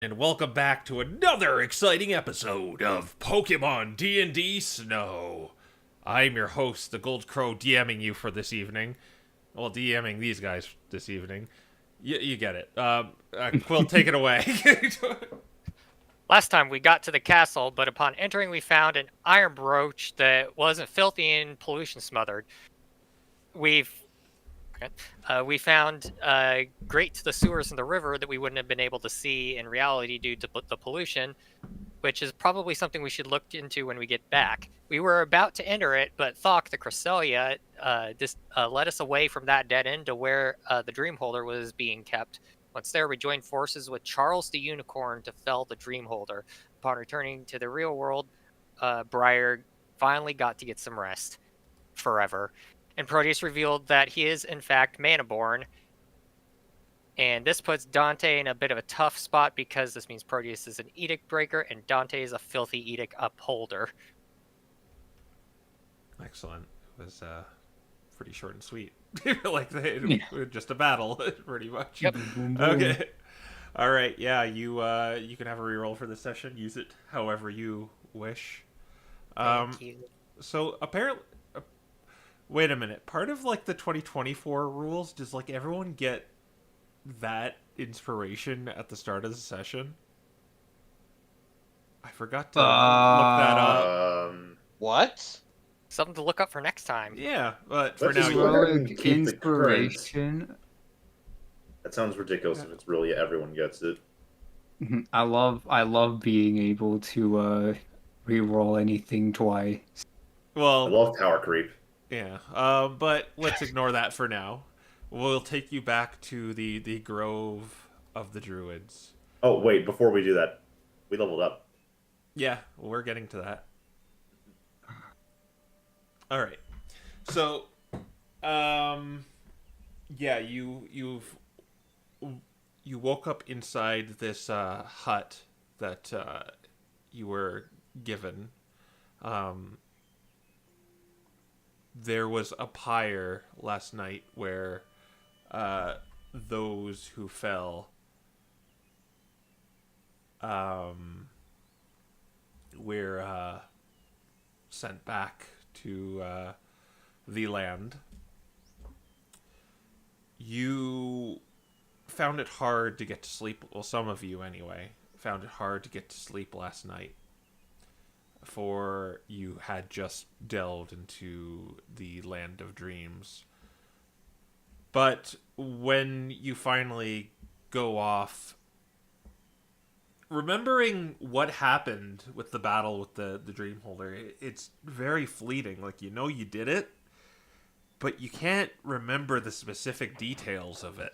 And welcome back to another exciting episode of Pokemon D&D Snow. I'm your host, the Gold Crow, DMing you for this evening. Well, DMing these guys this evening. You get it. Quill, take it away. Last time we got to the castle, but upon entering we found an iron brooch that wasn't filthy and pollution smothered. We've we found grate to the sewers in the river that we wouldn't have been able to see in reality due to the pollution, which is probably something we should look into when we get back. We were about to enter it, but Thok, the Cresselia, led us away from that dead end to where the Dreamholder was being kept. Once there, we joined forces with Charles the Unicorn to fell the Dreamholder. Upon returning to the real world, Briar finally got to get some rest. Forever. And Proteus revealed that he is, in fact, Mana-born. And this puts Dante in a bit of a tough spot because this means Proteus is an edict breaker and Dante is a filthy edict upholder. Excellent. It was pretty short and sweet. Just a battle, pretty much. Yep. Okay. All right. Yeah. You can have a reroll for this session. Use it however you wish. Thank you. So apparently, wait a minute. Part of like the 2024 rules, does like everyone get that inspiration at the start of the session? I forgot to look that up. What? Something to look up for next time. Yeah, but for Let's now, just you go ahead and keep the Inspiration. That sounds ridiculous if it's really everyone gets it. I love being able to re-roll anything twice. I well, love power creep. yeah. But let's ignore that for now. We'll take you back to the Grove of the Druids. Oh, wait, before we do that, we leveled up. Yeah, we're getting to that. All right. So, yeah, you woke up inside this hut that you were given. There was a pyre last night where those who fell were sent back to the land. You found it hard to get to sleep. Well, some of you anyway found it hard to get to sleep last night, for you had just delved into the land of dreams. But when you finally go off, remembering what happened with the battle with the Dreamholder, it's very fleeting. Like, you know you did it, but you can't remember the specific details of it.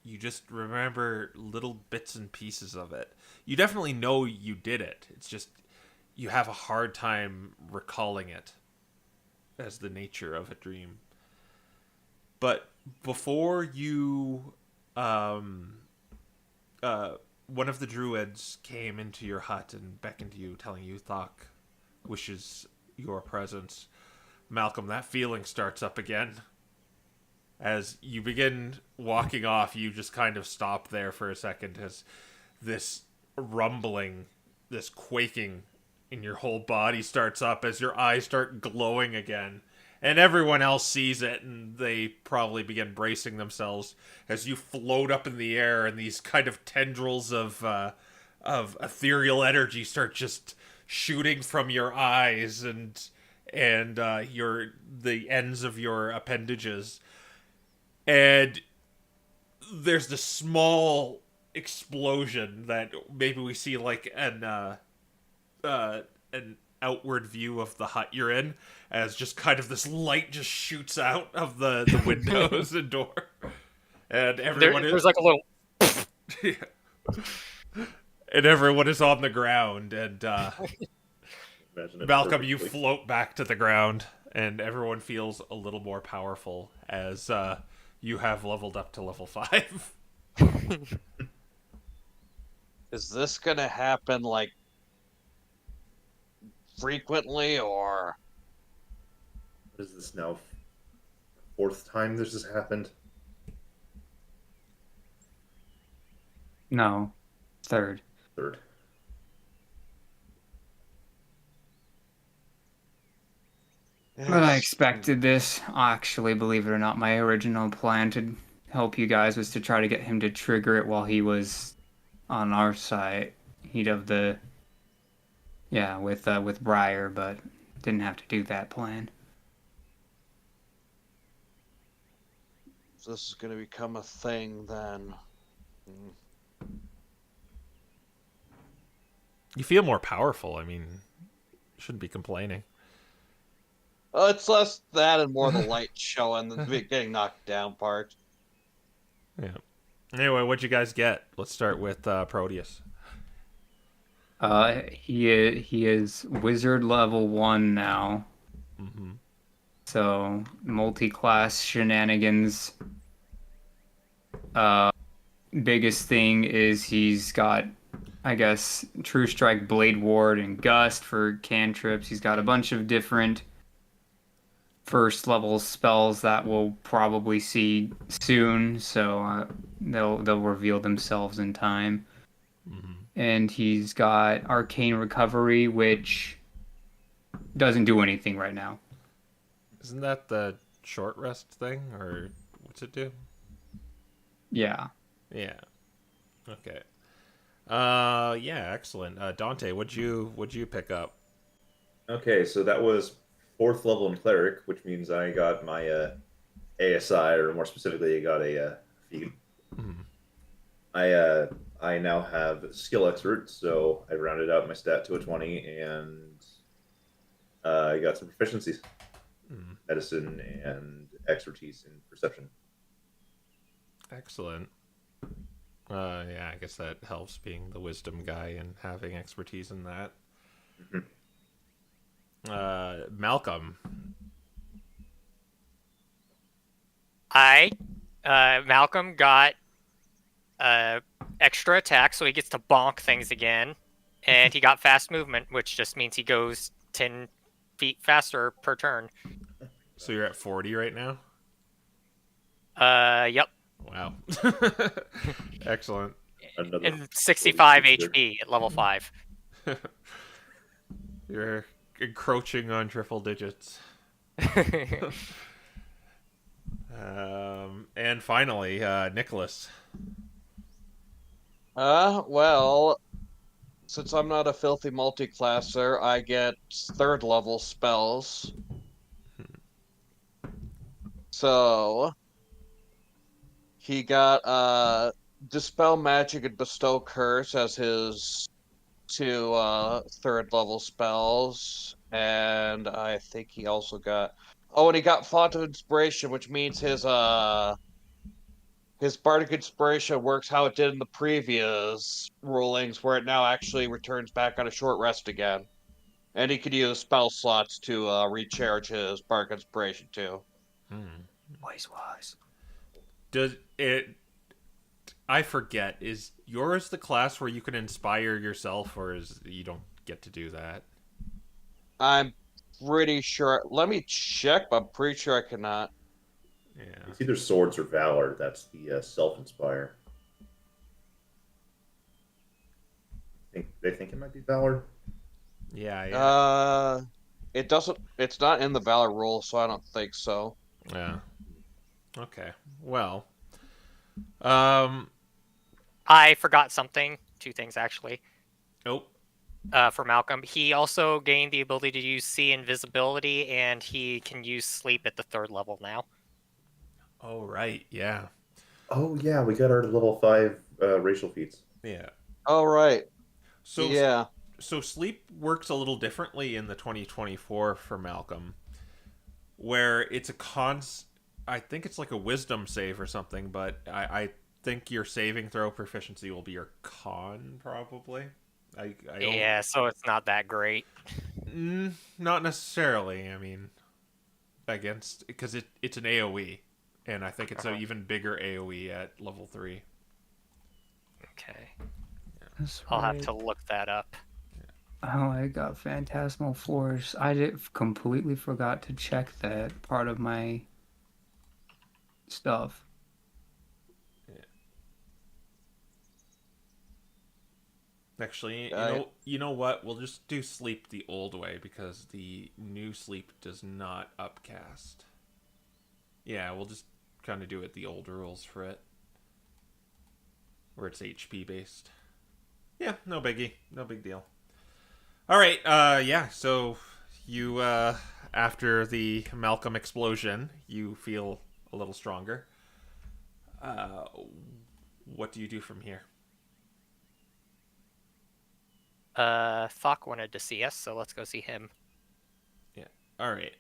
You just remember little bits and pieces of it. You definitely know you did it. It's just you have a hard time recalling it as the nature of a dream. But before you one of the druids came into your hut and beckoned to you, telling you Thok wishes your presence. Malcolm, that feeling starts up again. As you begin walking off, you just kind of stop there for a second as this rumbling, this quaking in your whole body starts up as your eyes start glowing again. And everyone else sees it, and they probably begin bracing themselves as you float up in the air, and these kind of tendrils of ethereal energy start just shooting from your eyes and your the ends of your appendages. And there's this small explosion that maybe we see like an outward view of the hut you're in, as just kind of this light just shoots out of the windows and door, and everyone There's like a little. and everyone is on the ground, and Imagine it Malcolm, you perfectly. float back to the ground, and everyone feels a little more powerful as you have leveled up to level 5. Is this gonna happen like frequently or What is this now? Fourth time this has happened? No. Third. Third. But I Yes. expected this. Actually, believe it or not, my original plan to help you guys was to try to get him to trigger it while he was on our side. He'd have the with Briar, but didn't have to do that plan. So this is going to become a thing then. Hmm. You feel more powerful. I mean, you shouldn't be complaining. It's less that and more the light showing than the getting knocked down part. Yeah. Anyway, what'd you guys get? Let's start with Proteus. He is wizard level 1 now. Mm-hmm. So multi-class shenanigans. Biggest thing is he's got, I guess, True Strike, Blade Ward, and Gust for cantrips. He's got a bunch of different first level spells that we'll probably see soon. So they'll reveal themselves in time. Mm-hmm. And he's got Arcane Recovery, which doesn't do anything right now. Isn't that the short rest thing, or what's it do? Yeah. Yeah. Okay. Yeah, excellent. Dante, what'd you pick up? Okay, so that was fourth level in cleric, which means I got my ASI, or more specifically, I got a feed. Mm-hmm. I now have skill expert, so I rounded out my stat to a 20, and I got some proficiencies, Mm-hmm. medicine and expertise in perception. Excellent. Yeah, I guess that helps being the wisdom guy and having expertise in that. Mm-hmm. Malcolm. Malcolm got extra attack, so he gets to bonk things again, and he got fast movement, which just means he goes 10 feet faster per turn. So you're at 40 right now? Yep. Wow. Excellent. Another And 65 46 HP at level 5. You're encroaching on triple digits. And finally, Nicholas. Well, since I'm not a filthy multiclasser, I get third level spells. So he got Dispel Magic and Bestow Curse as his two third level spells. And I think he also got and he got Font of Inspiration, which means his Bardic Inspiration works how it did in the previous rulings, where it now actually returns back on a short rest again. And he could use spell slots to recharge his Bardic Inspiration too. Wise. Does it... I forget. Is yours the class where you can inspire yourself, or is you don't get to do that? I'm pretty sure. Let me check, but I'm pretty sure I cannot. Yeah. It's either swords or valor. That's the self-inspire. They think it might be valor. Yeah. It doesn't. It's not in the Valor rule, so I don't think so. Yeah. Okay. Well. I forgot something. 2 things, actually. Oh. For Malcolm, he also gained the ability to use see invisibility, and he can use sleep at the 3rd level now. Oh, right. Yeah. Oh yeah, we got our level 5 racial feats. Yeah. All right. So Yeah. So sleep works a little differently in the 2024 for Malcolm, where it's I think it's like a wisdom save or something, but I think your saving throw proficiency will be your con, probably. I don't... Yeah, so it's not that great. Not necessarily. I mean, because it's an AoE, and I think it's an even bigger AoE at level 3. Okay. That's I'll have right. to look that up. Oh, I got Phantasmal Force. I completely forgot to check that part of my stuff. Actually, I- you know what? We'll just do sleep the old way because the new sleep does not upcast. Yeah, we'll just kind of do it the old rules for it, where it's HP based. Yeah, no biggie, no big deal. All right, yeah. So you, after the Malcolm explosion, you feel a little stronger. Uh, what do you do from here? Thok wanted to see us, so let's go see him. Yeah. All right.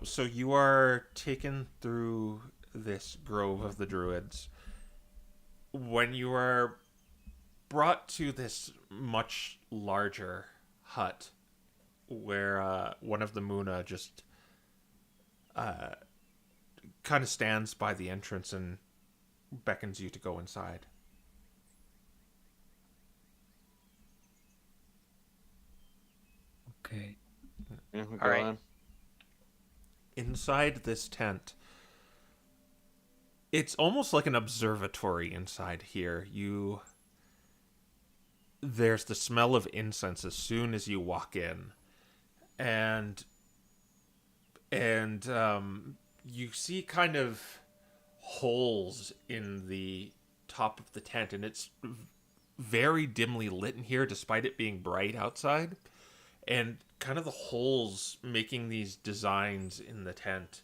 So you are taken through this grove of the druids. When you are brought to this much larger hut, where one of the Muna just kind of stands by the entrance and beckons you to go inside. Okay. Yeah, All go right. on. Inside this tent, it's almost like an observatory inside here. There's the smell of incense as soon as you walk in, and you see kind of holes in the top of the tent, and it's very dimly lit in here despite it being bright outside, and kind of the holes making these designs in the tent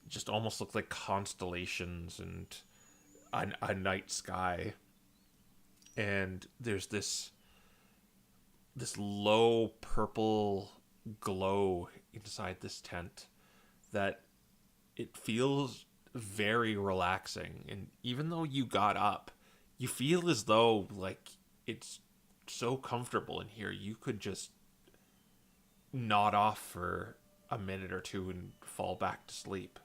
just almost look like constellations and a night sky. And there's this low purple glow inside this tent that it feels very relaxing. And even though you got up, you feel as though like it's so comfortable in here you could just nod off for a minute or two and fall back to sleep.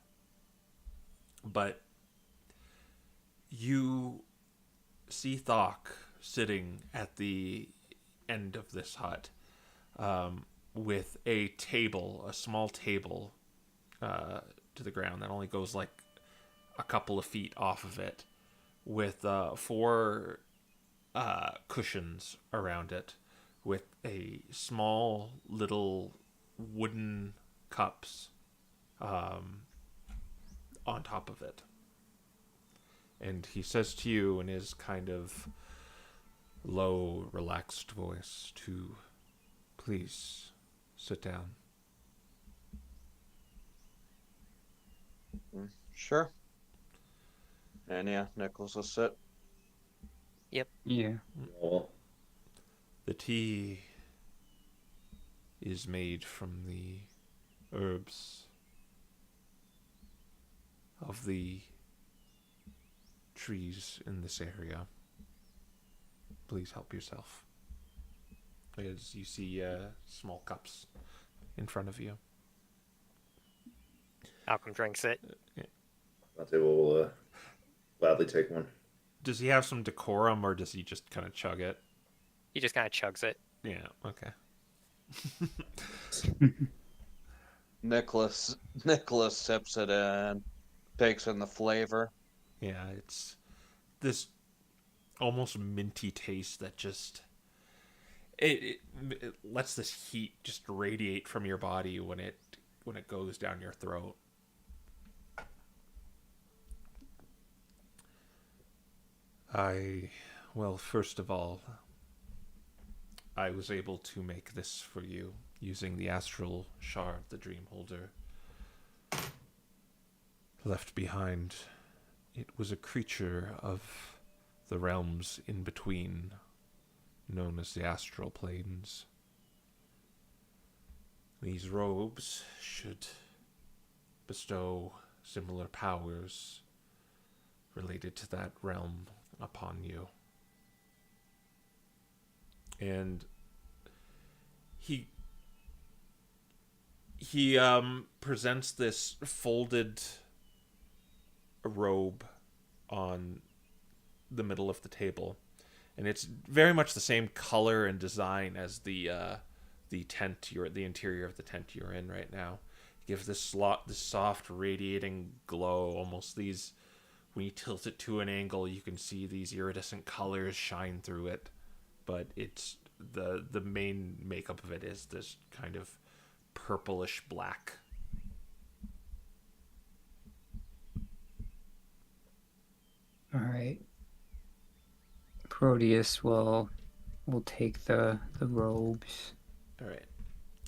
But you see Thok sitting at the end of this hut, with a table, a small table, to the ground that only goes like a couple of feet off of it, with 4 cushions around it, with a small little wooden cups on top of it. And he says to you in his kind of low, relaxed voice to please sit down. Sure. And yeah, Nicholas will sit. Yeah. Well, The tea is made from the herbs of the trees in this area. Please help yourself. As you see small cups in front of you. Malcolm drinks it. I'll say we'll gladly take one. Does he have some decorum, or does he just kind of chug it? He just kind of chugs it. Yeah, okay. Nicholas sips it and takes in the flavor. Yeah, it's this almost minty taste that just it lets this heat just radiate from your body when it goes down your throat. Well, first of all, I was able to make this for you using the astral shard the dream holder left behind. It was a creature of the realms in between, known as the astral planes. These robes should bestow similar powers related to that realm upon you. And he presents this folded robe on the middle of the table, and it's very much the same color and design as the interior of the tent you're in right now. It gives this soft radiating glow, almost these, when you tilt it to an angle, you can see these iridescent colors shine through it. but it's the main makeup of it is this kind of purplish black. All right. Proteus will take the robes. All right,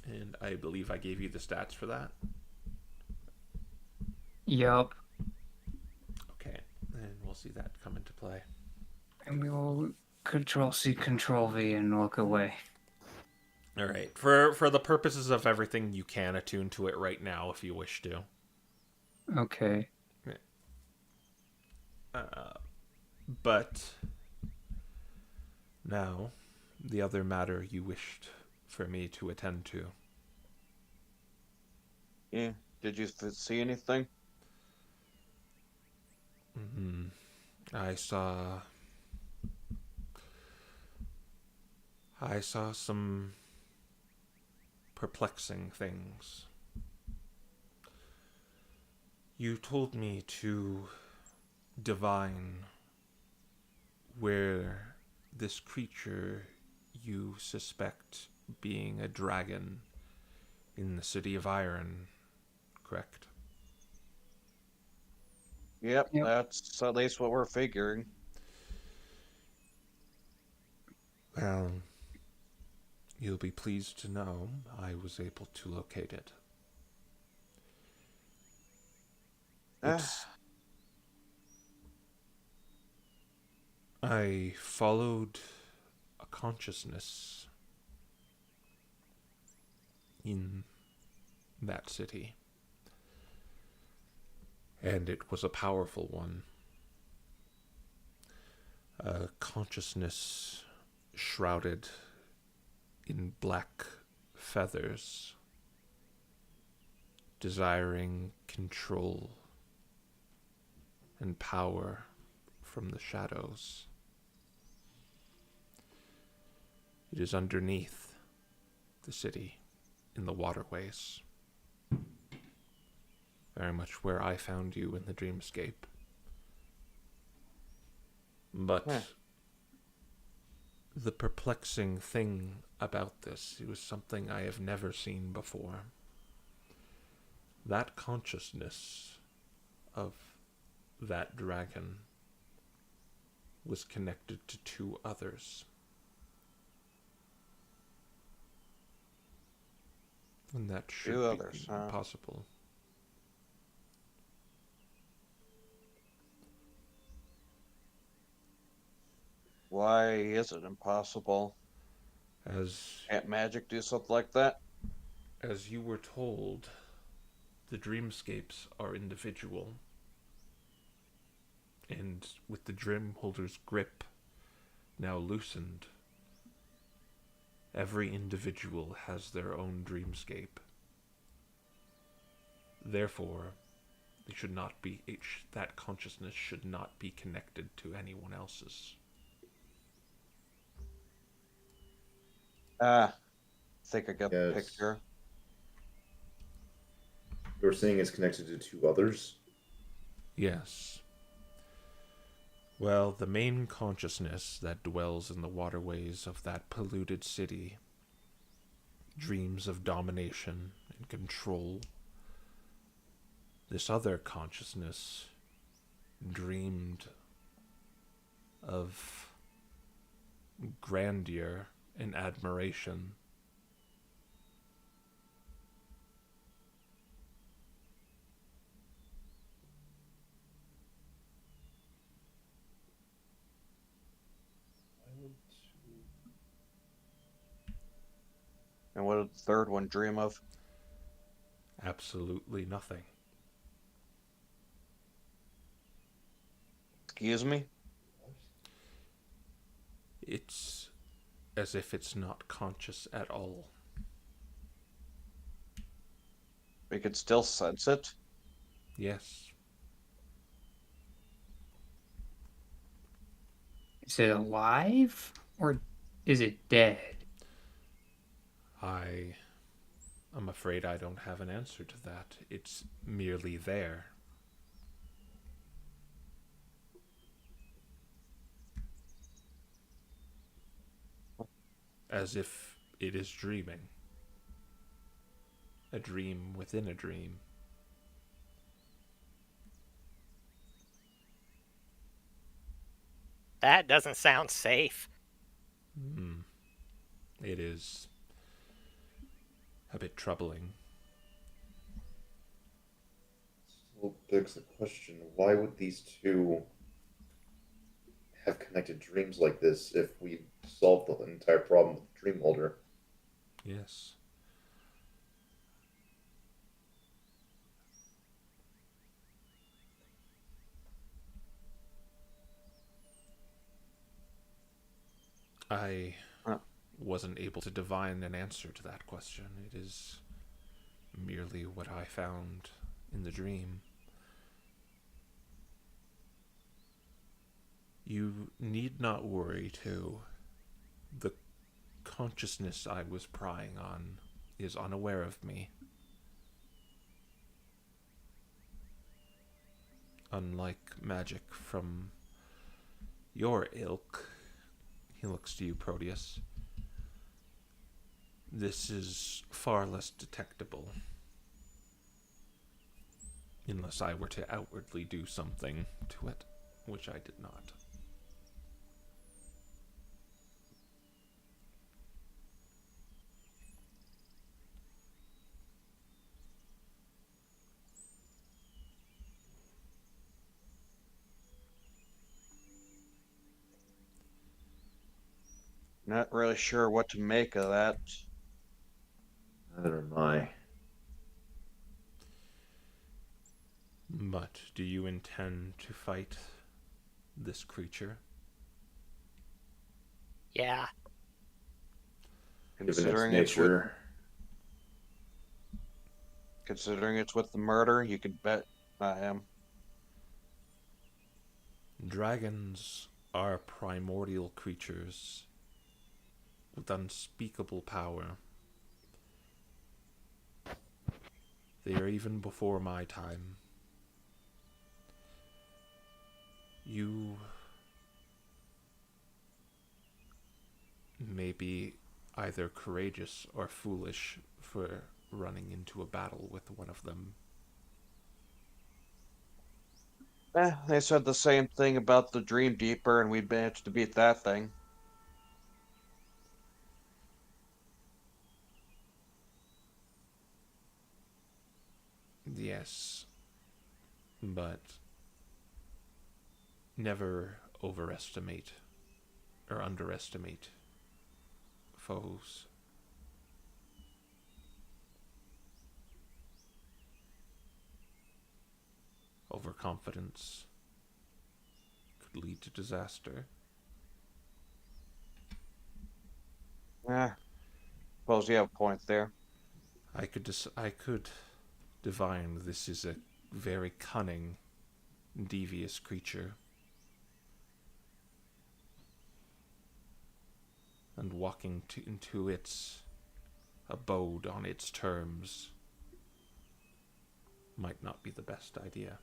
and I believe I gave you the stats for that. Yup. Okay, and we'll see that come into play. And we will Control-C, Control-V, and look away. All right, for the purposes of everything, you can attune to it right now if you wish to. Okay. But now, the other matter you wished for me to attend to. Yeah. Did you see anything? I saw some perplexing things. You told me to divine where this creature you suspect being a dragon in the City of Iron, correct? Yep, Yep. that's at least what we're figuring. Well, you'll be pleased to know I was able to locate it. I followed a consciousness in that city, and it was a powerful one. A consciousness shrouded in black feathers, desiring control and power from the shadows. It is underneath the city, in the waterways. Very much where I found you in the dreamscape. But the perplexing thing about this, it was something I have never seen before. That consciousness of that dragon was connected to two others. And that should Two be others, huh? possible. Why is it impossible? Can't magic do something like that? As you were told, the dreamscapes are individual. And with the Dream Holder's grip now loosened, every individual has their own dreamscape. Therefore, they should not be. That consciousness should not be connected to anyone else's. I think I got the Yes. picture. You're saying it's connected to two others? Yes. Well, the main consciousness that dwells in the waterways of that polluted city dreams of domination and control. This other consciousness dreamed of grandeur and admiration. And what did the third one dream of? Absolutely nothing. Excuse me? It's as if it's not conscious at all. We could still sense it? Yes. Is it alive or is it dead? I'm afraid I don't have an answer to that. It's merely there. as if it is dreaming. A dream within a dream. That doesn't sound safe. It is a bit troubling. Well, begs the question, why would these two have connected dreams like this if we solved the entire problem with the dream holder? Yes. I Huh. wasn't able to divine an answer to that question. It is merely what I found in the dream. You need not worry, too. The consciousness I was prying on is unaware of me. Unlike magic from your ilk, he looks to you, Proteus. This is far less detectable. Unless I were to outwardly do something to it, which I did not. Not really sure what to make of that. Neither am I. But do you intend to fight this creature? Yeah. Given its Considering it's with, nature, considering it's with the murder, you could bet I am. Dragons are primordial creatures with unspeakable power. They are even before my time. You may be either courageous or foolish for running into a battle with one of them. They said the same thing about the Dream Deeper, and we managed to beat that thing. Yes, but never overestimate or underestimate foes. Overconfidence could lead to disaster. Suppose you have a point there. I could divine this is a very cunning, devious creature. And walking into its abode on its terms might not be the best idea.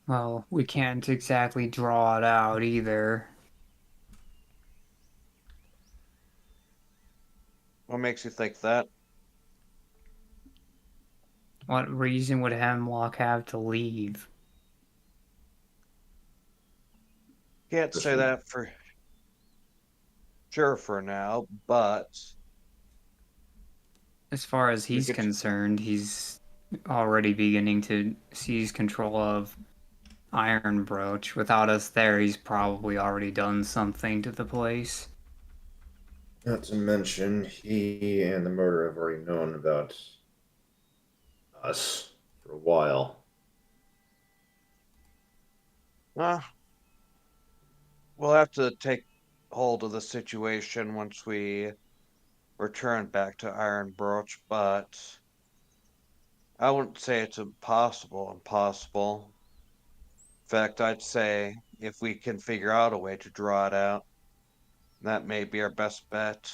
Well, we can't exactly draw it out either. What makes you think that? What reason would Hemlock have to leave? Can't say that for sure for now, but As far as we he's could. concerned, he's already beginning to seize control of Iron Brooch. Without us there, he's probably already done something to the place. not to mention, he and the murderer have already known about us for a while. We'll have to take hold of the situation once we return back to Iron Brooch, but I wouldn't say it's impossible. In fact, I'd say if we can figure out a way to draw it out, that may be our best bet.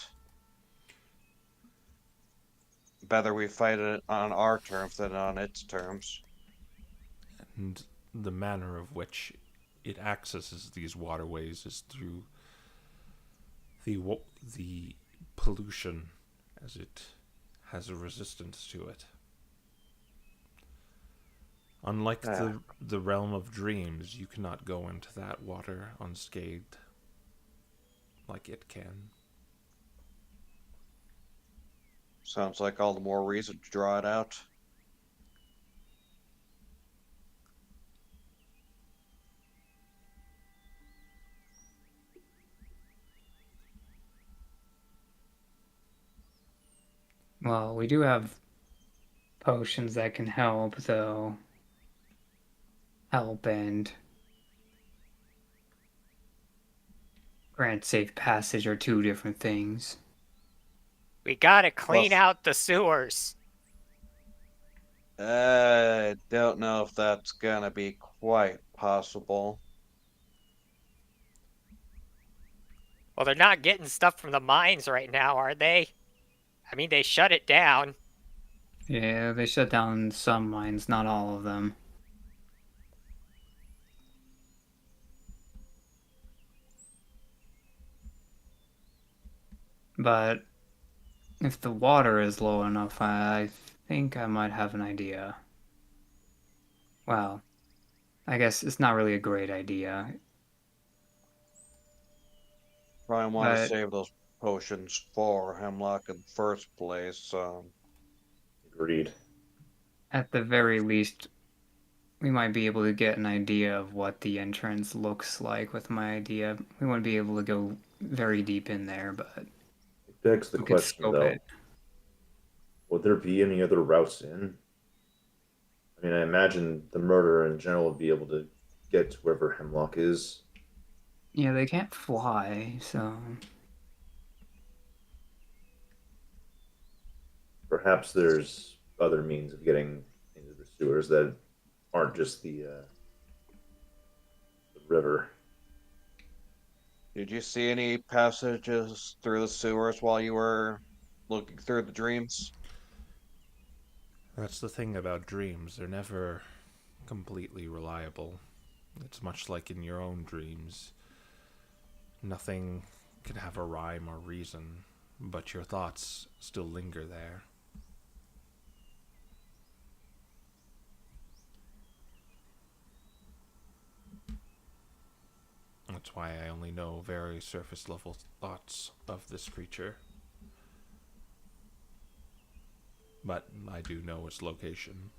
Better we fight it on our terms than on its terms. And the manner of which it accesses these waterways is through the pollution, as it has a resistance to it. Unlike the realm of dreams, you cannot go into that water unscathed like it can. Sounds like all the more reason to draw it out. Well, we do have potions that can help, though. Help and grant safe passage are two different things. We gotta clean Well, out the sewers. I don't know if that's gonna be quite possible. Well, they're not getting stuff from the mines right now, are they? I mean, they shut it down. Yeah, they shut down some mines, not all of them. But if the water is low enough, I think I might have an idea. Well, I guess it's not really a great idea, Probably want to but save those potions for Hemlock in the first place. Agreed. at the very least, we might be able to get an idea of what the entrance looks like with my idea. We wouldn't be able to go very deep in there, but It begs the we could question, scope though. it. Would there be any other routes in? I mean, I imagine the murderer in general would be able to get to wherever Hemlock is. Yeah, they can't fly, so Perhaps there's other means of getting into the sewers that aren't just the river. Did you see any passages through the sewers while you were looking through the dreams? That's the thing about dreams. They're never completely reliable. It's much like in your own dreams. Nothing can have a rhyme or reason, but your thoughts still linger there. That's why I only know very surface level thoughts of this creature. But I do know its location.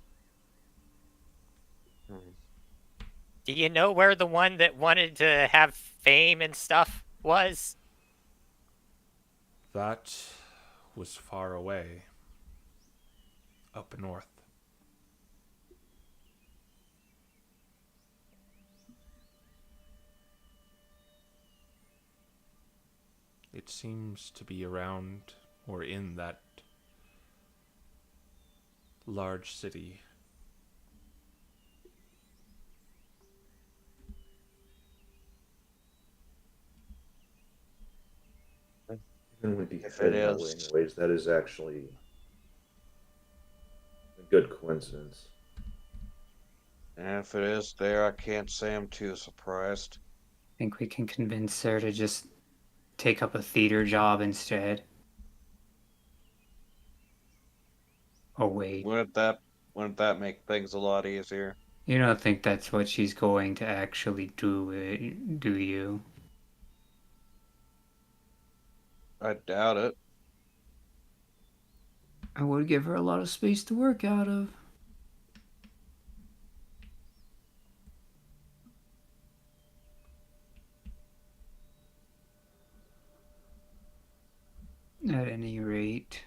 Do you know where the one that wanted to have fame and stuff was? That was far away. Up north. It seems to be around or in that large city. Even would be If heading it that way is- anyways. That is actually a good coincidence. And if it is there, I can't say I'm too surprised. I think we can convince her to just take up a theater job instead. Oh wait, Wouldn't that make things a lot easier? you don't think that's what she's going to actually do, do you? I doubt it. I would give her a lot of space to work out of. At any rate.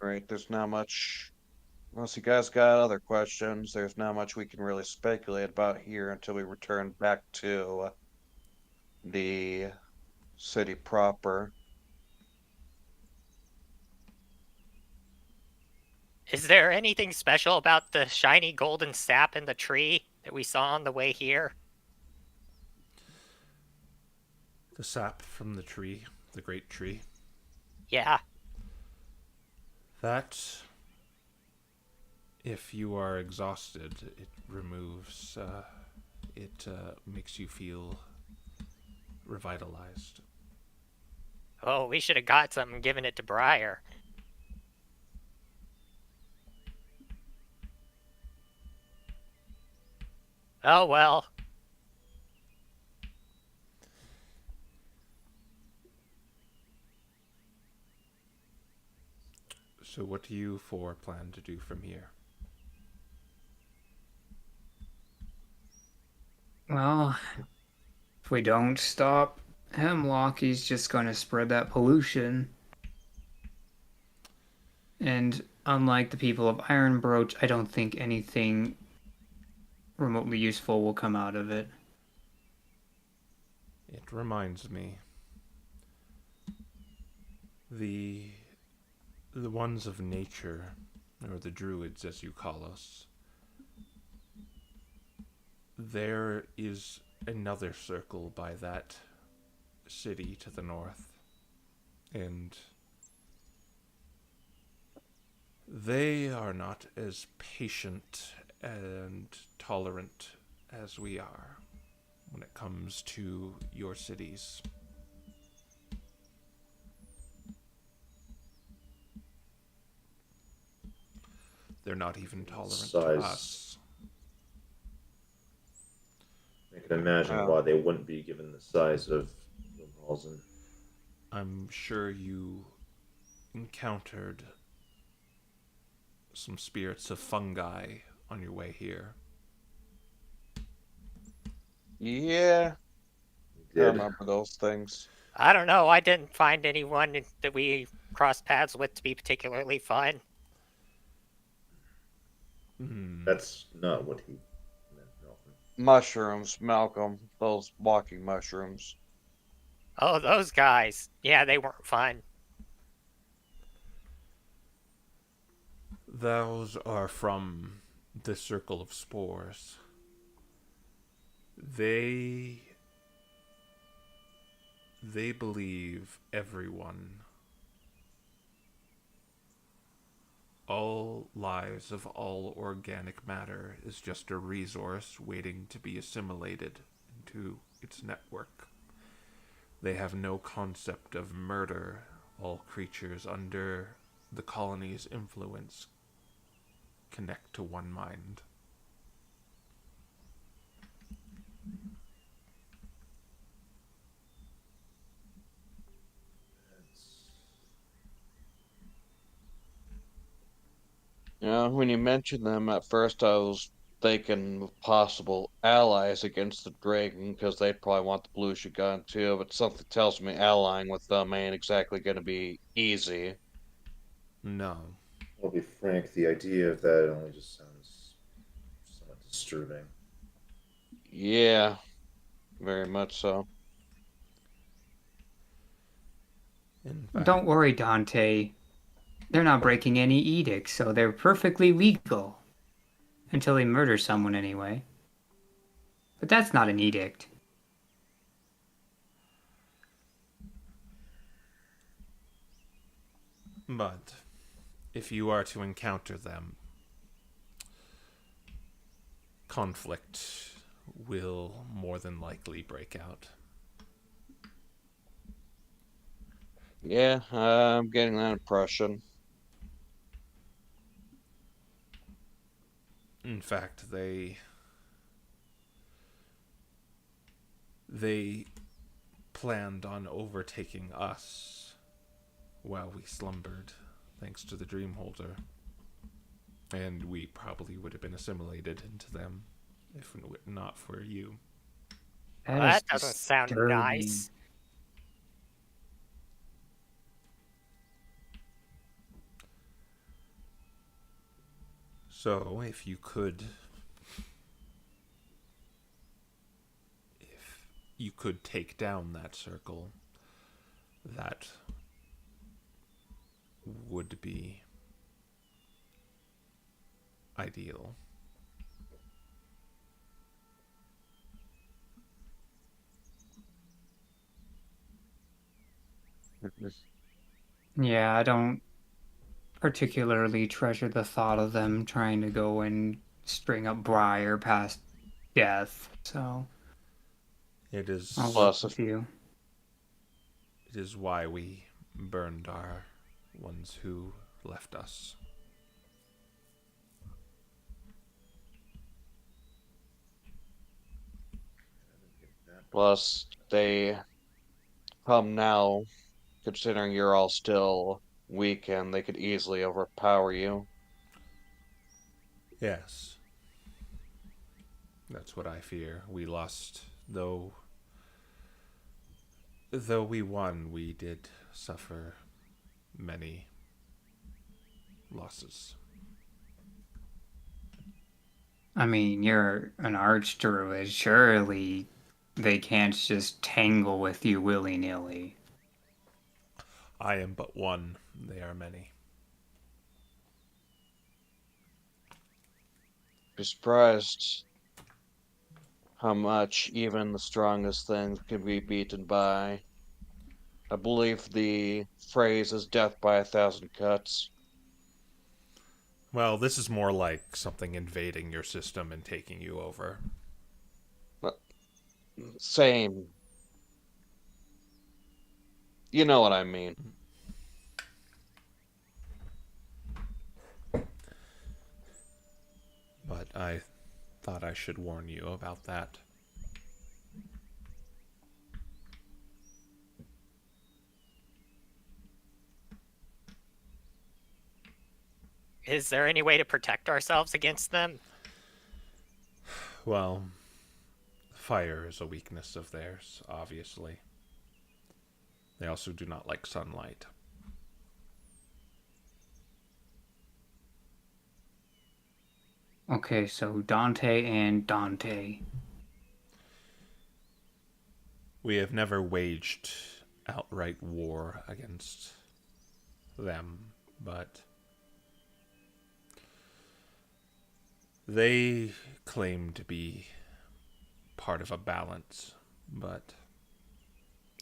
Right, there's not much. Unless you guys got other questions, there's not much we can really speculate about here until we return back to the city proper. Is there anything special about the shiny golden sap in the tree that we saw on the way here? The sap from the tree, the great tree, Yeah. That, if you are exhausted, it removes. It makes you feel revitalized. Oh, we should have got some and given it to Briar. Oh well. So, what do you four plan to do from here? Well, if we don't stop Hemlock, he's just going to spread that pollution. And unlike the people of Ironbroach, I don't think anything remotely useful will come out of it. It reminds me. The ones of nature, or the druids as you call us, there is another circle by that city to the north. And they are not as patient and tolerant as we are when it comes to your cities. They're not even tolerant to Size. us. I can imagine why they wouldn't be given the size of Wilhelmsen. I'm sure you encountered some spirits of fungi on your way here. Yeah, I Did. remember those things. I don't know. I didn't find anyone that we crossed paths with to be particularly fun. That's not what he meant, Malcolm. Mushrooms, Malcolm. Those walking mushrooms. Oh, those guys. Yeah, they weren't fun. Those are from the circle of spores. They believe everyone, all lives of all organic matter, is just a resource waiting to be assimilated into its network. They have no concept of murder. All creatures under the colony's influence connect to one mind. When you mentioned them, at first I was thinking of possible allies against the dragon because they'd probably want the pollution gun too, but something tells me allying with them ain't exactly going to be easy. No. I'll be frank, the idea of that only just sounds somewhat disturbing. Yeah, very much so. In fact, Don't worry, Dante. They're not breaking any edicts, so they're perfectly legal. Until they murder someone, anyway. But that's not an edict. but if you are to encounter them, conflict will more than likely break out. Yeah, I'm getting that impression. In fact, they planned on overtaking us while we slumbered, thanks to the Dreamholder. And we probably would have been assimilated into them if not for you. That doesn't sound disturbing. nice. So, if you could take down that circle, that would be ideal. Yeah, I don't particularly treasure the thought of them trying to go and string up Briar past death. So It is I'll work Plus, if with you. it is why we burned our ones who left us. plus they come now, considering you're all still weak and they could easily overpower you. Yes. That's what I fear. We lost, though we won, we did suffer many losses. I mean, you're an archdruid. Surely they can't just tangle with you willy nilly. I am but one, they are many. Be surprised how much even the strongest things can be beaten by. I believe the phrase is death by 1,000 cuts. Well, this is more like something invading your system and taking you over. Same. You know what I mean. But I thought I should warn you about that. Is there any way to protect ourselves against them? Well, fire is a weakness of theirs, obviously. They also do not like sunlight. Okay, so Dante and Dante. We have never waged outright war against them, but they claim to be part of a balance, but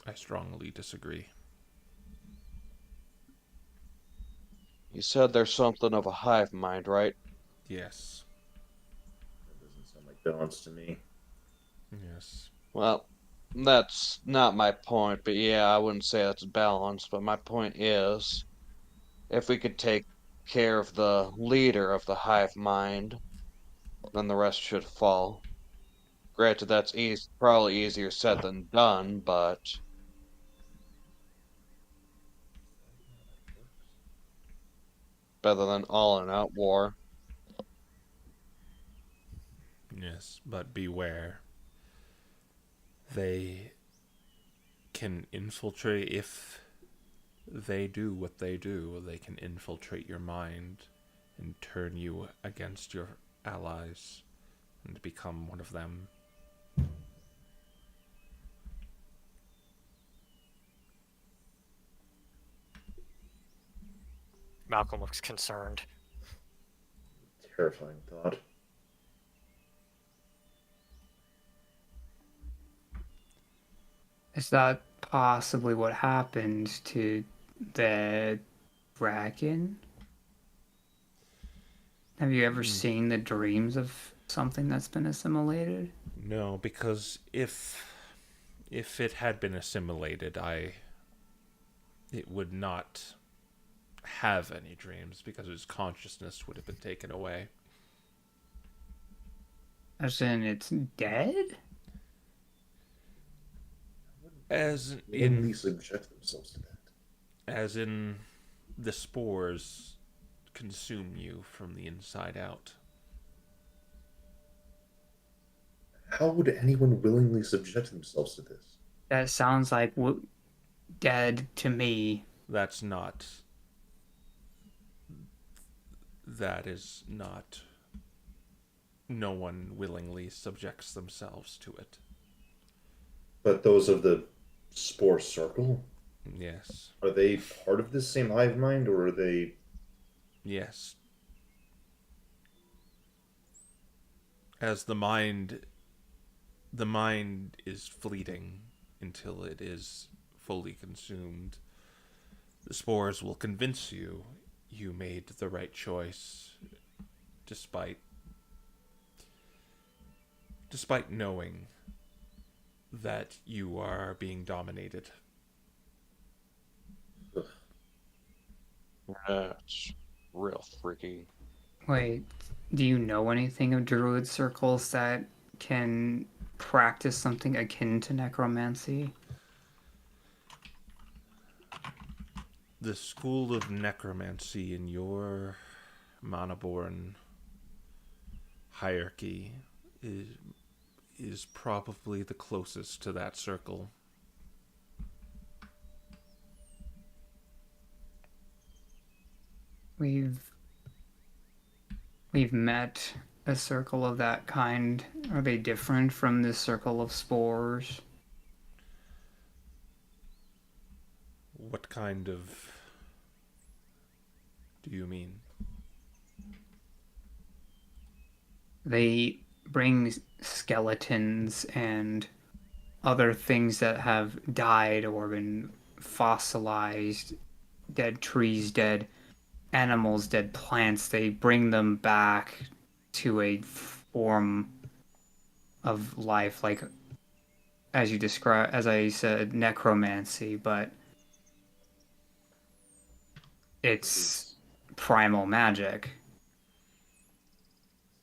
I strongly disagree. You said there's something of a hive mind, right? Yes. That doesn't sound like balance to me. Yes. Well, that's not my point, but yeah, I wouldn't say that's balanced. But my point is, if we could take care of the leader of the hive mind, then the rest should fall. Granted, that's probably easier said than done, but better than all-out war. Yes, but beware. They can infiltrate, if they do what they do, they can infiltrate your mind and turn you against your allies and become one of them. Malcolm looks concerned. Terrifying thought. Is that possibly what happened to the dragon? Have you ever seen the dreams of something that's been assimilated? No, because if it had been assimilated, it would not have any dreams because its consciousness would have been taken away. As in, it's dead? As Willingly in subject themselves to that. as in the spores consume you from the inside out. How would anyone willingly subject themselves to this? That sounds like dead to me. That is not. No one willingly subjects themselves to it. But those of the spore circle? Yes. Are they part of this same hive mind, or are they... Yes. As the mind is fleeting until it is fully consumed. The spores will convince you, you made the right choice, despite knowing that you are being dominated. It's real freaky. Wait, do you know anything of druid circles that can practice something akin to necromancy? The school of necromancy in your Manaborn hierarchy is probably the closest to that circle. We've met a circle of that kind. Are they different from this circle of spores? What kind of do you mean? They bring skeletons and other things that have died or been fossilized, dead trees, dead animals, dead plants. They bring them back to a form of life, like as you describe, as I said, necromancy, but it's primal magic.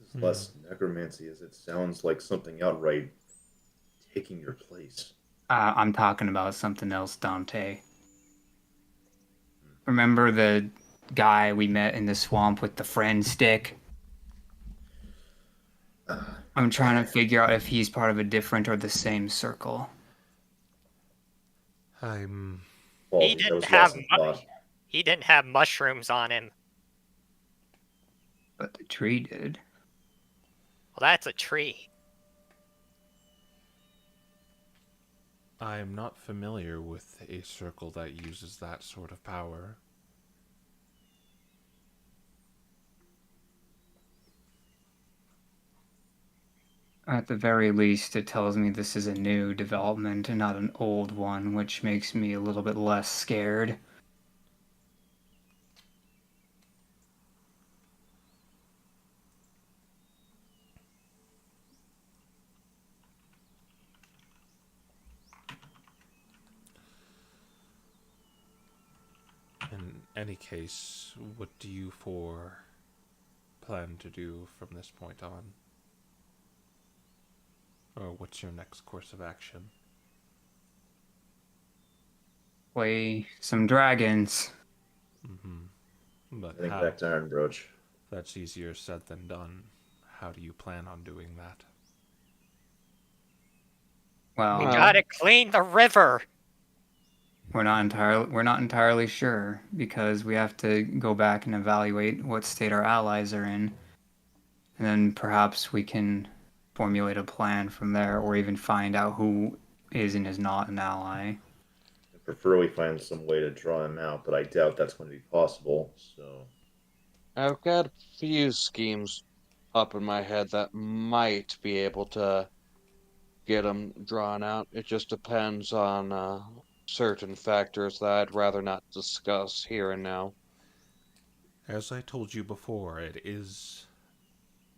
This is less necromancy as it sounds like something outright taking your place. I'm talking about something else, Dante. Remember the guy we met in the swamp with the friend stick? I'm trying to figure out if he's part of a different or the same circle. I'm He Apologies, I was didn't have lost in thought. he didn't have mushrooms on him. But the tree did. Well, that's a tree. I'm not familiar with a circle that uses that sort of power. At the very least, it tells me this is a new development and not an old one, which makes me a little bit less scared. In any case, what do you four plan to do from this point on? Or what's your next course of action? Play some dragons. But Heading how? back to Ironbroach. That's easier said than done. How do you plan on doing that? Well, We gotta clean the river. we're not entirely sure because we have to go back and evaluate what state our allies are in. And then perhaps we can formulate a plan from there or even find out who is and is not an ally. I prefer we find some way to draw him out, but I doubt that's going to be possible, so... I've got a few schemes up in my head that might be able to get them drawn out. It just depends on certain factors that I'd rather not discuss here and now. As I told you before,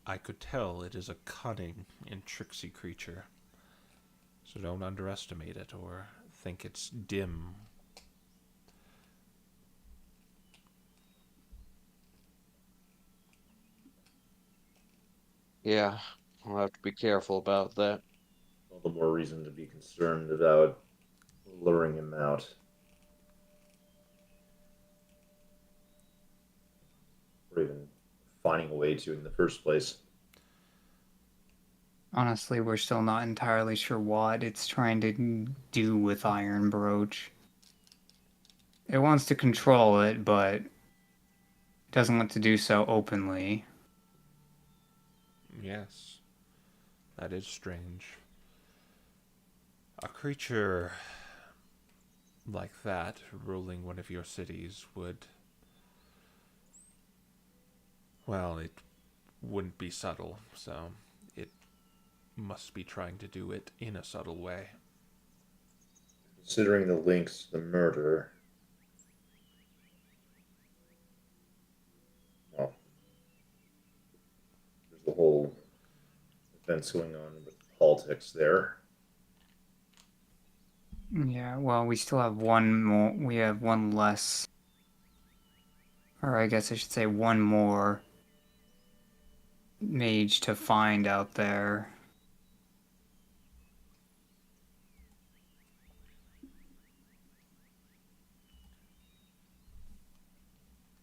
I could tell it is a cunning and tricksy creature. So don't underestimate it or think it's dim. Yeah, I'll have to be careful about that. All the more reason to be concerned about luring him out. Or even finding a way to in the first place. Honestly, we're still not entirely sure what it's trying to do with Iron Brooch. It wants to control it, but doesn't want to do so openly. Yes, that is strange. A creature like that ruling one of your cities would... Well, it wouldn't be subtle, so it must be trying to do it in a subtle way. Considering the links to the murder, events going on with politics there. Yeah, well, we still have one more. We have one less. Or I guess I should say one more mage to find out there.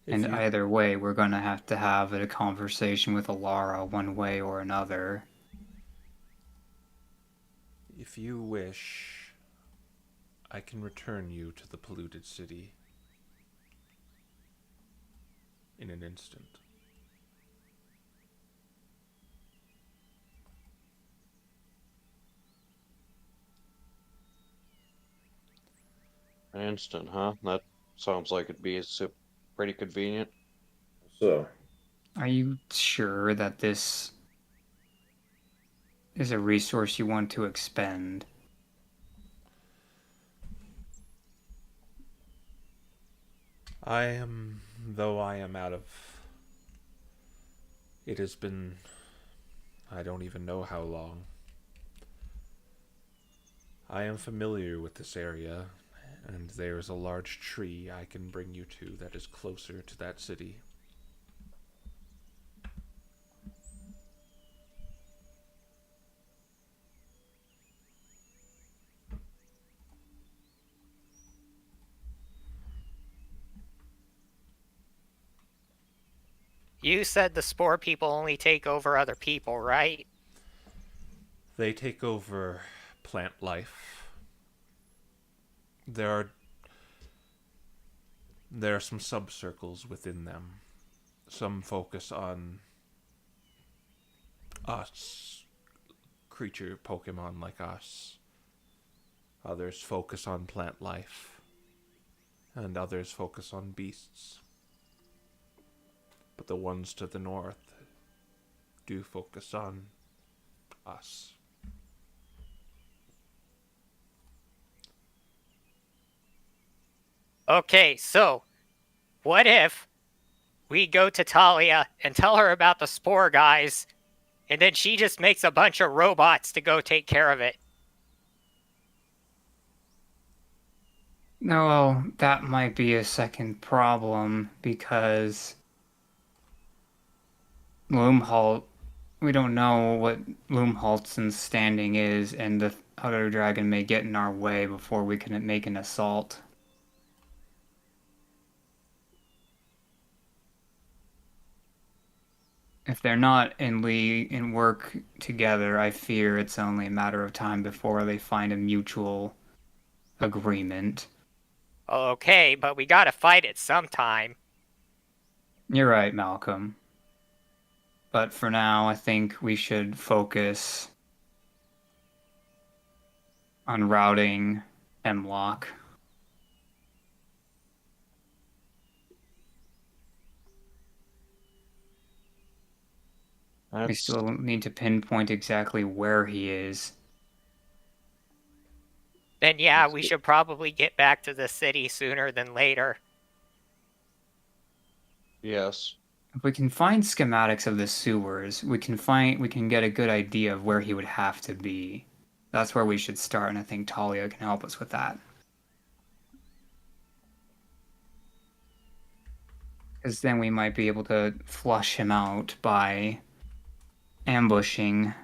If And you either way, we're going to have a conversation with Alara one way or another. if you wish, I can return you to the polluted city in an instant. An instant, huh? That sounds like it'd be pretty convenient. So, Are you sure that this is a resource you want to expend? Though I am out of. It has been. I don't even know how long. I am familiar with this area, and there is a large tree I can bring you to that is closer to that city. You said the spore people only take over other people, right? They take over plant life. There are some subcircles within them. Some focus on us, creature Pokemon like us. Others focus on plant life. And others focus on beasts. But the ones to the north do focus on us. Okay, so what if we go to Talia and tell her about the spore guys, and then she just makes a bunch of robots to go take care of it? No, well, that might be a second problem because Loomhalt, we don't know what Loomhalt's standing is, and the other dragon may get in our way before we can make an assault. If they're not in work together, I fear it's only a matter of time before they find a mutual agreement. Okay, but we gotta fight it sometime. You're right, Malcolm. But for now, I think we should focus on routing Hemlock. We That's still need to pinpoint exactly where he is. Then yeah, we should probably get back to the city sooner than later. yes. If we can find schematics of the sewers, we can get a good idea of where he would have to be. That's where we should start, and I think Talia can help us with that. Because then we might be able to flush him out by ambushing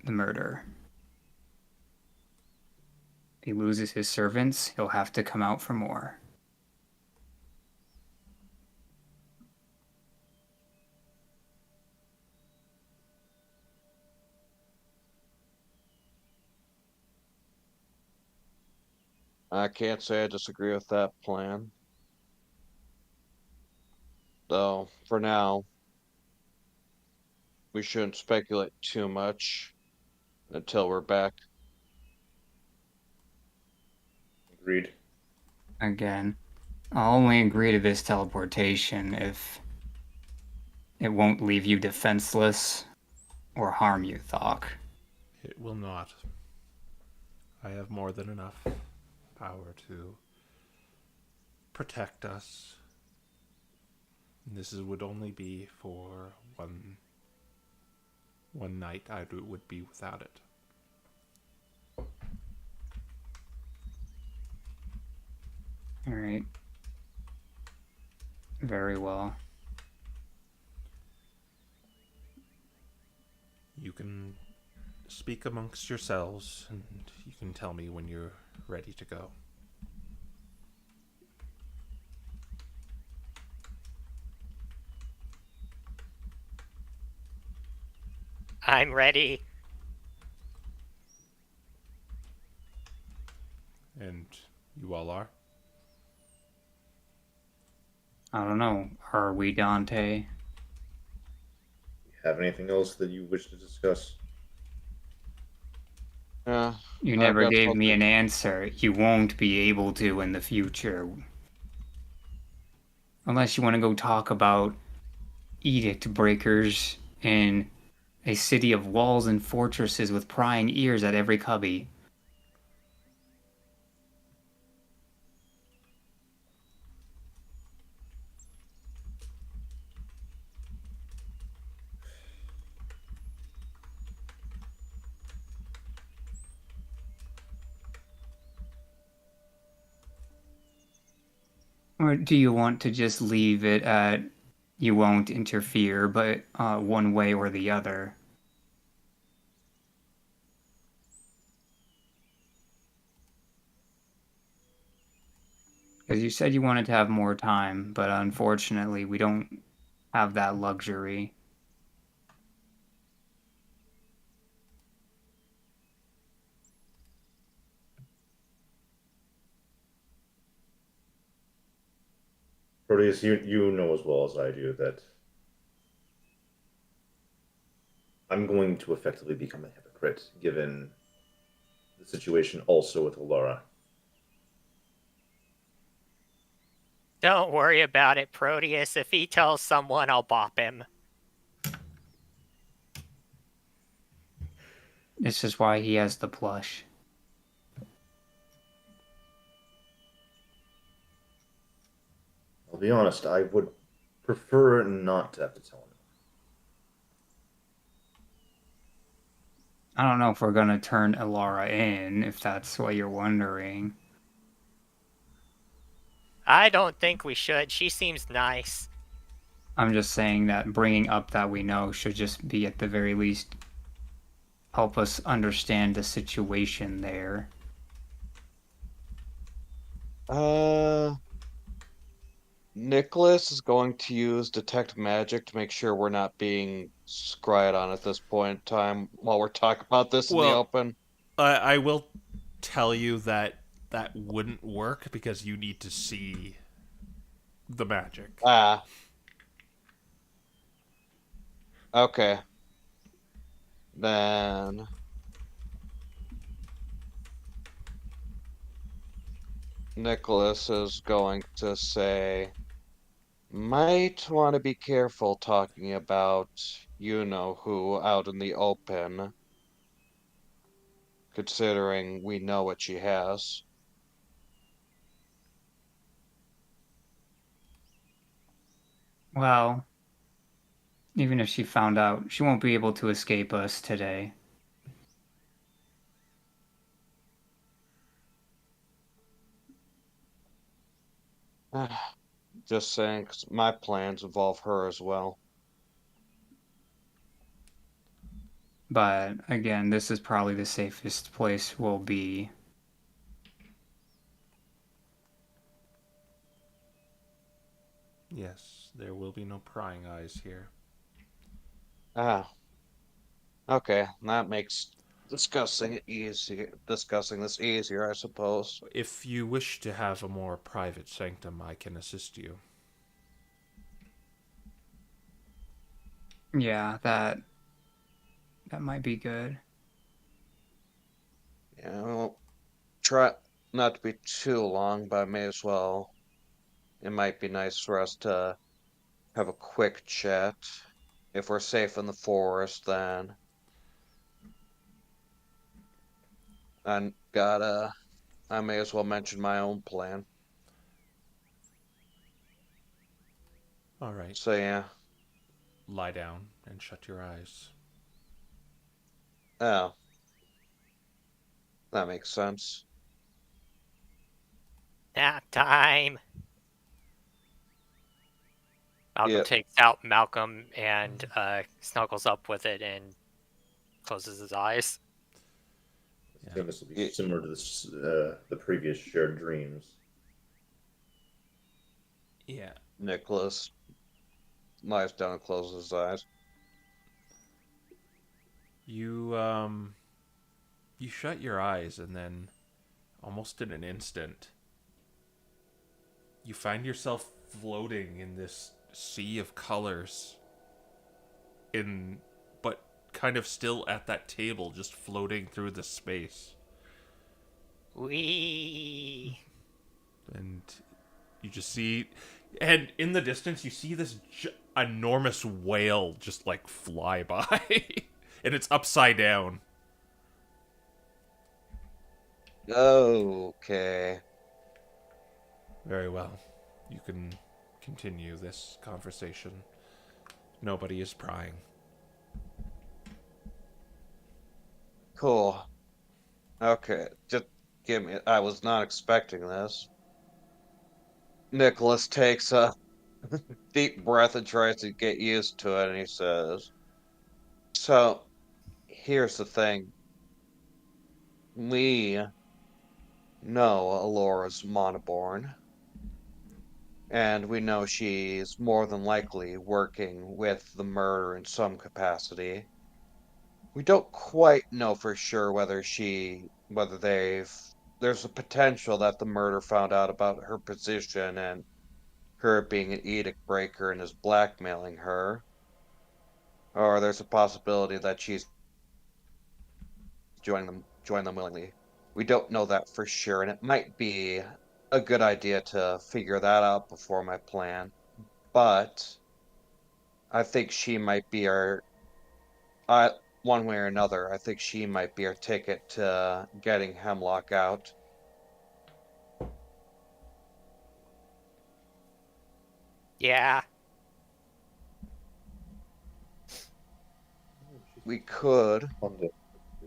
the murder. If he loses his servants, he'll have to come out for more. I can't say I disagree with that plan. Though, for now, we shouldn't speculate too much until we're back. agreed. Again, I'll only agree to this teleportation if it won't leave you defenseless or harm you, Thok. It will not. I have more than enough power to protect us. Would only be for One night I would be without it. All right. Very well. You can speak amongst yourselves, and you can tell me when you're ready to go. I'm ready. And you all are? I don't know. Are we, Dante? Have anything else that you wish to discuss? Yeah. You I've never got gave me something. an answer. You won't be able to in the future. Unless you want to go talk about edict breakers in a city of walls and fortresses with prying ears at every cubby. Or do you want to just leave it at you won't interfere, but one way or the other? Because you said you wanted to have more time, but unfortunately, we don't have that luxury. Proteus, you know as well as I do that I'm going to effectively become a hypocrite given the situation also with Alara. Don't worry about it, Proteus. If he tells someone, I'll bop him. This is why he has the plush. I'll be honest, I would prefer not to have to tell him. I don't know if we're gonna turn Elara in, if that's what you're wondering. I don't think we should. She seems nice. I'm just saying that bringing up that we know should just be at the very least help us understand the situation there. Nicholas is going to use detect magic to make sure we're not being scryed on at this point in time while we're talking about this in the Well, open. I will tell you that that wouldn't work because you need to see the magic. Ah. Okay. Then Nicholas is going to say, might want to be careful talking about you know who out in the open, considering we know what she has. Well, even if she found out, she won't be able to escape us today. Just saying, 'cause my plans involve her as well. But again, this is probably the safest place we'll be. Yes, there will be no prying eyes here. Ah, okay, that makes discussing this easier, I suppose. If you wish to have a more private sanctum, I can assist you. Yeah, that might be good. Yeah, well, try not to be too long, but I may as well. It might be nice for us to have a quick chat. If we're safe in the forest, then I may as well mention my own plan. All right, So yeah, lie down and shut your eyes. Oh, that makes sense. Nap time. Malcolm Yep. takes out Malcolm and snuggles up with it and closes his eyes. I assume this will be Yeah. similar to this, the previous shared dreams. Yeah. Nicholas lies down and closes his eyes. You shut your eyes, and then almost in an instant you find yourself floating in this sea of colors, in but kind of still at that table, just floating through the space. Wee. And you just see, and in the distance you see this enormous whale just like fly by. And it's upside down. Okay. Very well. You can continue this conversation. Nobody is prying. Cool. Okay. Just give me. I was not expecting this. Nicholas takes a deep breath and tries to get used to it, and he says, "So, here's the thing. We know Alora's Monoborn, and we know she's more than likely working with the murder in some capacity. We don't quite know for sure whether there's a potential that the murder found out about her position and her being an edict breaker and is blackmailing her, or there's a possibility that she's join them willingly. We don't know that for sure, and it might be a good idea to figure that out before my plan. But I think she might be uh, one way or another, I think she might be our ticket to getting Hemlock out. Yeah. We could. Funding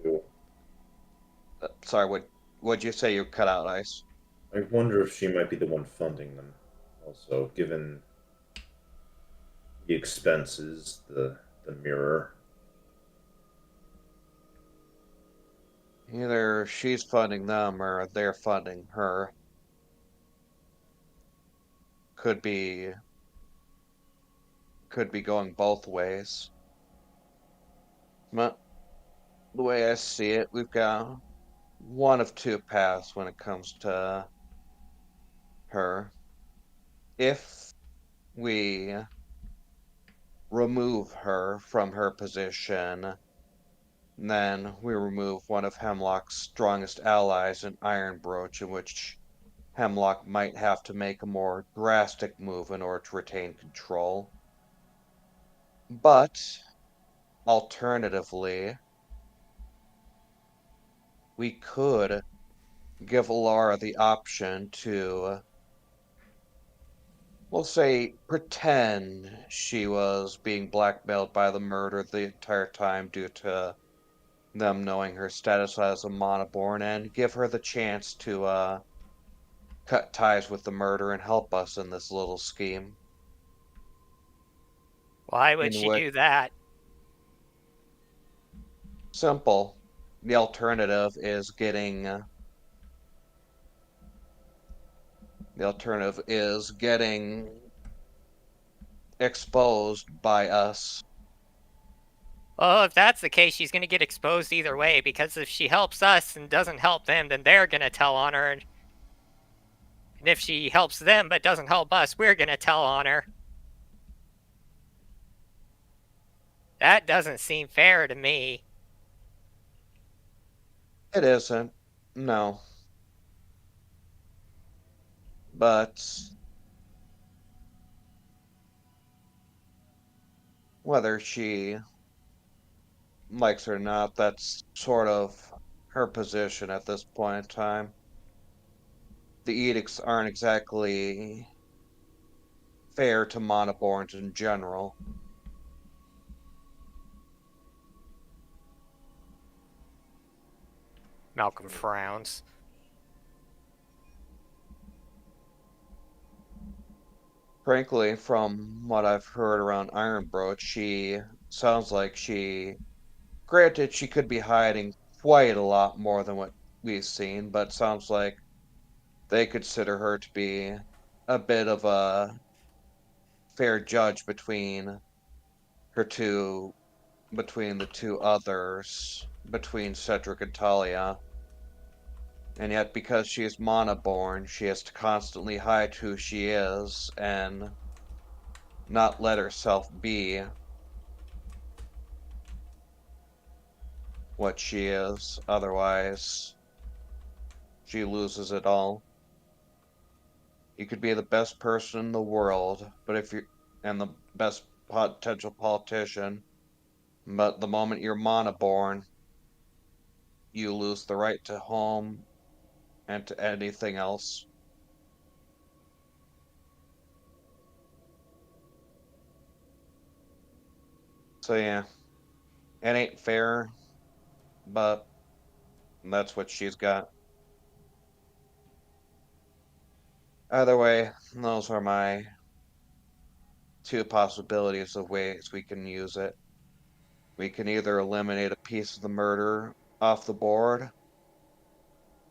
too. Sorry, what'd you say? You cut out, Ice? I wonder if she might be the one funding them. Also, given the expenses, the mirror. Either she's funding them or they're funding her. Could be going both ways. But the way I see it, we've got one of two paths when it comes to her. If we remove her from her position, then we remove one of Hemlock's strongest allies in Iron Broach, in which Hemlock might have to make a more drastic move in order to retain control. But, alternatively, we could give Alara the option to, we'll say, pretend she was being blackmailed by the murder the entire time due to them knowing her status as a monoborn, and give her the chance to cut ties with the murder and help us in this little scheme. Why would In she which, do that? simple, the alternative is getting exposed by us. Well, if that's the case, she's going to get exposed either way, because if she helps us and doesn't help them, then they're going to tell on her. And if she helps them but doesn't help us, we're going to tell on her. That doesn't seem fair to me. It isn't, no. But whether she likes it or not, that's sort of her position at this point in time. The edicts aren't exactly fair to monoborns in general. Malcolm frowns. Frankly, from what I've heard around Ironbroach, she sounds like granted, she could be hiding quite a lot more than what we've seen, but sounds like they consider her to be a bit of a fair judge between the two others, between Cedric and Talia. And yet, because she is Mana-born, she has to constantly hide who she is and not let herself be what she is. Otherwise, she loses it all. You could be the best person in the world, and the best potential politician, but the moment you're Mana-born, you lose the right to home and to anything else. So yeah, it ain't fair, but that's what she's got. Either way, those are my two possibilities of ways we can use it. We can either eliminate a piece of the murder off the board,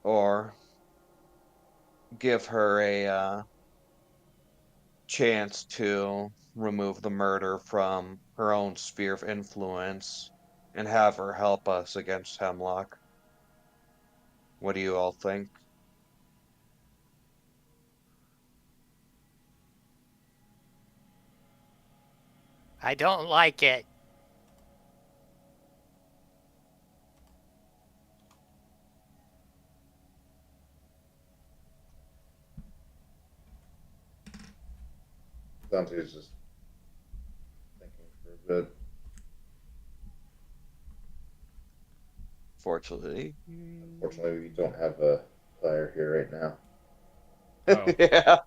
or give her a chance to remove the murder from her own sphere of influence and have her help us against Hemlock. What do you all think? I don't like it. Dante's just thinking for a bit. Fortunately. Unfortunately, we don't have a fire here right now. Oh, Yeah,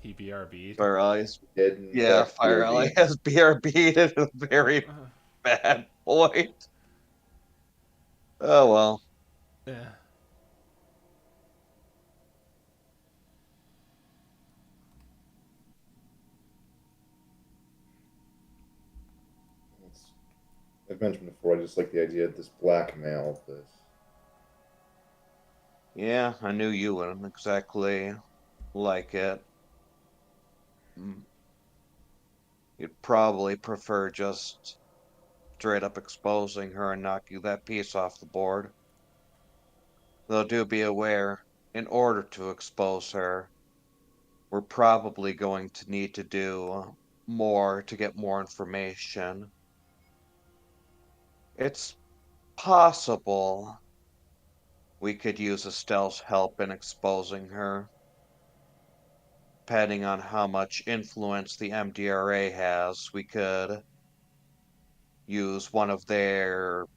he BRB'd. Fire Allies. Did in Yeah, fact Fire BRB. Ally has BRB at a very bad point. Oh well. Yeah. It's, I've mentioned before, I just like the idea of this blackmail, this. Yeah, I knew you wouldn't exactly like it. You'd probably prefer just straight up exposing her and knocking that piece off the board. Though do be aware, in order to expose her, we're probably going to need to do more to get more information. It's possible we could use Estelle's help in exposing her, depending on how much influence the MDRA has. We could use her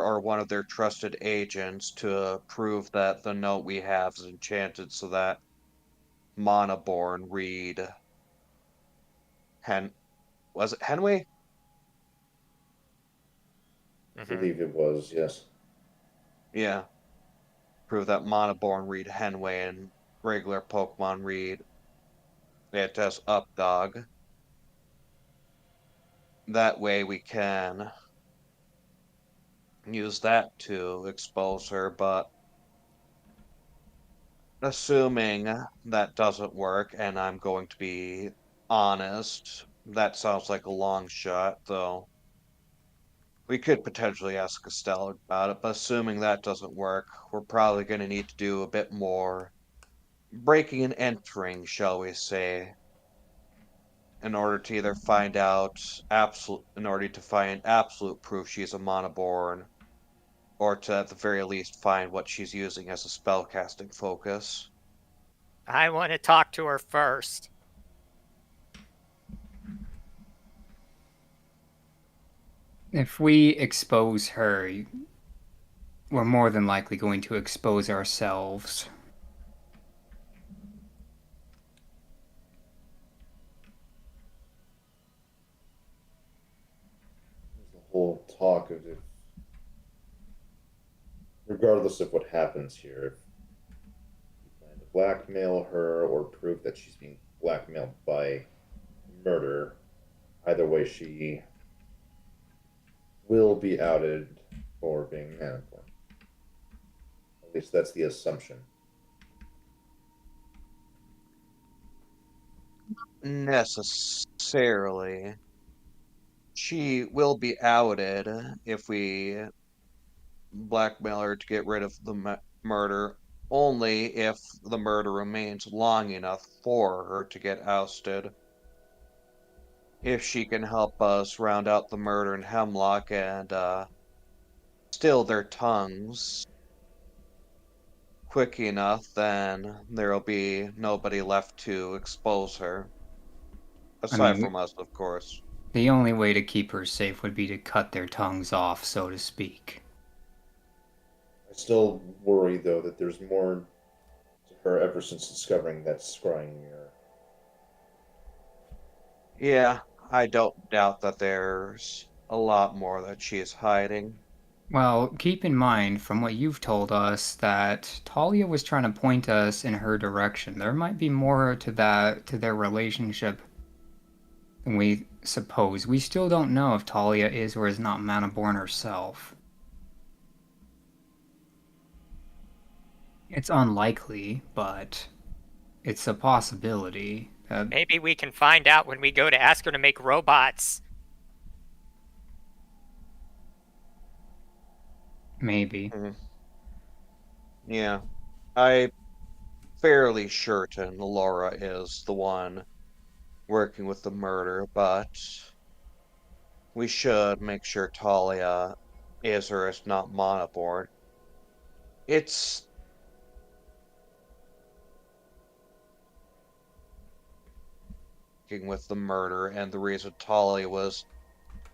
or one of their trusted agents to prove that the note we have is enchanted so that Monaborn read was it Henway? I believe it was, yes. Yeah. Prove that Monaborn read Henway and regular Pokemon read it as Updog. That way we can use that to expose her, but assuming that doesn't work, and I'm going to be honest, that sounds like a long shot, though. We could potentially ask Estelle about it, but assuming that doesn't work, we're probably going to need to do a bit more breaking and entering, shall we say, in order to either in order to find absolute proof she's a Monaborn, or to at the very least find what she's using as a spellcasting focus. I want to talk to her first. If we expose her, we're more than likely going to expose ourselves. There's the whole talk of if regardless of what happens here, if you plan to blackmail her or prove that she's being blackmailed by murder, either way, she will be outed for being malevolent. At least that's the assumption. Necessarily. She will be outed if we blackmail her to get rid of the murder, only if the murder remains long enough for her to get ousted. If she can help us round out the murder in Hemlock and still their tongues quick enough, then there'll be nobody left to expose her. I Aside mean, from us, of course. the only way to keep her safe would be to cut their tongues off, so to speak. I still worry, though, that there's more to her ever since discovering that scrying mirror. Yeah, I don't doubt that there's a lot more that she is hiding. Well, keep in mind, from what you've told us, that Talia was trying to point us in her direction. There might be more to that, to their relationship than we suppose. We still don't know if Talia is or is not Manaborn herself. It's unlikely, but it's a possibility. Maybe we can find out when we go to ask her to make robots. Maybe. Yeah, I'm fairly certain Laura is the one working with the murder, but we should make sure Talia is or is not monoborn. It's working with the murder, and the reason Talia was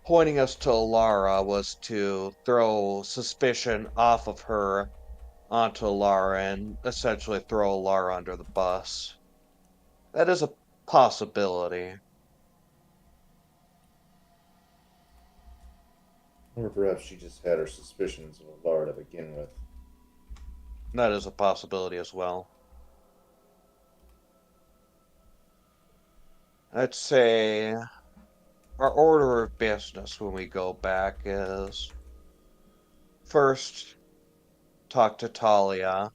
pointing us to Lara was to throw suspicion off of her onto Lara and essentially throw Lara under the bus. That is a possibility. Or perhaps she just had her suspicions of Laura to begin with. That is a possibility as well. I'd say our order of business when we go back is first talk to Talia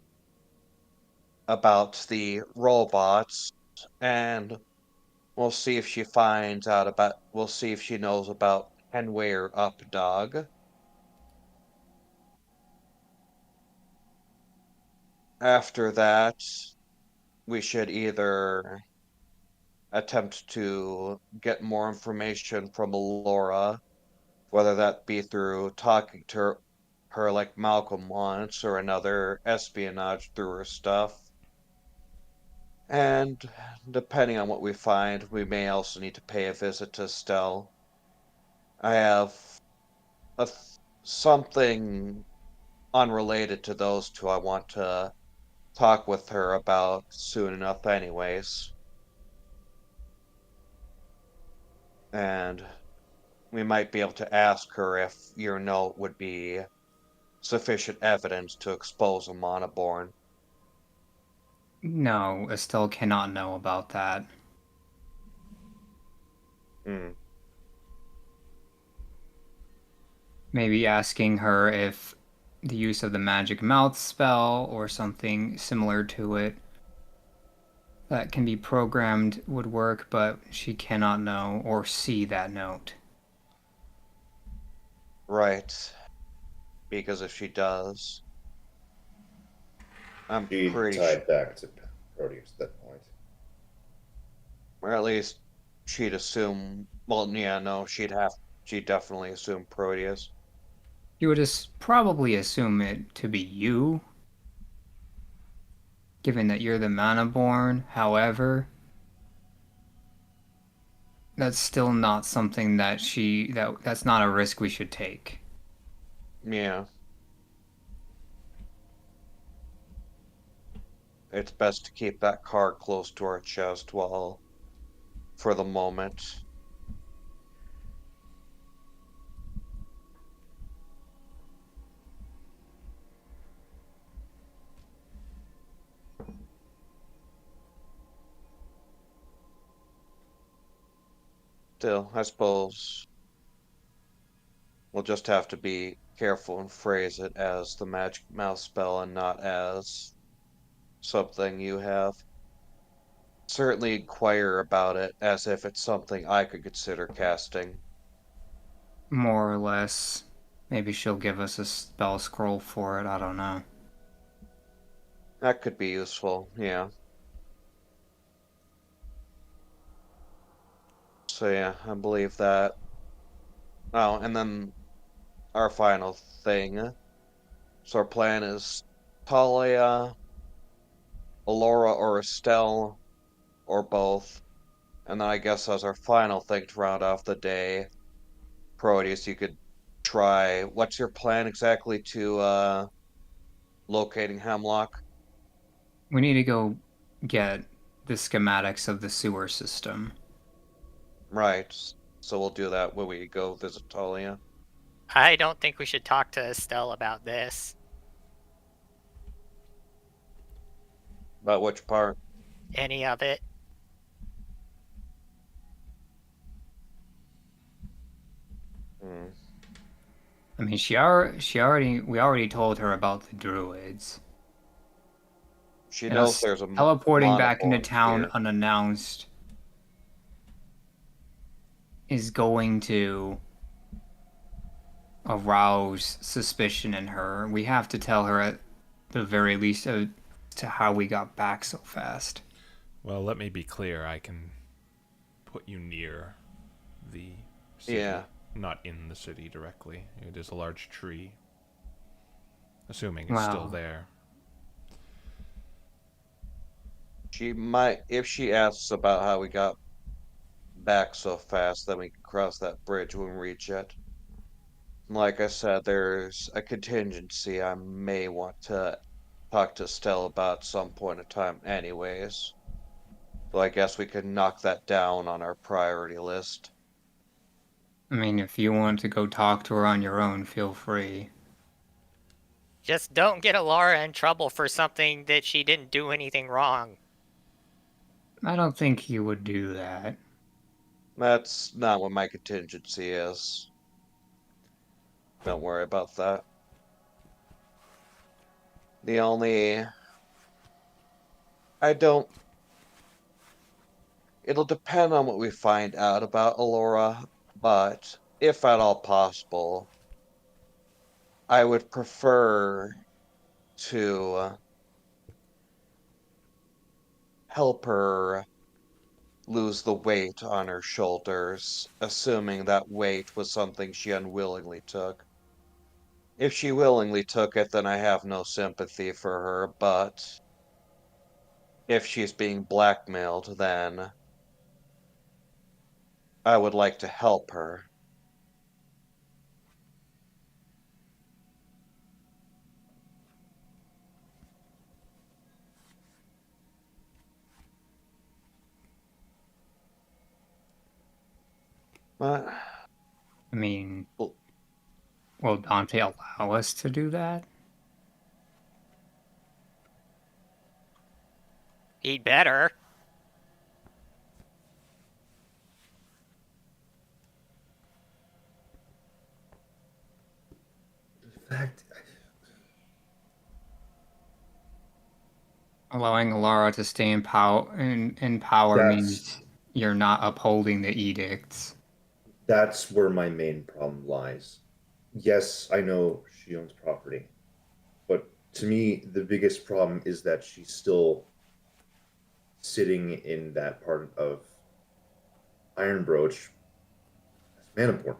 about the robots, and we'll see if she finds out about, we'll see if she knows about Henway or Updog. After that, we should either attempt to get more information from Laura, whether that be through talking to her like Malcolm wants, or another espionage through her stuff. And depending on what we find, we may also need to pay a visit to Stell. I have something unrelated to those two I want to talk with her about soon enough anyways. And we might be able to ask her if your note would be sufficient evidence to expose a monoborn. No, Estelle cannot know about that. Hmm. Maybe asking her if the use of the magic mouth spell or something similar to it that can be programmed would work, but she cannot know or see that note. Right. Because if she does, I'm She pretty tied back to Proteus at that point. or at least she'd assume, well, yeah, no, she'd definitely assume Proteus. You would probably assume it to be you, given that you're the Manaborn. However, that's still not something that that's not a risk we should take. Yeah. It's best to keep that card close to our chest while, for the moment. Still, I suppose we'll just have to be careful and phrase it as the magic mouth spell and not as something you have. Certainly inquire about it as if it's something I could consider casting. More or less. Maybe she'll give us a spell scroll for it. I don't know. That could be useful, yeah. So yeah, I believe that. Oh, and then our final thing. So our plan is Talia, Alora, or Estelle, or both. And then I guess as our final thing to round off the day, Proteus, you could try. What's your plan exactly to locating Hemlock? We need to go get the schematics of the sewer system. Right. So we'll do that when we go visit Talia. I don't think we should talk to Estelle about this. About which part? Any of it. Hmm. I mean, we already told her about the druids. She And knows us there's a teleporting back into malevolent town here. unannounced is going to arouse suspicion in her. We have to tell her at the very least to how we got back so fast. Well, let me be clear. I can put you near the city. Yeah. Not in the city directly. It is a large tree. Assuming it's Wow. still there. She might, if she asks about how we got back so fast, then we can cross that bridge when we reach it. Like I said, there's a contingency I may want to talk to Stella about some point in time anyways. So I guess we can knock that down on our priority list. I mean, if you want to go talk to her on your own, feel free. Just don't get Alara in trouble for something that she didn't do anything wrong. I don't think he would do that. That's not what my contingency is. Don't worry about that. The only... I don't... It'll depend on what we find out about Alora, but if at all possible, I would prefer to help her lose the weight on her shoulders, assuming that weight was something she unwillingly took. If she willingly took it, then I have no sympathy for her, but if she's being blackmailed, then I would like to help her. But, I mean, well, will Dante allow us to do that? He'd better. In fact, Allowing Alara to stay in power that's means you're not upholding the edicts. that's where my main problem lies. Yes, I know she owns property, but to me, the biggest problem is that she's still sitting in that part of Ironbroach as Maniporn.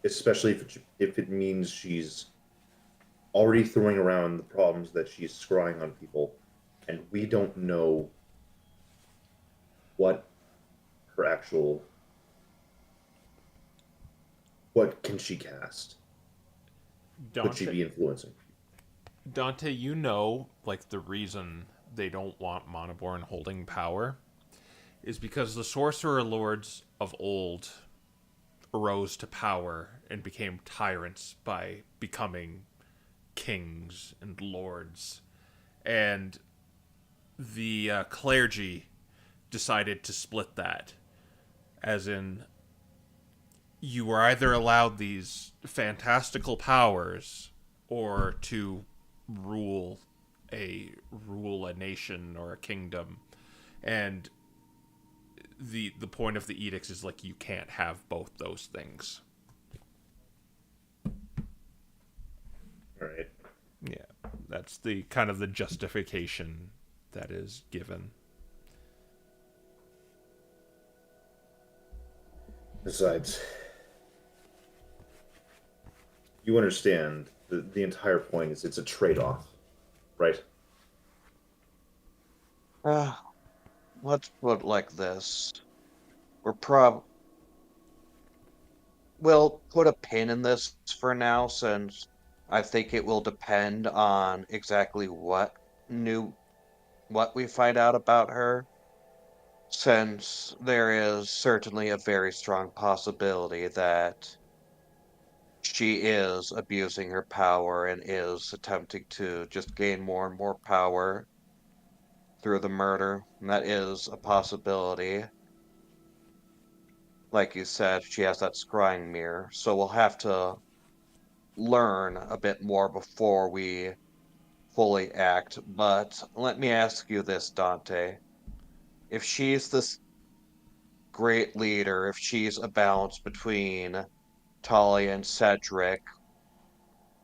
Especially if it means she's already throwing around the problems that she's scrying on people, and we don't know what her actual what can she cast? Could she be influencing? Dante, you know, like the reason they don't want Monoborn holding power is because the sorcerer lords of old arose to power and became tyrants by becoming kings and lords. And the clergy decided to split that As in, you were either allowed these fantastical powers or to rule a nation or a kingdom. And the point of the edicts is like you can't have both those things. All right. Yeah, that's the kind of the justification that is given. Besides, you understand the entire point is it's a trade-off, right? Let's put it like this. We'll put a pin in this for now, since I think it will depend on exactly what we find out about her. Since there is certainly a very strong possibility that she is abusing her power and is attempting to just gain more and more power through the murder. And that is a possibility. Like you said, she has that scrying mirror, so we'll have to learn a bit more before we fully act. But let me ask you this, Dante. If she's this great leader, if she's a balance between Talia and Cedric,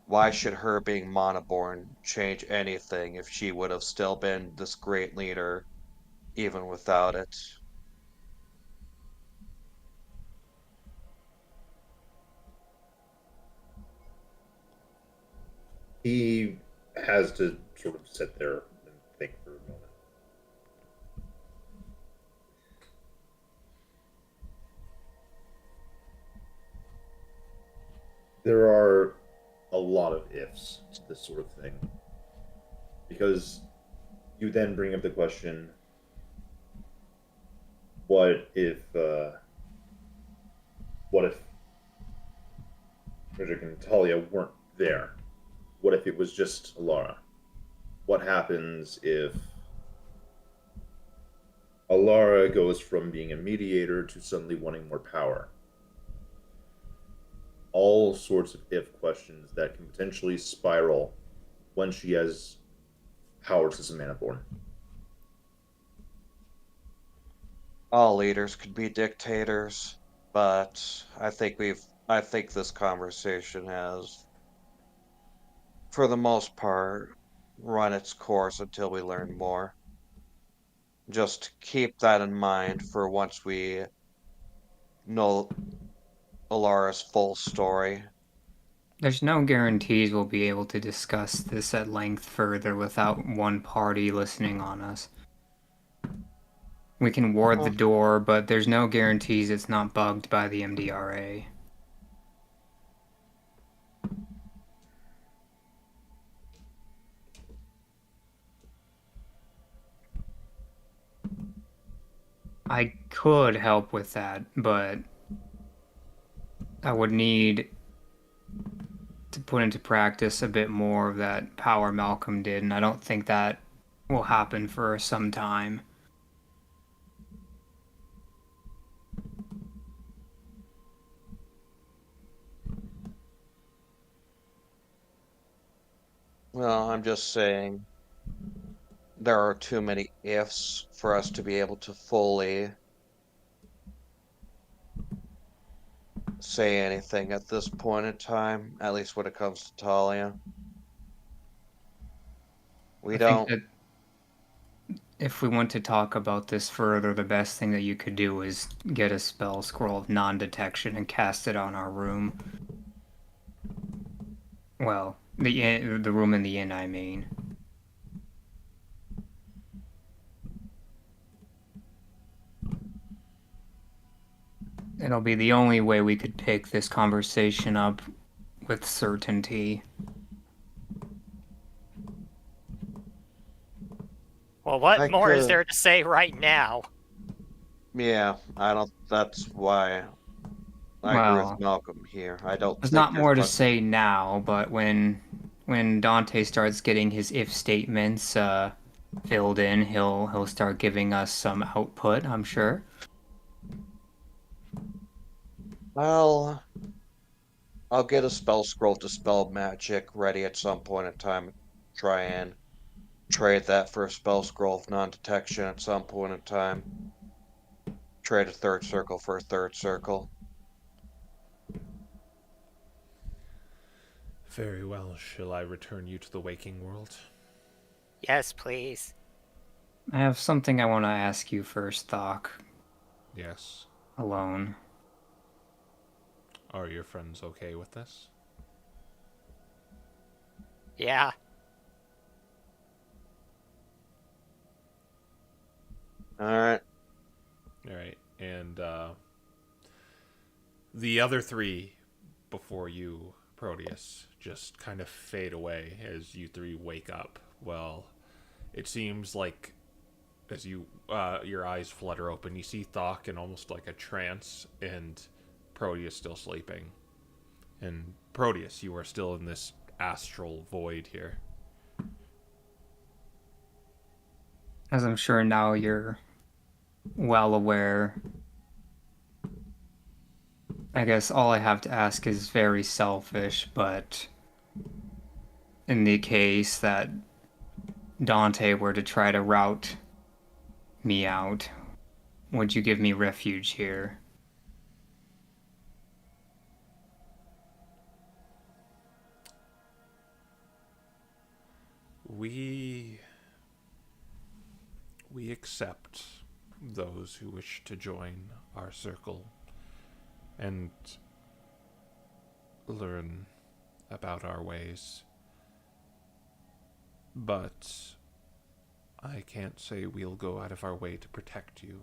why should her being monoborn change anything if she would have still been this great leader even without it? He has to sort of sit there and think for a moment. There are a lot of ifs to this sort of thing. Because you then bring up the question, what if Frederick and Talia weren't there? What if it was just Alara? What happens if Alara goes from being a mediator to suddenly wanting more power? All sorts of if questions that can potentially spiral when she has powers as a Manaborn. All leaders could be dictators, but I think this conversation has, for the most part, run its course until we learn more. Just keep that in mind for once we know Alara's full story. There's no guarantees we'll be able to discuss this at length further without one party listening on us. We can ward the door, but there's no guarantees it's not bugged by the MDRA. I could help with that, but I would need to put into practice a bit more of that power Malcolm did, and I don't think that will happen for some time. Well, I'm just saying there are too many ifs for us to be able to fully say anything at this point in time, at least when it comes to Talia. I think that if we want to talk about this further, the best thing that you could do is get a spell scroll of non-detection and cast it on our room. Well, the room in the inn, I mean. It'll be the only way we could pick this conversation up with certainty. Well, what more is there to say right now? Yeah, that's why I agree with Malcolm here. There's not more to say now, but when Dante starts getting his if statements filled in, he'll start giving us some output, I'm sure. Well, I'll get a spell scroll to spell magic ready at some point in time. Try and trade that for a spell scroll of non-detection at some point in time. Trade a third circle for a third circle. Very well. Shall I return you to the waking world? Yes, please. I have something I want to ask you first, Thok. Yes. Alone. Are your friends okay with this? Yeah. Alright. All right. And the other three before you, Proteus, just kind of fade away as you three wake up. Well, it seems like as you your eyes flutter open, you see Thok in almost like a trance, and Proteus still sleeping. And Proteus, you are still in this astral void here. As I'm sure now you're well aware, I guess all I have to ask is very selfish, but in the case that Dante were to try to rout me out, would you give me refuge here? We accept those who wish to join our circle and learn about our ways. But I can't say we'll go out of our way to protect you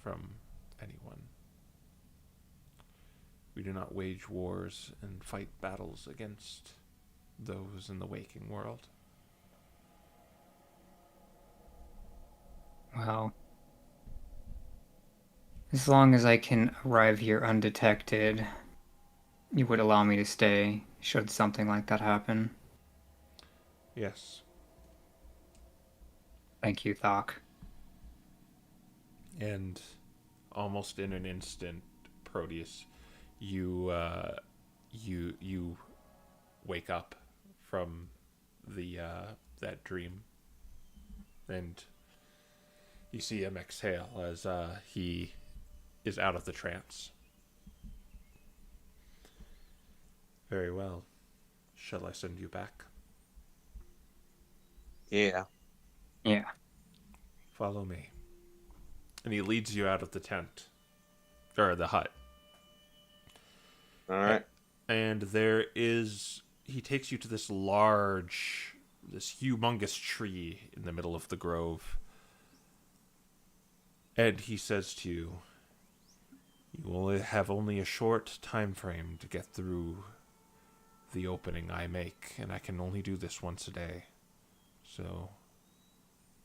from anyone. We do not wage wars and fight battles against those in the waking world. Well, as long as I can arrive here undetected, you would allow me to stay should something like that happen. Yes. Thank you, Thok. And almost in an instant, Proteus, you wake up from the that dream, and you see him exhale as he is out of the trance. Very well. Shall I send you back? Yeah. Yeah. Follow me. And he leads you out of the tent. Or the hut. Alright. And there is... He takes you to this humongous tree in the middle of the grove. And he says to you, you will have only a short time frame to get through the opening I make, and I can only do this once a day. So,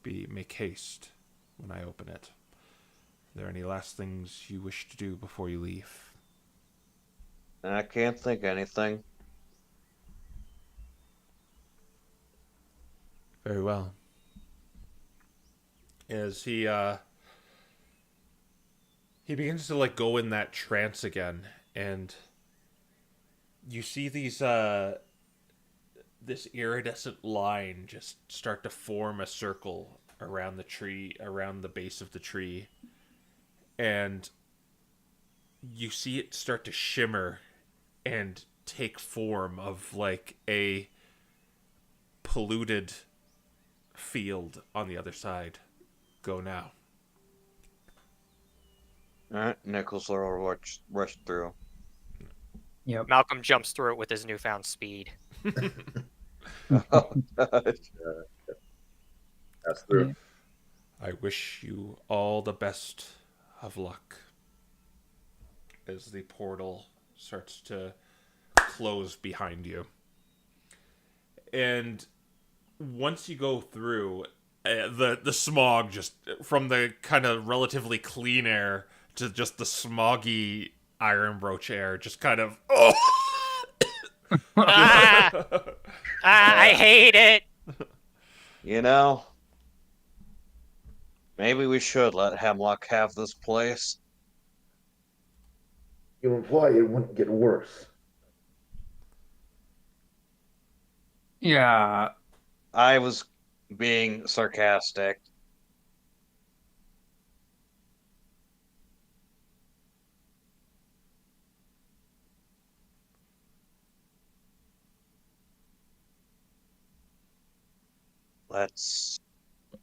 make haste when I open it. Are there any last things you wish to do before you leave? I can't think anything. Very well. As he begins to go in that trance again, and you see these this iridescent line just start to form a circle around the tree, around the base of the tree, and you see it start to shimmer and take form of a polluted field on the other side. Go now. Alright, Nichols will rush through. Yep. Malcolm jumps through it with his newfound speed. Oh, God. Pass through. Yeah. I wish you all the best of luck. As the portal starts to close behind you. And once you go through, the smog just, from the kind of relatively clean air to just the smoggy Iron Broach air, just kind of, I hate it. You know, maybe we should let Hemlock have this place. You imply it wouldn't get worse. Yeah, I was being sarcastic.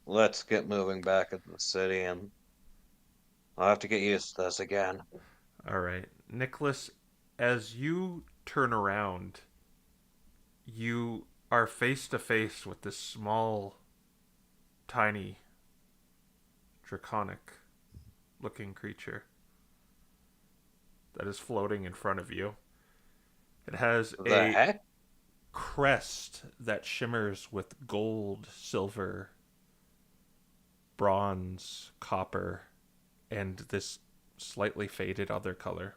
Let's get moving back into the city, and I'll have to get used to this again. All right, Nicholas, as you turn around, you are face to face with this small, tiny, draconic looking creature that is floating in front of you. It has The a heck? crest that shimmers with gold, silver, bronze, copper, and this slightly faded other color.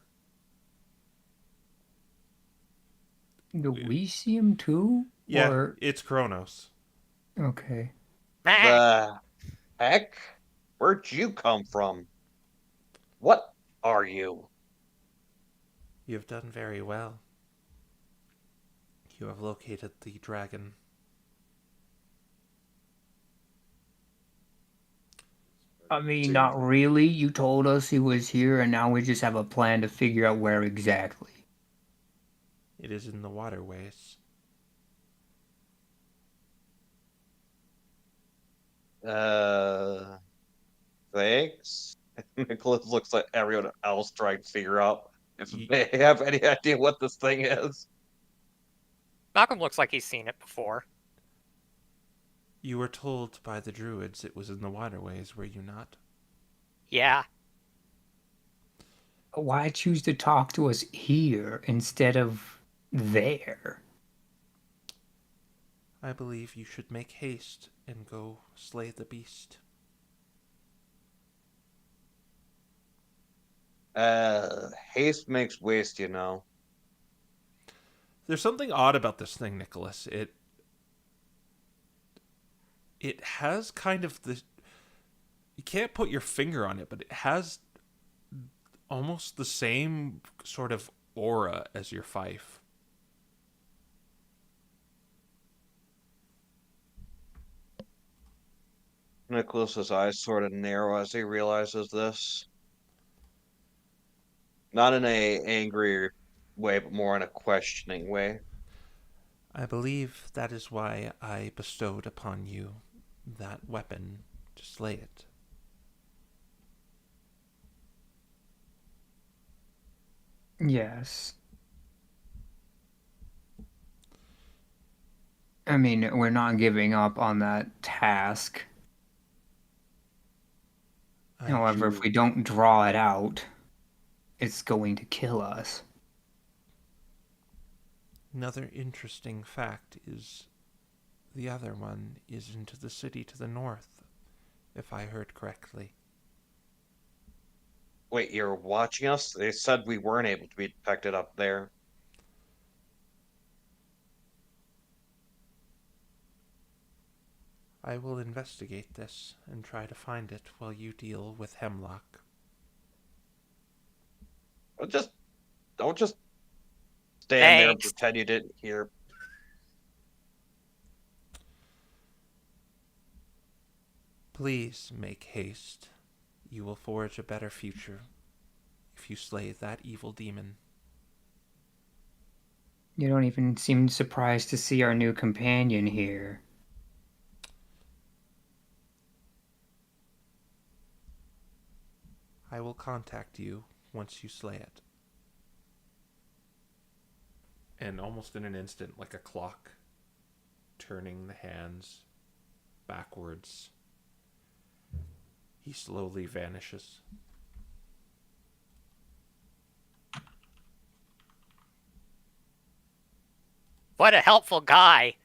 do we see him too? Yeah, Or it's Kronos. okay. Meh. The heck? Where'd you come from? What are you? You've done very well. You have located the dragon. I mean, Same not thing. really. You told us he was here, and now we just have a plan to figure out where exactly. It is in the waterways. Uh, thanks. Nicholas looks like everyone else trying to figure out if Ye- they have any idea what this thing is. Malcolm looks like he's seen it before. You were told by the druids it was in the waterways, were you not? Yeah. Why choose to talk to us here instead of there? I believe you should make haste and go slay the beast. Haste makes waste, you know. There's something odd about this thing, Nicholas. It has kind of the, you can't put your finger on it, but it has almost the same sort of aura as your fife. Nicholas's eyes sort of narrow as he realizes this. Not in a angry way, but more in a questioning way. I believe that is why I bestowed upon you that weapon to slay it. Yes. I mean, we're not giving up on that task. However, if we don't draw it out, it's going to kill us. Another interesting fact is the other one is into the city to the north, if I heard correctly. Wait, you're watching us? They said we weren't able to be detected up there. I will investigate this and try to find it while you deal with Hemlock. Well, don't just stand there and Thanks. pretend you didn't hear. Please make haste. You will forge a better future if you slay that evil demon. You don't even seem surprised to see our new companion here. I will contact you once you slay it. And almost in an instant, like a clock, turning the hands backwards, he slowly vanishes. What a helpful guy.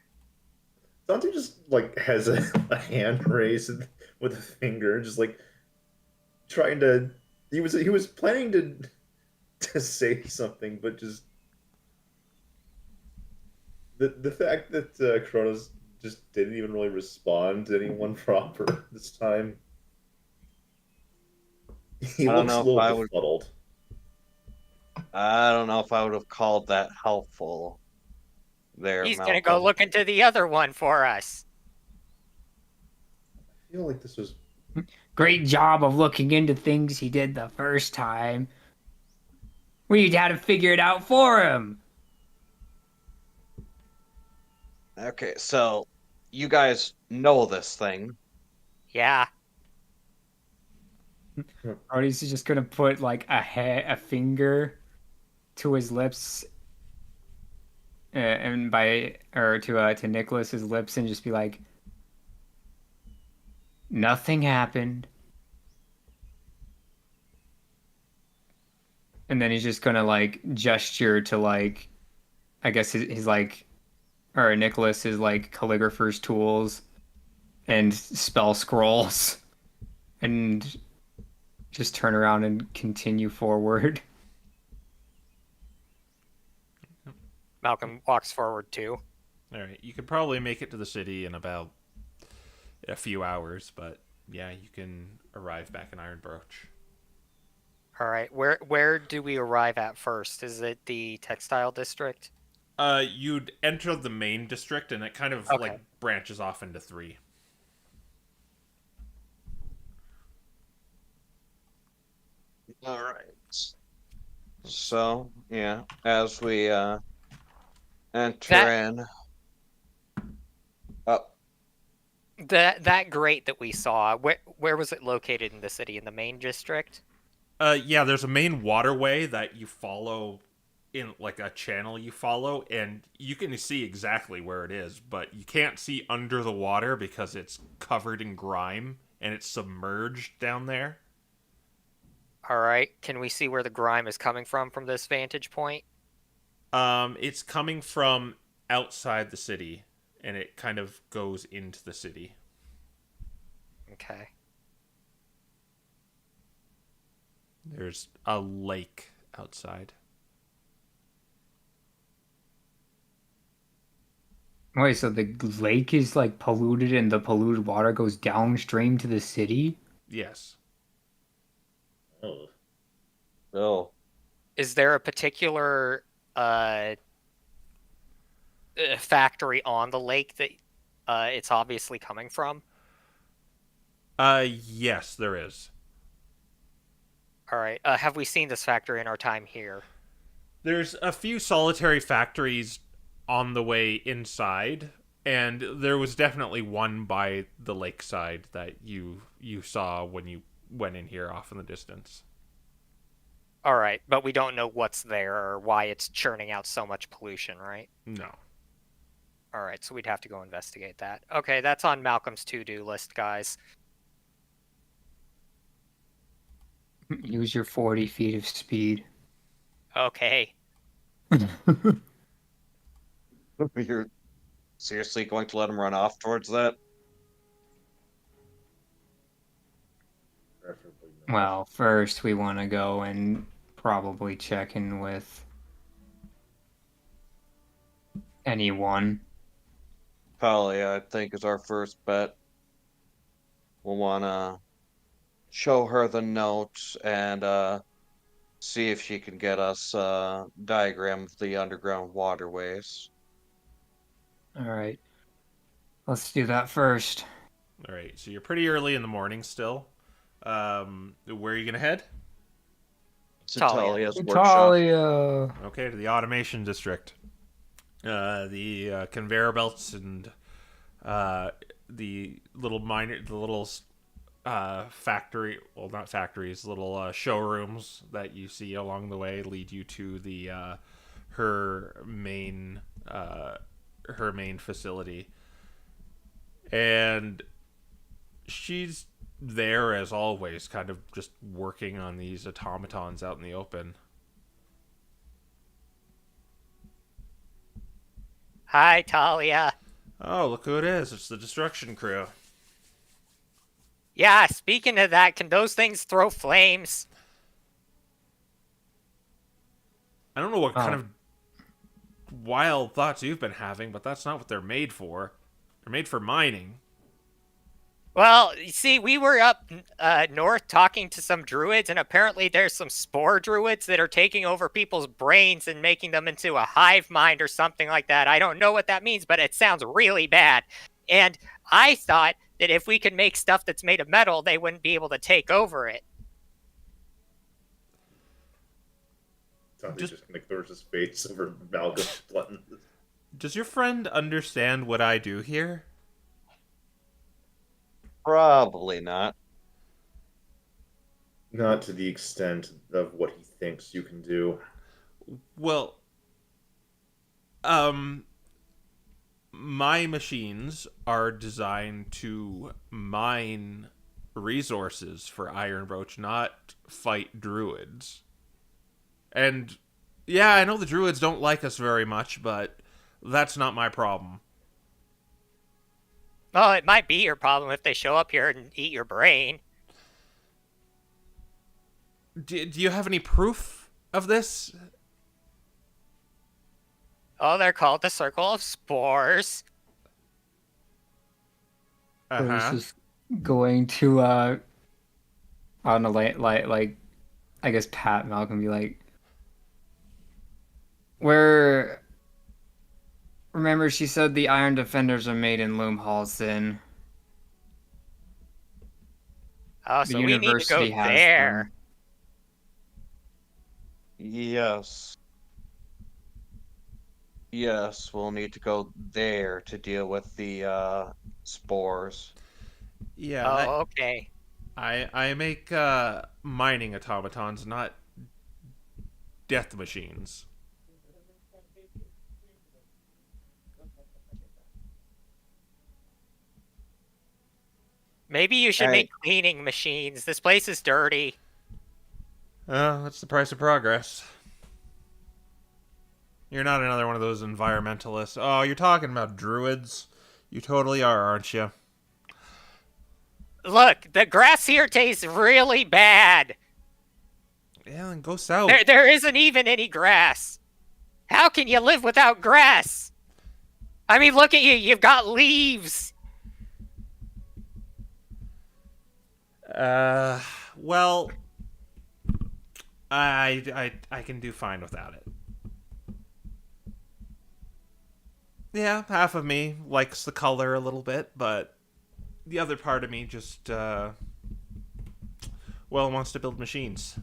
Dante just like has a hand raised with a finger, just like trying to. He was planning to say something, but just the fact that Kronos just didn't even really respond to anyone proper this time. He I don't looks a know if little I would. befuddled. I don't know if I would have called that helpful there, He's Malcolm. gonna go look into the other one for us. I feel like this was. Great job of looking into things he did the first time. We had to figure it out for him. Okay, so you guys know this thing. Yeah. Artie's just gonna put like a finger to his lips, and to Nicholas's lips, and just be like, "Nothing happened." And then he's just gonna like gesture to like, I guess his like, or Nicholas's like calligrapher's tools and spell scrolls, and just turn around and continue forward. Malcolm walks forward too. All right, you could probably make it to the city in about a few hours, but yeah, you can arrive back in Iron Broach. All right. Where do we arrive at first? Is it the textile district? You'd enter the main district, and it kind of Okay. like branches off into three. All right. So, yeah, as we enter in. Oh, That grate that we saw. Where was it located in the city? In the main district? Yeah, there's a main waterway that you follow in like a channel you follow, and you can see exactly where it is, but you can't see under the water because it's covered in grime and it's submerged down there. All right. Can we see where the grime is coming from this vantage point? It's coming from outside the city, and it kind of goes into the city. Okay. There's a lake outside. Wait, so the lake is like polluted and the polluted water goes downstream to the city? Yes. Oh, no. Is there a particular factory on the lake that it's obviously coming from? Yes, there is. All right. Have we seen this factory in our time here? There's a few solitary factories on the way inside, and there was definitely one by the lakeside that you saw when you went in here off in the distance. All right, but we don't know what's there or why it's churning out so much pollution, right? No. All right, so we'd have to go investigate that. Okay, that's on Malcolm's to-do list, guys. Use your 40 feet of speed. Okay. You're seriously going to let him run off towards that? preferably not. Well, first we want to go and probably check in with anyone. Talia, I think, is our first bet. We'll want to show her the note and see if she can get us a diagram of the underground waterways. All right. Let's do that first. All right, so you're pretty early in the morning still. Where are you gonna head? To Talia. Talia's workshop. Talia. Okay, to the automation district. The conveyor belts and the little factory, well, not factories, little showrooms that you see along the way lead you to the her main facility, and she's there as always, kind of just working on these automatons out in the open. Hi, Talia. Oh, look who it is! It's the destruction crew. Yeah, speaking of that, can those things throw flames? I don't know what kind Oh. of wild thoughts you've been having, but that's not what they're made for. They're made for mining. Well, you see, we were up north talking to some druids, and apparently there's some spore druids that are taking over people's brains and making them into a hive mind or something like that. I don't know what that means, but it sounds really bad. And I thought that if we could make stuff that's made of metal, they wouldn't be able to take over it. Dante just ignores his face over Malcolm's button. Does your friend understand what I do here? Probably not. Not to the extent of what he thinks you can do. Well, my machines are designed to mine resources for Ironbroach, not fight druids. And yeah, I know the druids don't like us very much, but that's not my problem. Well, it might be your problem if they show up here and eat your brain. Do you have any proof of this? Oh, they're called the Circle of Spores. Bruce is going to I don't know, like I guess Pat Malcolm be like, where remember she said the Iron Defenders are made in Loomhalson. Oh, so we need to go there. Yes. Yes, we'll need to go there to deal with the spores. Yeah. Oh, okay. I make mining automatons, not death machines. Maybe you should make cleaning machines. This place is dirty. That's the price of progress. You're not another one of those environmentalists. Oh, you're talking about druids? You totally are, aren't you? Look, the grass here tastes really bad. Yeah, then go south. There isn't even any grass. How can you live without grass? I mean, look at you. You've got leaves. Well, I can do fine without it. Yeah, half of me likes the color a little bit, but the other part of me just, wants to build machines.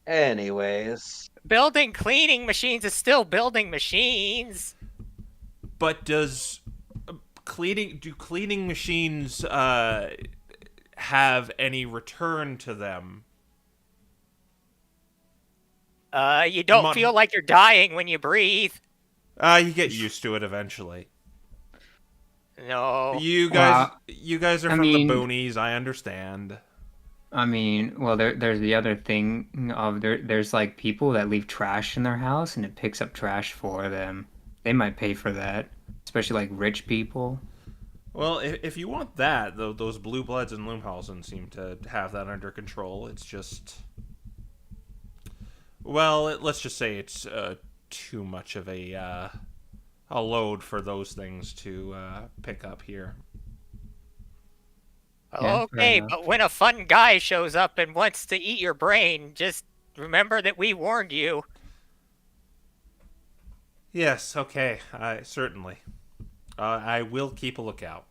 Anyways. Building cleaning machines is still building machines. But does cleaning machines have any return to them? You don't feel like you're dying when you breathe. You get used to it eventually. No. You guys are from the boonies, I understand. I mean, well, there's the other thing of there's like people that leave trash in their house and it picks up trash for them. They might pay for that, especially like rich people. Well, if you want that, though, those blue bloods in Loomhalsen seem to have that under control. It's just, well, let's just say it's too much of a load for those things to pick up here. Yeah, okay, but when a fun guy shows up and wants to eat your brain, just remember that we warned you. Yes, okay, certainly. I will keep a lookout.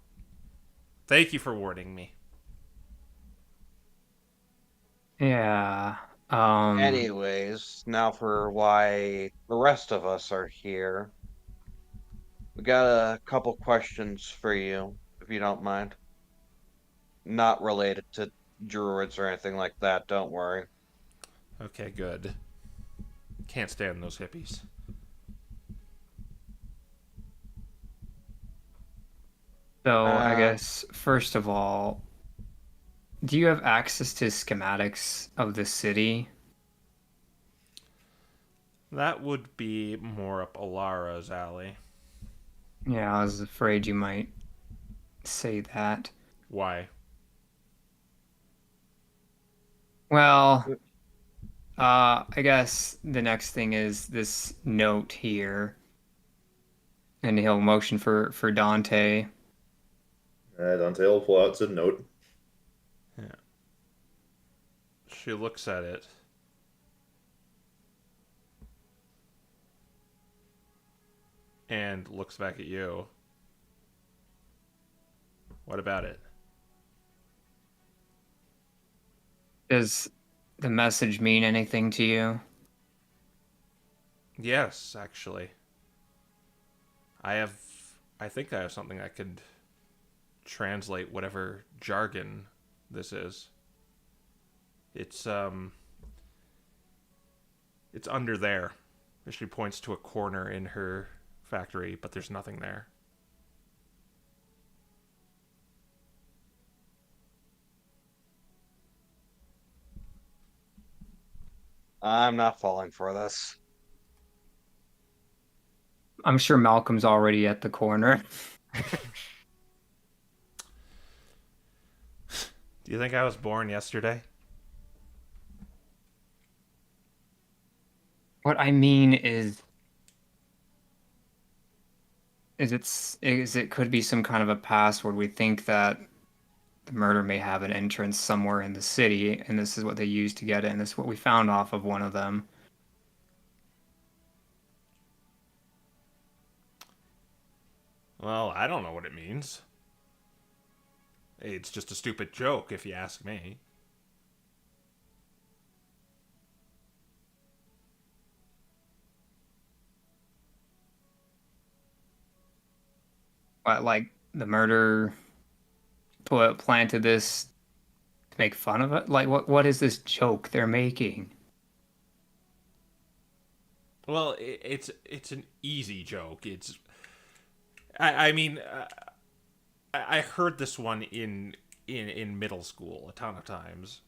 Thank you for warning me. Yeah. Anyways, now for why the rest of us are here. We got a couple questions for you, if you don't mind. Not related to druids or anything like that, don't worry. Okay, good. Can't stand those hippies. So I guess first of all, do you have access to schematics of the city? That would be more up Alara's alley. Yeah, I was afraid you might say that. Why? Well, I guess the next thing is this note here. and he'll motion for Dante. Dante will pull out said note. Yeah. She looks at it. And looks back at you. What about it? Does the message mean anything to you? Yes, actually. I think I have something that could translate whatever jargon this is. It's under there. She points to a corner in her factory, but there's nothing there. I'm not falling for this. I'm sure Malcolm's already at the corner. Do you think I was born yesterday? What I mean is it could be some kind of a password. We think that the murder may have an entrance somewhere in the city, and this is what they used to get in. This is what we found off of one of them. Well, I don't know what it means. It's just a stupid joke, if you ask me. But like the murder planted this to make fun of it. Like what is this joke they're making? Well, it's an easy joke. I mean, I heard this one in middle school a ton of times.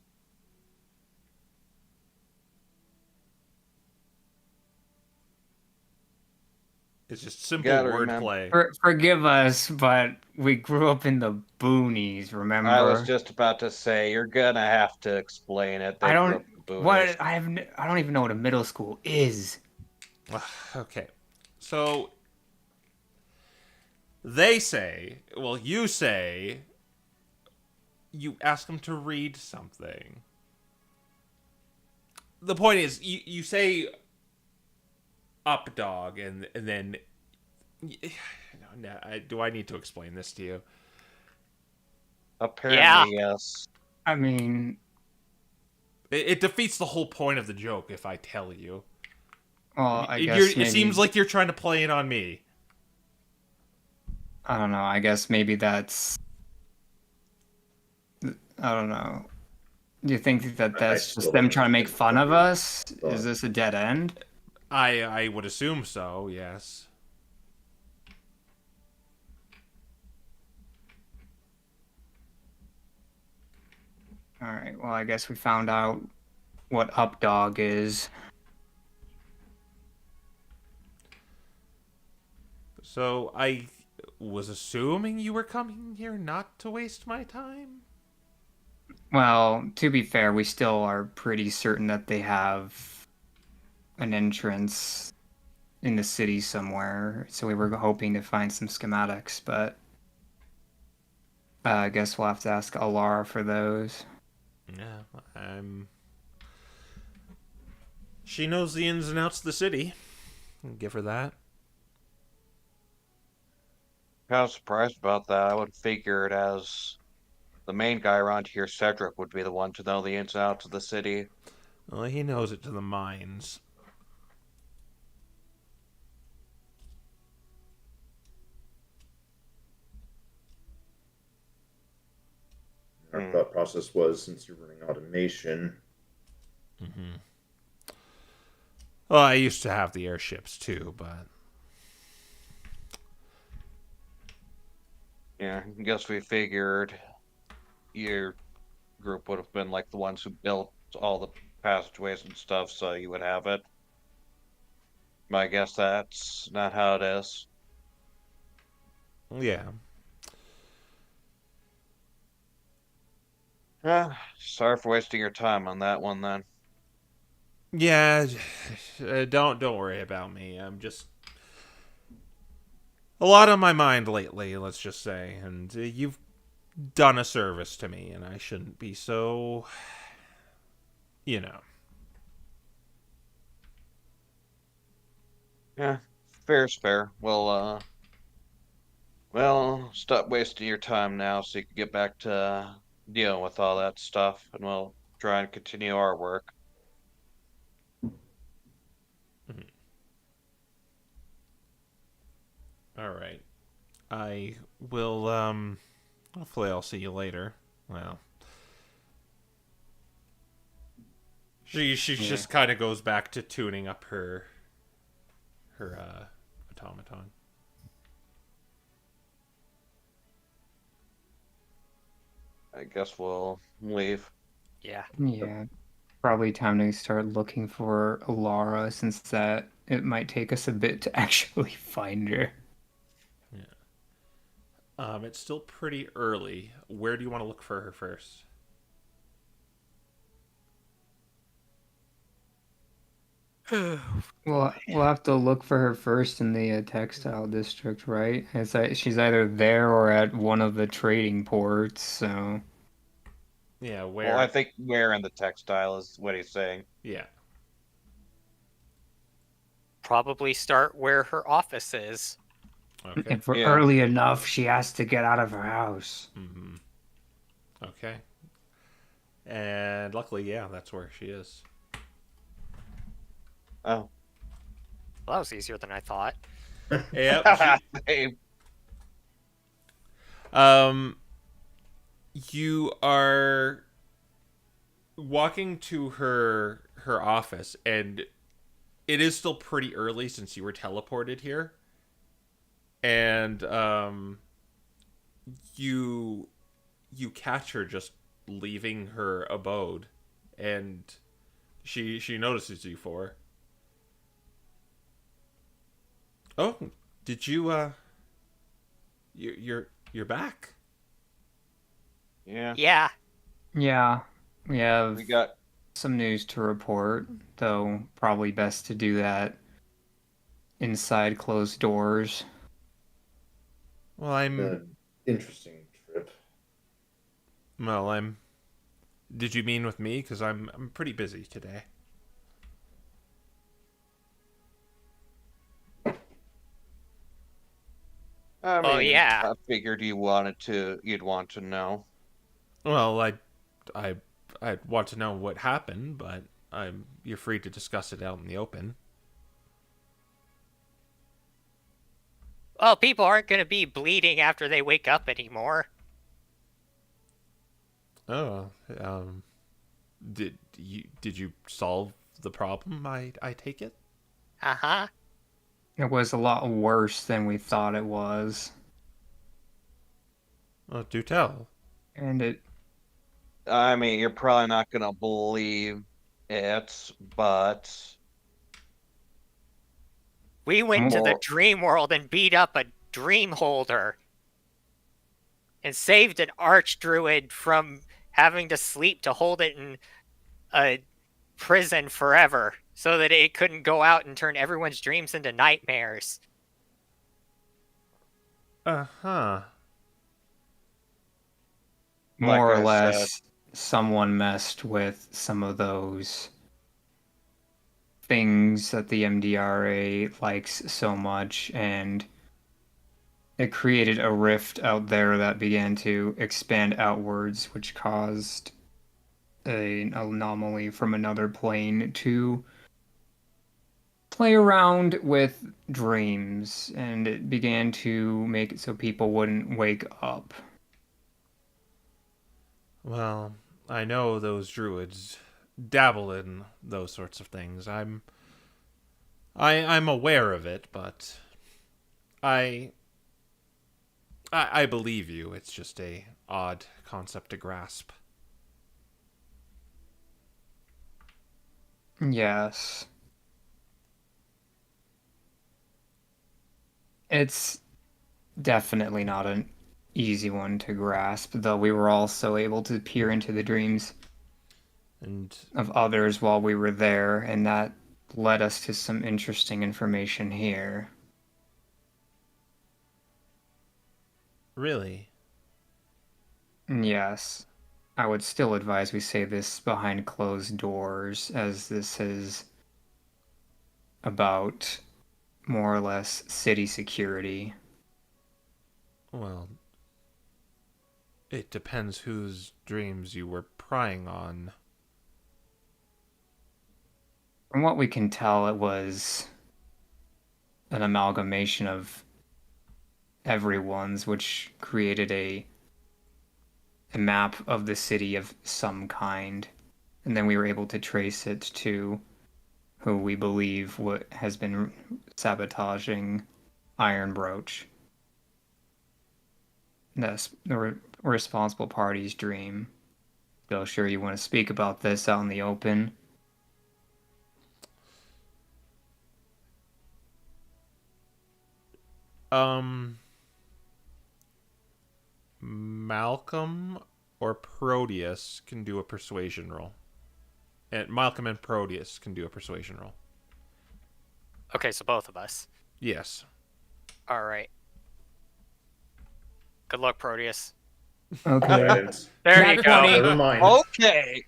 It's just simple Gotta remember. wordplay. Forgive us, but we grew up in the boonies. Remember? I was just about to say you're gonna have to explain it. They I grew don't. up in boonies. What I don't even know what a middle school is. Okay, so they say, well, you say, you ask them to read something. The point is, you say up dog, and then do I need to explain this to you? Apparently, yes. I mean, It defeats the whole point of the joke if I tell you. well, I guess maybe, It seems like you're trying to play it on me. I don't know. I guess maybe that's. I don't know. Do you think that that's still just them don't trying to make understand fun of what us? you're Is this a dead end? I would assume so, yes. All right. Well, I guess we found out what updog is. So I was assuming you were coming here not to waste my time? Well, to be fair, we still are pretty certain that they have an entrance in the city somewhere. So we were hoping to find some schematics, but I guess we'll have to ask Alara for those. Yeah, she knows the ins and outs of the city. I'll give her that. Kind of surprised about that. I would figure it as the main guy around here, Cedric, would be the one to know the ins and outs of the city. Well, he knows it to the mines. Our thought process was, since you're running automation, Well, I used to have the airships too, but Yeah, I guess we figured your group would have been like the ones who built all the passageways and stuff, so you would have it. But I guess that's not how it is. yeah. Sorry for wasting your time on that one then. Yeah, don't worry about me. I'm just a lot on my mind lately, let's just say, and you've done a service to me, and I shouldn't be so, you know. Yeah, fair's fair. Well, stop wasting your time now so you can get back to dealing with all that stuff, and we'll try and continue our work. All right. I will, hopefully I'll see you later. Well, she Yeah. just kind of goes back to tuning up her automaton. I guess we'll leave. Yeah. Yeah, probably time to start looking for Laura since that it might take us a bit to actually find her. It's still pretty early. Where do you want to look for her first? Well, we'll have to look for her first in the textile district, right? She's either there or at one of the trading ports, so Yeah, Well, I where? think where in the textile is what he's saying. Yeah. Probably start where her office is. Okay. if we're Yeah. early enough, she has to get out of her house. Mm-hmm. Okay. And luckily, yeah, that's where she is. Oh. Well, that was easier than I thought. Yep. Hey, Um, you are walking to her office, and it is still pretty early since you were teleported here. And you catch her just leaving her abode, and she notices you for. Oh, did you you're back? yeah. Yeah. Yeah, we have We got some news to report, though probably best to do that inside closed doors. Well, I'm An interesting trip. well, I'm did you mean with me? Because I'm pretty busy today. I Oh, mean, yeah. I figured you'd want to know. Well, I I want to know what happened, but you're free to discuss it out in the open. Well, people aren't going to be bleeding after they wake up anymore. Oh, did you solve the problem? I take it. Uh-huh. It was a lot worse than we thought it was, Oh, do tell. and it I mean, you're probably not gonna believe it, but We went to the Well- dream world and beat up a dream holder. And saved an archdruid from having to sleep to hold it in a prison forever so that it couldn't go out and turn everyone's dreams into nightmares. Uh-huh. Like more or I less someone messed with some of those things that the MDRA likes so much, and it created a rift out there that began to expand outwards, which caused an anomaly from another plane to play around with dreams, and it began to make it so people wouldn't wake up. Well, I know those druids dabble in those sorts of things. I'm aware of it, but I believe you. It's just a odd concept to grasp. Yes. It's definitely not an easy one to grasp, though we were also able to peer into the dreams And of others while we were there, and that led us to some interesting information here. Really? Yes. I would still advise we say this behind closed doors, as this is about more or less city security. Well, it depends whose dreams you were prying on. From what we can tell, it was an amalgamation of everyone's, which created a map of the city of some kind. And then we were able to trace it to who we believe has been sabotaging Iron Brooch. That's the responsible party's dream. Still sure you want to speak about this out in the open? Um, Malcolm or Proteus can do a persuasion roll. And Malcolm and Proteus can do a persuasion roll. Okay, so both of us. Yes. All right. Good luck, Proteus. Okay. Guidance. There Nat you go. 20. Never mind. Okay.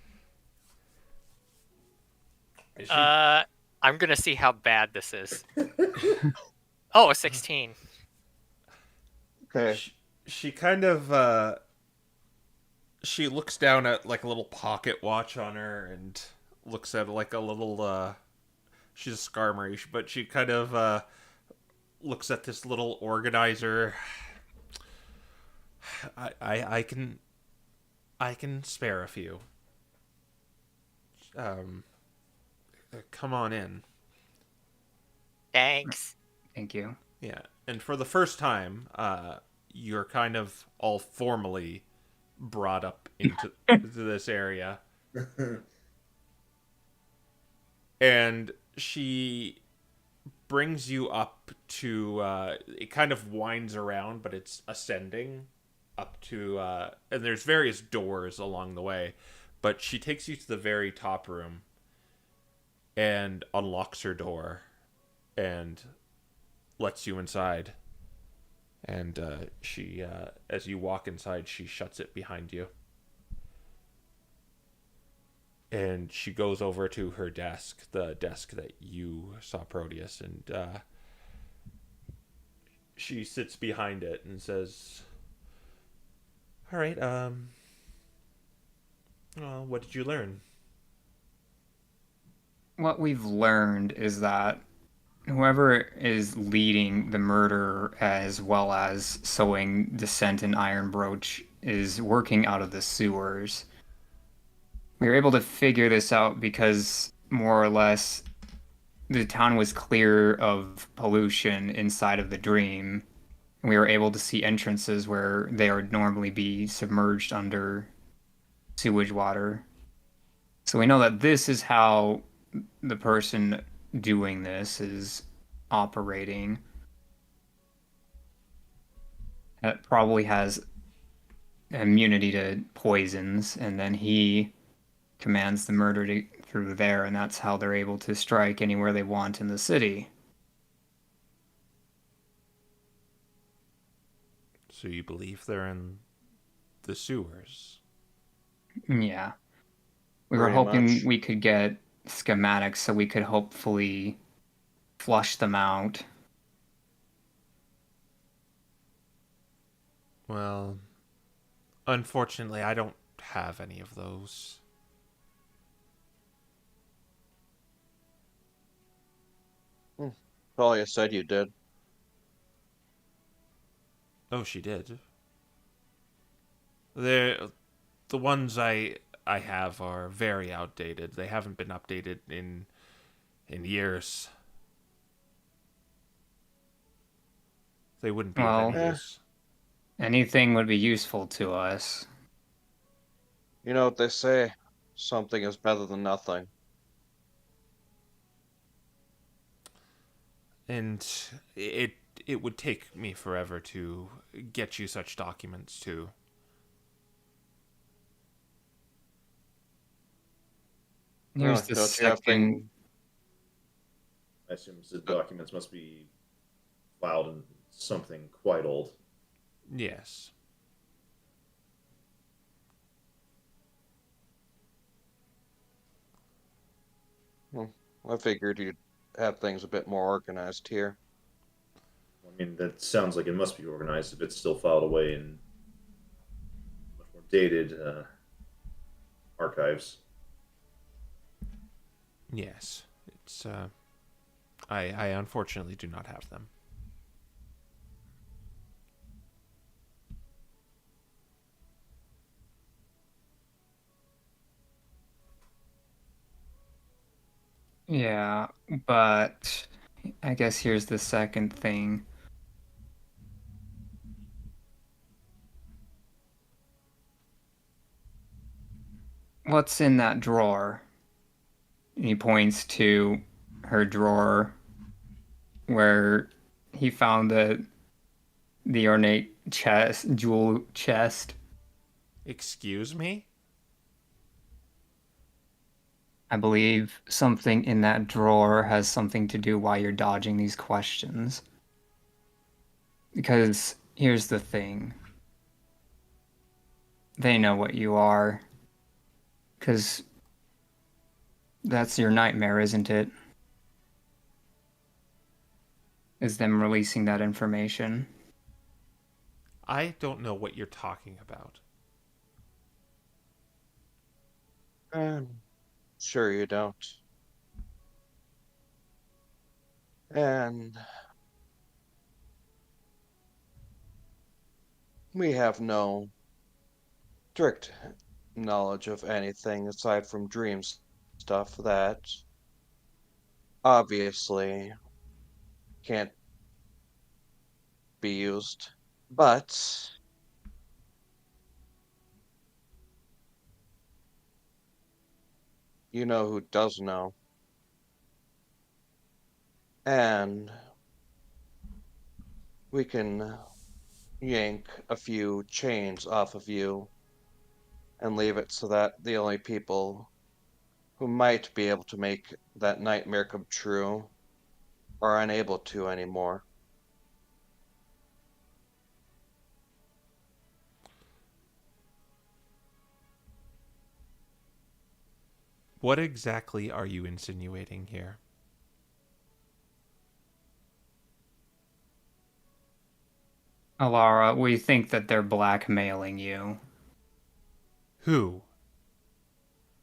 Is she- I'm gonna see how bad this is. Oh, a 16. Okay. she kind of she looks down at like a little pocket watch on her and looks at like a little she's a Skarmory, but she kind of looks at this little organizer. I can spare a few. Come on in. Thanks. Thank you. Yeah, and for the first time, you're kind of all formally brought up into this area, and she brings you up to. It kind of winds around, but it's ascending up to, and there's various doors along the way, but she takes you to the very top room, and unlocks her door, and lets you inside. And she, as you walk inside, she shuts it behind you. And she goes over to her desk, the desk that you saw Proteus, and she sits behind it and says, "All right, well, what did you learn?" What we've learned is that whoever is leading the murder as well as sowing dissent in Iron Brooch is working out of the sewers. We were able to figure this out because more or less the town was clear of pollution inside of the dream. And we were able to see entrances where they would normally be submerged under sewage water. So we know that this is how the person doing this is operating. It probably has immunity to poisons, and then he commands the murder through there, and that's how they're able to strike anywhere they want in the city. So you believe they're in the sewers? Yeah. We were Pretty hoping much. we could get schematics so we could hopefully flush them out. Well, unfortunately, I don't have any of those. Well, you said you did. Oh, she did. The ones I have are very outdated. They haven't been updated in years. They wouldn't be Well, of any use. anything would be useful to us. You know what they say, something is better than nothing. And it would take me forever to get you such documents too. Here's Oh, the don't you have second. I assume the documents must be filed in something quite old. Yes. Hmm. I figured you'd have things a bit more organized here. I mean, that sounds like it must be organized if it's still filed away in much more dated archives. Yes. It's I unfortunately do not have them. Yeah, but I guess here's the second thing. What's in that drawer? And he points to her drawer where he found the ornate chest, jewel chest. Excuse me? I believe something in that drawer has something to do why you're dodging these questions. Because here's the thing. They know what you are. Because that's your nightmare, isn't it? Is them releasing that information. I don't know what you're talking about. Sure you don't. And we have no strict knowledge of anything aside from dreams stuff that obviously can't be used. But you know who does know. And we can yank a few chains off of you and leave it so that the only people who might be able to make that nightmare come true are unable to anymore. What exactly are you insinuating here? Alara, we think that they're blackmailing you. Who?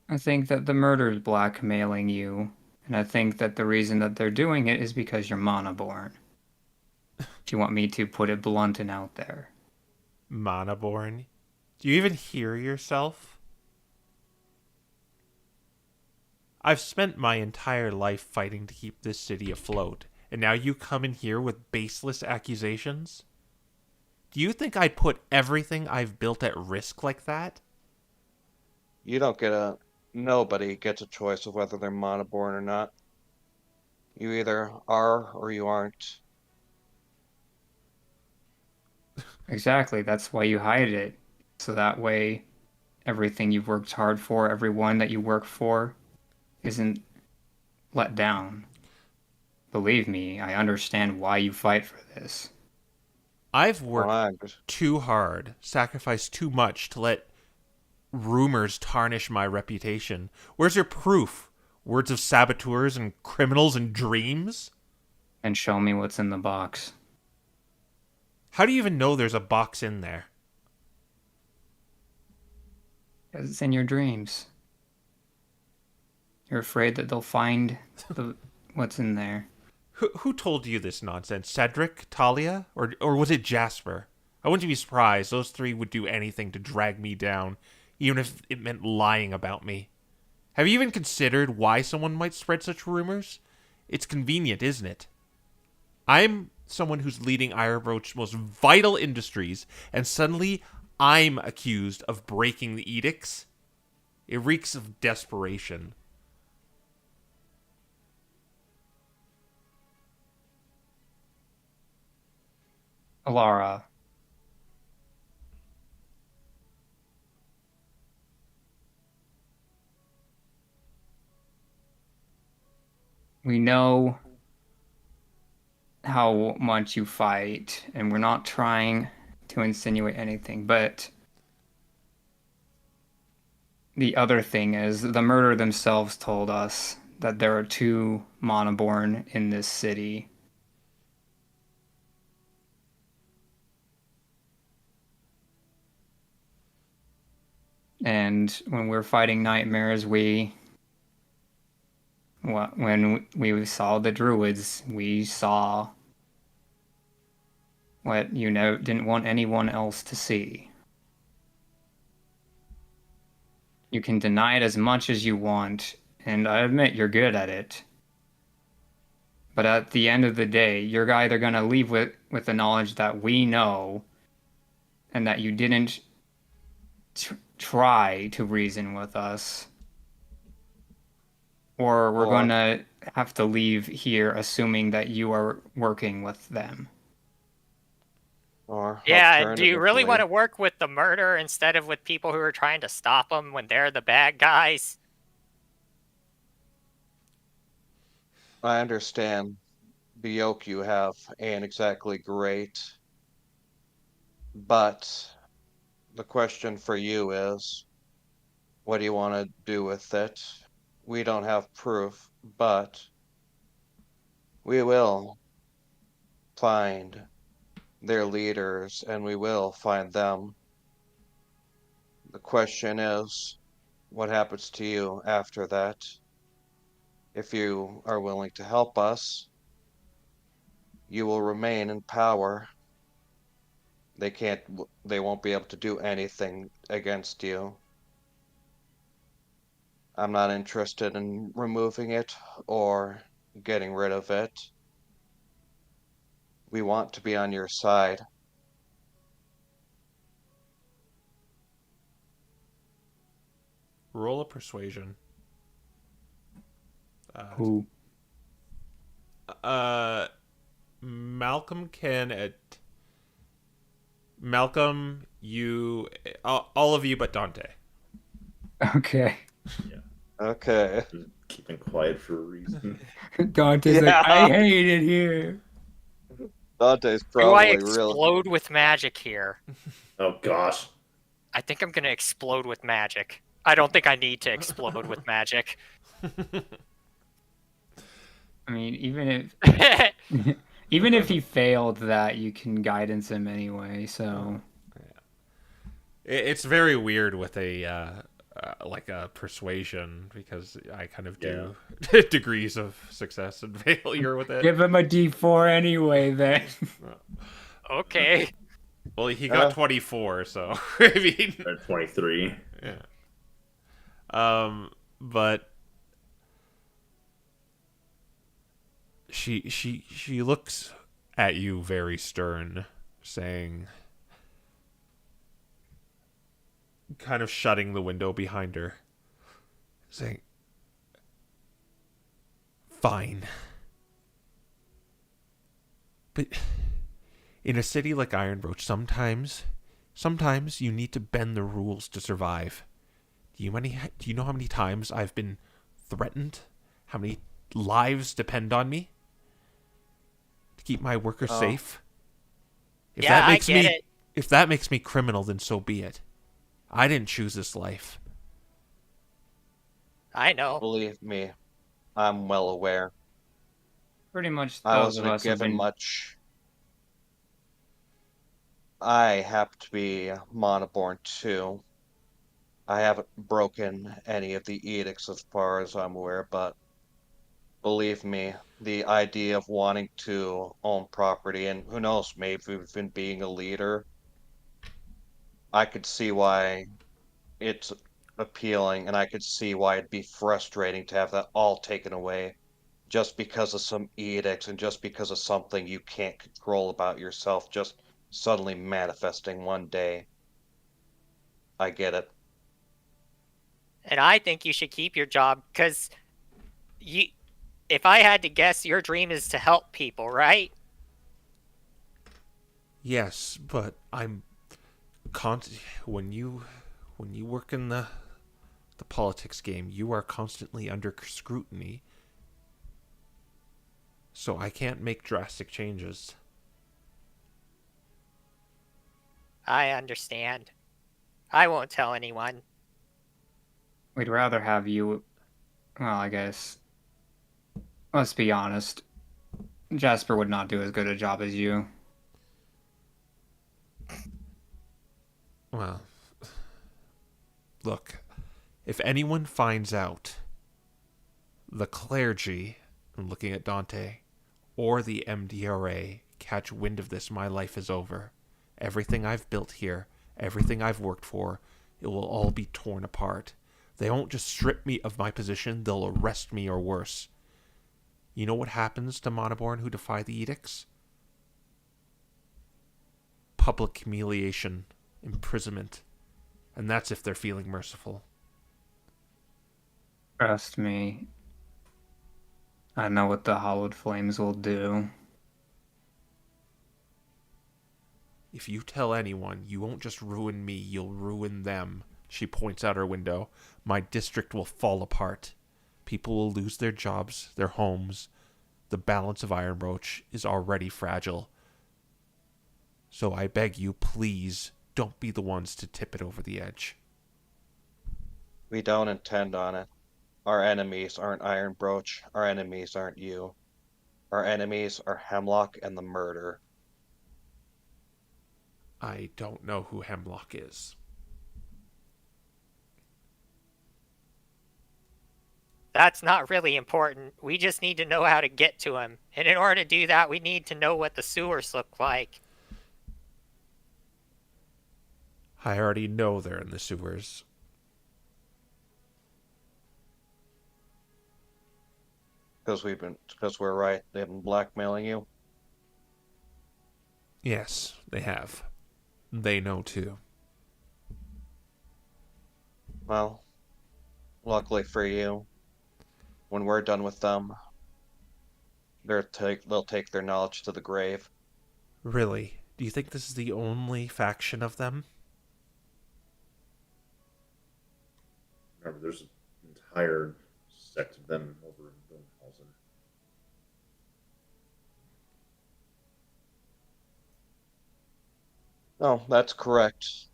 I think that the murder's blackmailing you. And I think that the reason that they're doing it is because you're monoborn. Do you want me to put it blunt and out there? Monoborn? Do you even hear yourself? I've spent my entire life fighting to keep this city afloat, and now you come in here with baseless accusations? Do you think I'd put everything I've built at risk like that? You don't get a Nobody gets a choice of whether they're monoborn or not. You either are or you aren't. Exactly, that's why you hide it. So that way, everything you've worked hard for, everyone that you work for, isn't let down. Believe me, I understand why you fight for this. I've Well, worked too hard, sacrificed too much to let rumors tarnish my reputation. Where's your proof? Words of saboteurs and criminals and dreams? And show me what's in the box. How do you even know there's a box in there? Because it's in your dreams. You're afraid that they'll find what's in there. Who told you this nonsense? Cedric? Talia? Or was it Jasper? I wouldn't be surprised. Those three would do anything to drag me down, even if it meant lying about me. Have you even considered why someone might spread such rumors? It's convenient, isn't it? I'm someone who's leading Ironbroach's most vital industries, and suddenly I'm accused of breaking the edicts. It reeks of desperation. Alara. We know how much you fight, and we're not trying to insinuate anything, but the other thing is the murder themselves told us that there are 2 monoborn in this city. And when we're fighting nightmares, when we saw the druids, we saw what didn't want anyone else to see. You can deny it as much as you want, and I admit you're good at it. But at the end of the day, you're either going to leave with the knowledge that we know and that you didn't try to reason with us, or we're going to have to leave here assuming that you are working with them. Or Yeah, do you really alternatively- want to work with the murder instead of with people who are trying to stop them when they're the bad guys? I understand the yoke you have ain't exactly great, but the question for you is, what do you want to do with it? We don't have proof, but we will find their leaders and we will find them. The question is, what happens to you after that? If you are willing to help us, you will remain in power. They won't be able to do anything against you. I'm not interested in removing it or getting rid of it. We want to be on your side. Roll a persuasion. Who? Malcolm Malcolm, you, all of you but Dante. Okay. Okay. Just keeping quiet for a reason. Dante's Yeah. like, I hate it here. Dante's Do I probably real. explode with magic here? Oh gosh. I think I'm gonna explode with magic. I don't think I need to explode with magic. I mean, even if he failed that, you can guidance him anyway. So It's very weird with a like a persuasion, because I kind of do degrees of success and failure with it. give him a D4 anyway. Then Okay. Well, he got 24, so I mean, 23. yeah. But she looks at you very stern, saying, kind of shutting the window behind her, saying, "Fine. But in a city like Ironbroach, sometimes you need to bend the rules to survive. Do you know how many times I've been threatened? How many lives depend on me to keep my workers safe? If Yeah, that makes I get me it. if that makes me criminal, then so be it. I didn't choose this life." I know. Believe me, I'm well aware. pretty much I those of wasn't us have given been. much. I happen to be monoborn too. I haven't broken any of the edicts as far as I'm aware, but believe me, the idea of wanting to own property and who knows, maybe even being a leader, I could see why it's appealing and I could see why it'd be frustrating to have that all taken away just because of some edicts and just because of something you can't control about yourself just suddenly manifesting one day. I get it. And I think you should keep your job, because if I had to guess, your dream is to help people, right? Yes, but I'm when you work in the politics game, you are constantly under scrutiny. So I can't make drastic changes. I understand. I won't tell anyone. We'd rather have you. Well, I guess. Let's be honest. Jasper would not do as good a job as you. Well, look, if anyone finds out the clergy, I'm looking at Dante, or the MDRA catch wind of this, my life is over. Everything I've built here, everything I've worked for, it will all be torn apart. They won't just strip me of my position, they'll arrest me or worse. You know what happens to Monoborn who defy the edicts? Public humiliation, imprisonment. And that's if they're feeling merciful. Trust me. I know what the Hallowed Flames will do. If you tell anyone, you won't just ruin me, you'll ruin them. She points out her window. My district will fall apart. People will lose their jobs, their homes. The balance of Ironbroach is already fragile. So I beg you, please, don't be the ones to tip it over the edge. We don't intend on it. Our enemies aren't Ironbroach. Our enemies aren't you. Our enemies are Hemlock and the Murder. I don't know who Hemlock is. That's not really important. We just need to know how to get to him. And in order to do that, we need to know what the sewers look like. I already know they're in the sewers. Because we're right. They've been blackmailing you. Yes, they have. They know too. Well, luckily for you, when we're done with them, they'll take their knowledge to the grave. Really? Do you think this is the only faction of them? Remember, there's an entire sect of them over in Wilhelmshausen. Oh, that's correct.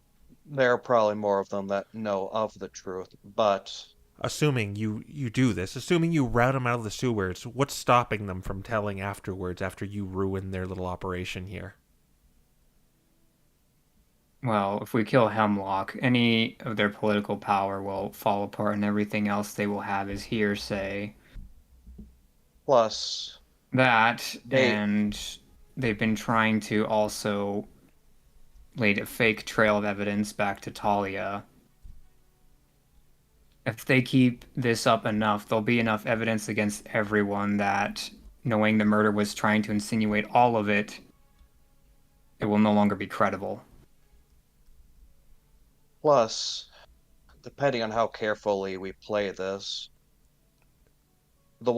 There are probably more of them that know of the truth, but Assuming you do this, assuming you rout them out of the sewers, what's stopping them from telling afterwards after you ruin their little operation here? Well, if we kill Hemlock, any of their political power will fall apart and everything else they will have is hearsay. plus, That, they and they've been trying to also lay a fake trail of evidence back to Talia. If they keep this up enough, there'll be enough evidence against everyone that knowing the murder was trying to insinuate all of it, it will no longer be credible. plus, depending on how carefully we play this, the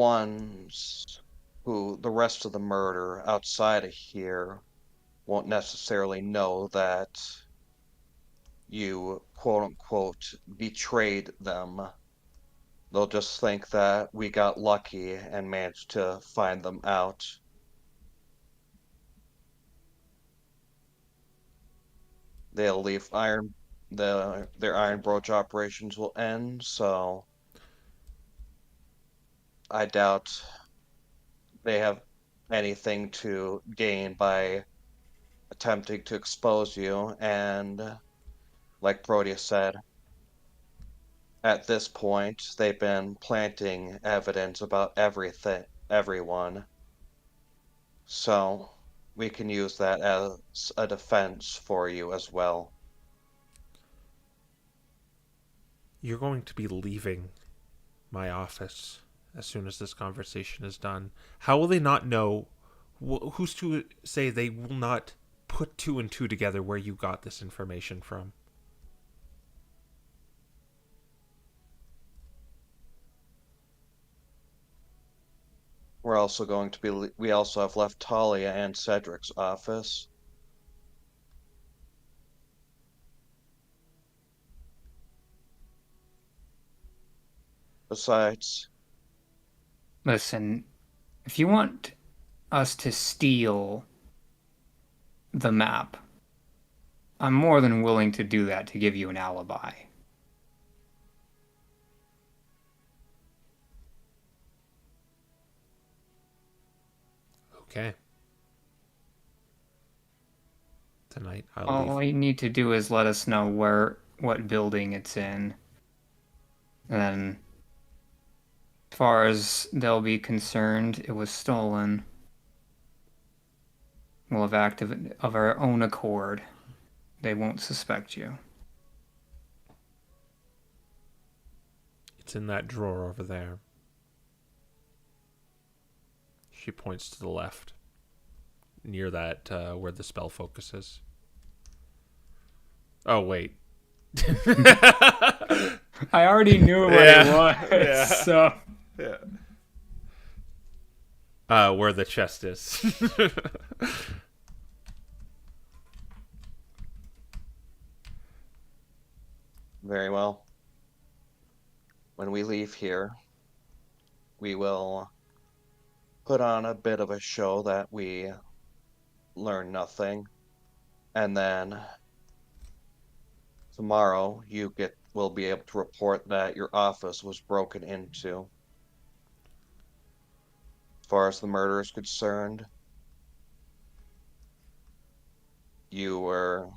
rest of the murder outside of here won't necessarily know that you quote unquote betrayed them. They'll just think that we got lucky and managed to find them out. They'll leave their Ironbroach operations will end, so I doubt they have anything to gain by attempting to expose you, and like Proteus said, at this point, they've been planting evidence about everyone. So we can use that as a defense for you as well. You're going to be leaving my office as soon as this conversation is done. How will they not know? Who's to say they will not put two and two together where you got this information from? We're also going to be. We also have left Talia and Cedric's office. Besides, Listen, if you want us to steal the map, I'm more than willing to do that to give you an alibi. Okay. Tonight I'll All leave. you need to do is let us know what building it's in. And then, as far as they'll be concerned, it was stolen. We'll have acted of our own accord. They won't suspect you. It's in that drawer over there. She points to the left, near that where the spell focuses. Oh wait. I already knew what it was, Yeah. so Yeah. Where the chest is. Very well. When we leave here, we will put on a bit of a show that we learn nothing, and then tomorrow will be able to report that your office was broken into. As far as the murder is concerned, you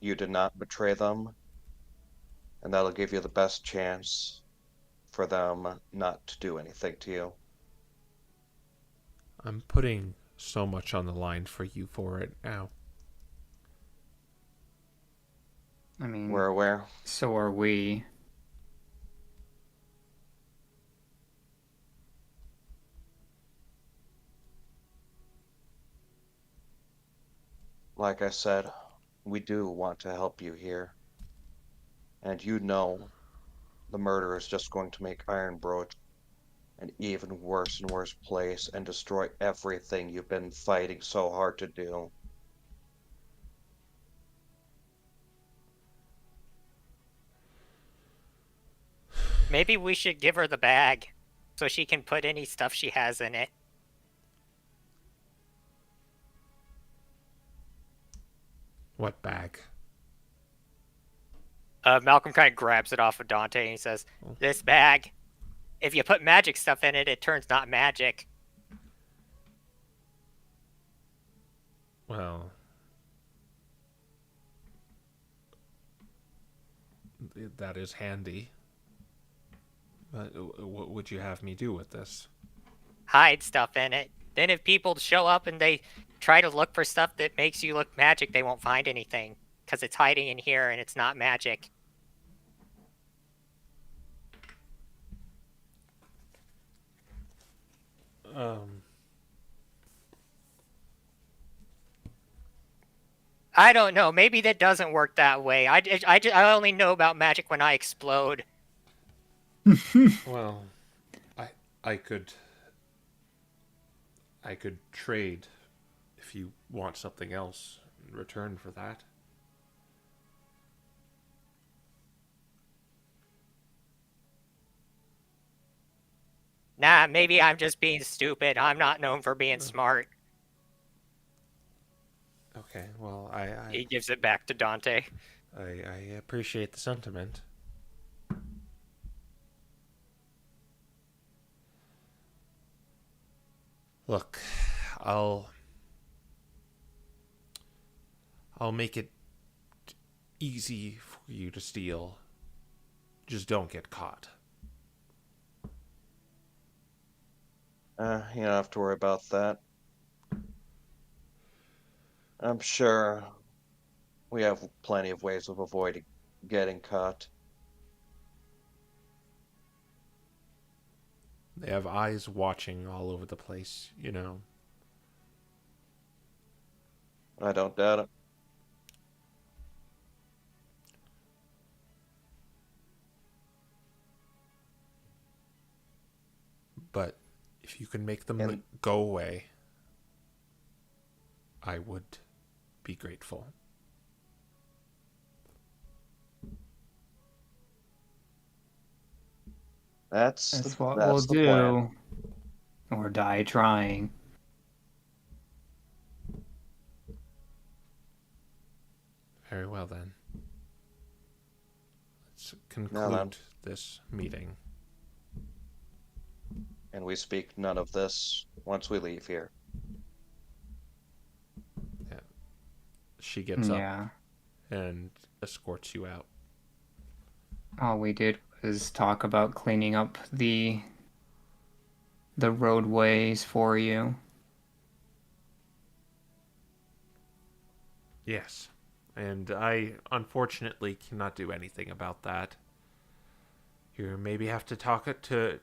did not betray them, and that'll give you the best chance for them not to do anything to you. I'm putting so much on the line for you for it now. I mean, We're aware. so are we. Like I said, we do want to help you here. And you know the murder is just going to make Ironbrook an even worse and worse place and destroy everything you've been fighting so hard to do. Maybe we should give her the bag so she can put any stuff she has in it. What bag? Malcolm kind of grabs it off of Dante and he says, "This bag, if you put magic stuff in it, it turns not magic." Well, that is handy. But what would you have me do with this? Hide stuff in it. Then if people show up and they try to look for stuff that makes you look magic, they won't find anything because it's hiding in here and it's not magic. I don't know. Maybe that doesn't work that way. I only know about magic when I explode. Well, I could trade if you want something else in return for that. Nah, maybe I'm just being stupid. I'm not known for being smart. Okay, well, He gives it back to Dante. I appreciate the sentiment. Look, I'll make it easy for you to steal. Just don't get caught. You don't have to worry about that. I'm sure we have plenty of ways of avoiding getting caught. They have eyes watching all over the place, you know. I don't doubt it. But if you can make them And- go away, I would be grateful. That's what we'll that's the plan. do. Or die trying. Very well then. Let's Now conclude then. this meeting. And we speak none of this once we leave here. She gets up Yeah. and escorts you out. All we did was talk about cleaning up the roadways for you. Yes. And I unfortunately cannot do anything about that. You maybe have to talk to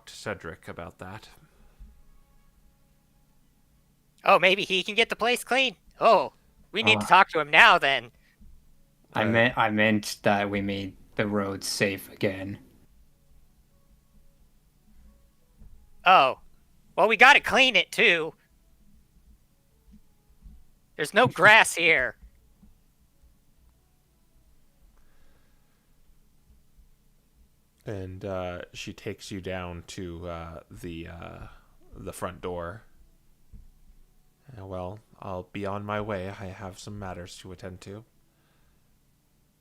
Cedric about that. Oh, maybe he can get the place clean. Oh, we need to Uh. talk to him now then. I meant that we made the roads safe again. Oh, well, we gotta clean it too. There's no grass here. And she takes you down to the front door. Well, I'll be on my way. I have some matters to attend to.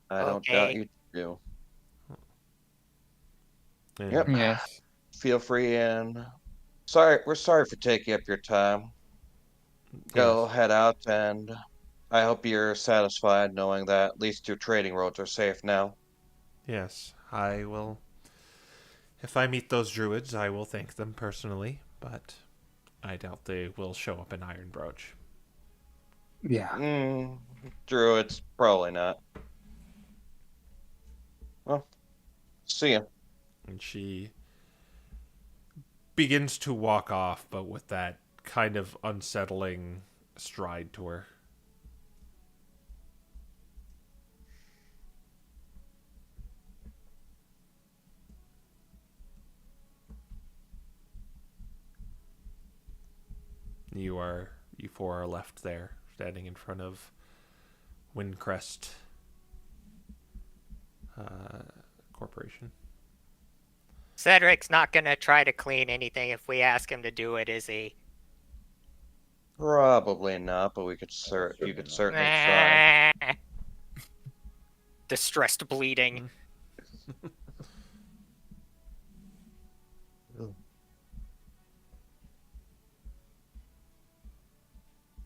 I don't Okay. doubt you do. And Yep. Yes. Feel free and we're sorry for taking up your time. Go yes. head out, and I hope you're satisfied knowing that at least your trading roads are safe now. Yes, I will. If I meet those druids, I will thank them personally, but I doubt they will show up in Ironbroach. Yeah. Druids, probably not. Well, see ya. And she begins to walk off, but with that kind of unsettling stride to her. You four are left there, standing in front of Windcrest Corporation. Cedric's not gonna try to clean anything if we ask him to do it, is he? Probably not, but you could certainly not. certainly try. Distressed bleeding.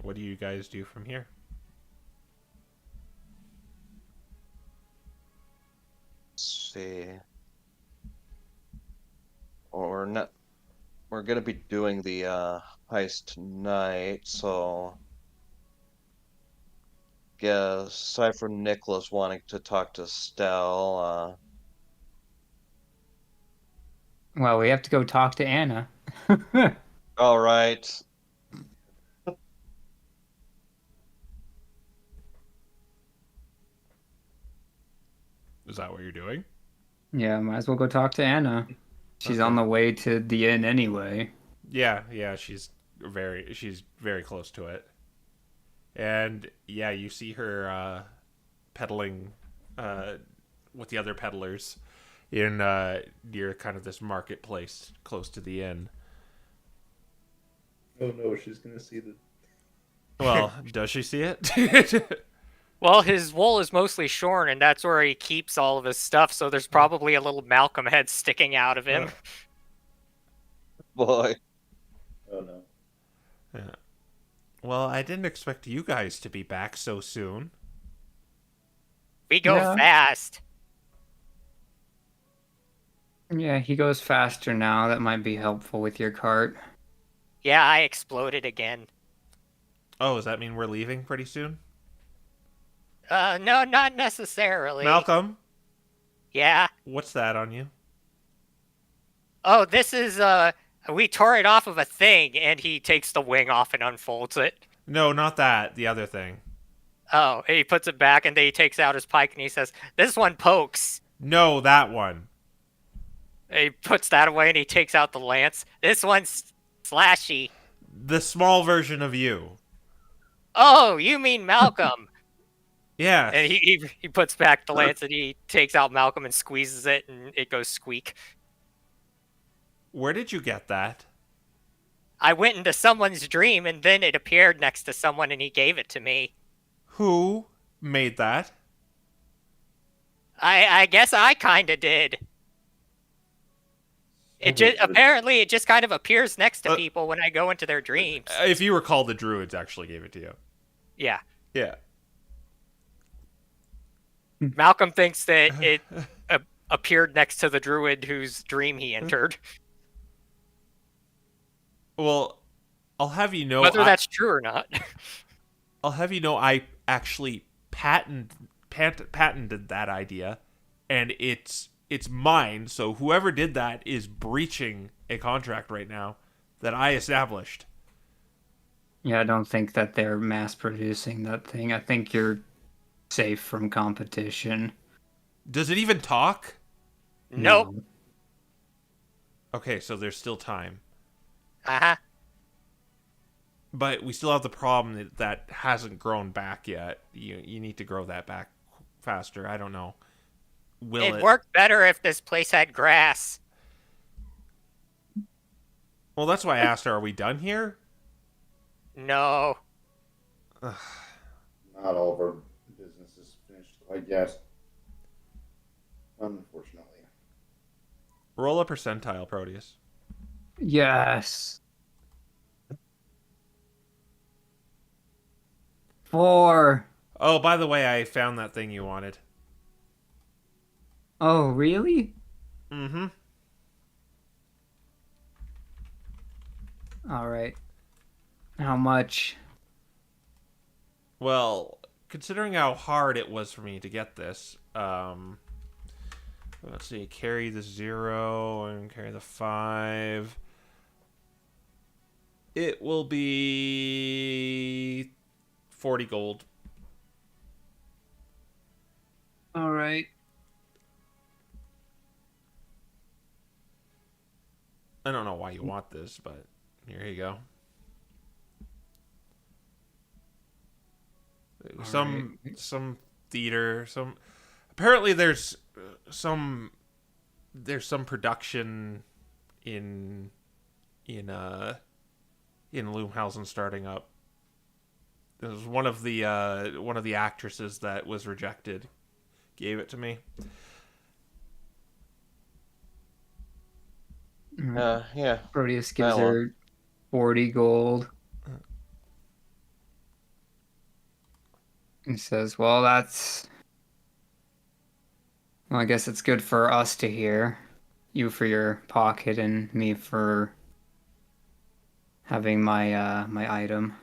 What do you guys do from here? Let's see. Or not. We're gonna be doing the heist tonight, so guess aside from Nicholas wanting to talk to Stell, Well, we have to go talk to Anna. all right. Is that what you're doing? Yeah, might as well go talk to Anna. She's on the way to the inn anyway. Yeah, she's very close to it. And yeah, you see her peddling with the other peddlers in near kind of this marketplace close to the inn. Oh no, she's gonna see the. Well, does she see it? Well, his wool is mostly shorn, and that's where he keeps all of his stuff, so there's probably a little Malcolm head sticking out of him. Boy. Oh no. Yeah. Well, I didn't expect you guys to be back so soon. We go Yeah. fast. Yeah, he goes faster now. That might be helpful with your cart. Yeah, I exploded again. Oh, does that mean we're leaving pretty soon? No, not necessarily. Malcolm, Yeah. what's that on you? Oh, this is, we tore it off of a thing, and he takes the wing off and unfolds it. No, not that. The other thing. Oh, and he puts it back, and then he takes out his pike, and he says, "This one pokes." No, that one. And he puts that away, and he takes out the lance. This one's slashy. The small version of you. Oh, you mean Malcolm. Yeah. And he puts back the lance, and he takes out Malcolm and squeezes it, and it goes squeak. Where did you get that? I went into someone's dream, and then it appeared next to someone, and he gave it to me. Who made that. I guess I kind of did. It just apparently it just kind of appears next to people when I go into their dreams. If you recall, the druids actually gave it to you. Yeah. Yeah. Malcolm thinks that it appeared next to the druid whose dream he entered. Well, I'll have you know. Whether that's true or not. I'll have you know, I actually patented that idea, and it's mine. So whoever did that is breaching a contract right now that I established. Yeah, I don't think that they're mass producing that thing. I think you're safe from competition. Does it even talk? Nope. No. Okay, so there's still time. Uh-huh. But we still have the problem that hasn't grown back yet. You need to grow that back faster. I don't know. It'd work better if this place had grass. Well, that's why I asked her, are we done here? No. Not all of our business is finished quite yet. Unfortunately. Roll a percentile, Proteus. Yes. 4. Oh, by the way, I found that thing you wanted. Oh, really? Mm-hmm. All right. How much? Well, considering how hard it was for me to get this, let's see, carry the 0 and carry the 5. It will be 40 gold. All right. I don't know why you want this, but here you go. Some theater, apparently there's some production in Loomhausen starting up. It was one of the actresses that was rejected gave it to me. Yeah. Proteus gives her 40 gold. He says, well, I guess it's good for us to hear. You for your pocket and me for having my my item.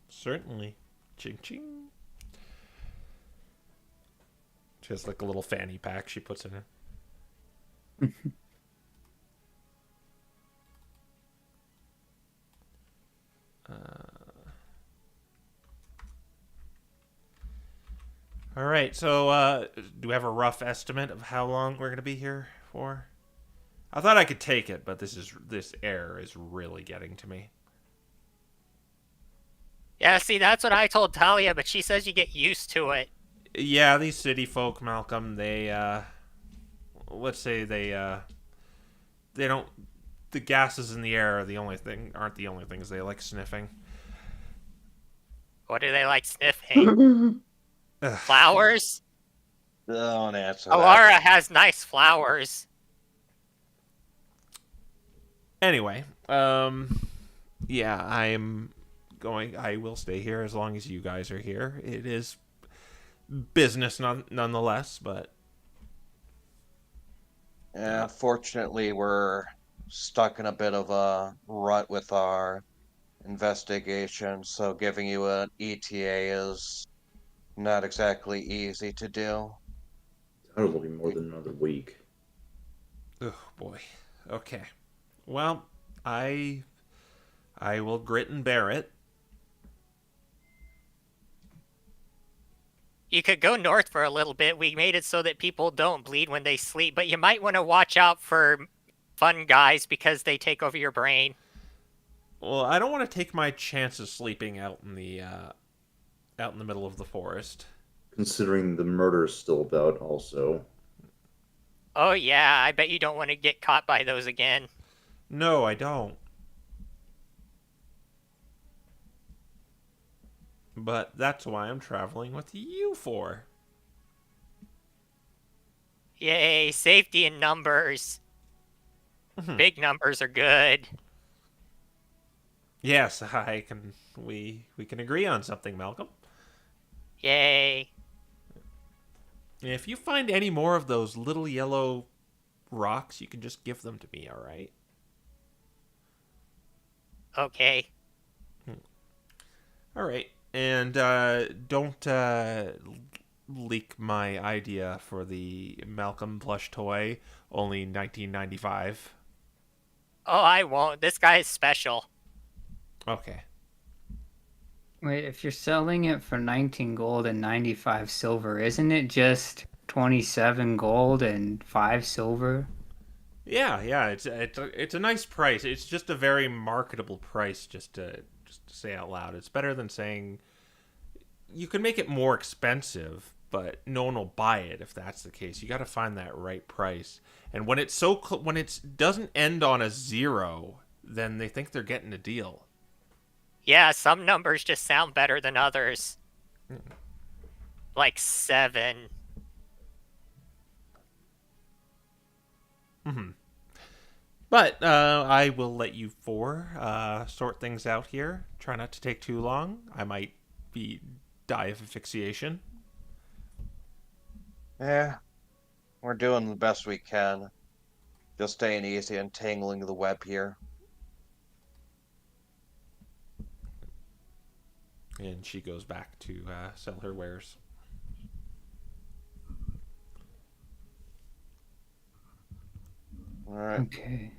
Certainly. Ching ching. She has like a little fanny pack she puts in it. All right, so do we have a rough estimate of how long we're going to be here for? I thought I could take it, but this air is really getting to me. Yeah, see, that's what I told Talia, but she says you get used to it. Yeah, these city folk, Malcolm, they let's say they don't, the gases in the air aren't the only things they like sniffing. What do they like sniffing? Flowers? Don't answer that. Alara has nice flowers. Anyway, yeah, I will stay here as long as you guys are here. It is business nonetheless, but Yeah, fortunately, we're stuck in a bit of a rut with our investigation, so giving you an ETA is not exactly easy to do. It'll be more than another week. oh boy. Okay. Well, I will grit and bear it. You could go north for a little bit. We made it so that people don't bleed when they sleep, but you might want to watch out for fun guys because they take over your brain. Well, I don't want to take my chances sleeping out in the middle of the forest. Considering the murder's still about, also. Oh yeah, I bet you don't want to get caught by those again. No, I don't. But that's why I'm traveling with you for. Yay, safety in numbers. Big numbers are good. Yes, I can. We can agree on something, Malcolm. Yay. If you find any more of those little yellow rocks, you can just give them to me. All right. Okay. All right. And don't leak my idea for the Malcolm plush toy. Only 1995. Oh, I won't. This guy is special. Okay. Wait, if you're selling it for 19 gold and 95 silver, isn't it just 27 gold and 5 silver? Yeah. It's a nice price. It's just a very marketable price. Just to say out loud, it's better than saying you can make it more expensive, but no one will buy it if that's the case. You got to find that right price. And when it's when it doesn't end on a 0, then they think they're getting a deal. Yeah, some numbers just sound better than others. Like 7. But I will let you 4 sort things out here. Try not to take too long. I might die of asphyxiation. Yeah, we're doing the best we can. Just staying easy and tangling the web here. And she goes back to sell her wares. All right. Okay.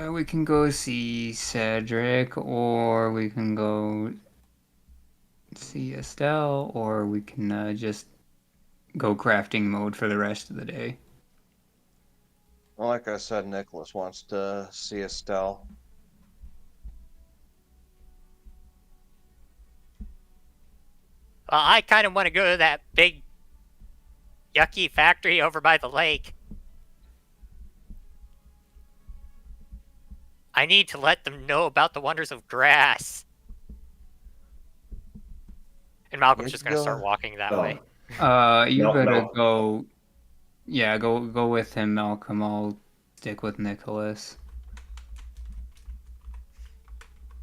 We can go see Cedric, or we can go see Estelle, or we can just go crafting mode for the rest of the day. Well, like I said, Nicholas wants to see Estelle. Well, I kind of want to go to that big, yucky factory over by the lake. I need to let them know about the wonders of grass. And Malcolm's just going to start walking that way. You No, better no. go. Yeah, go with him, Malcolm. I'll stick with Nicholas.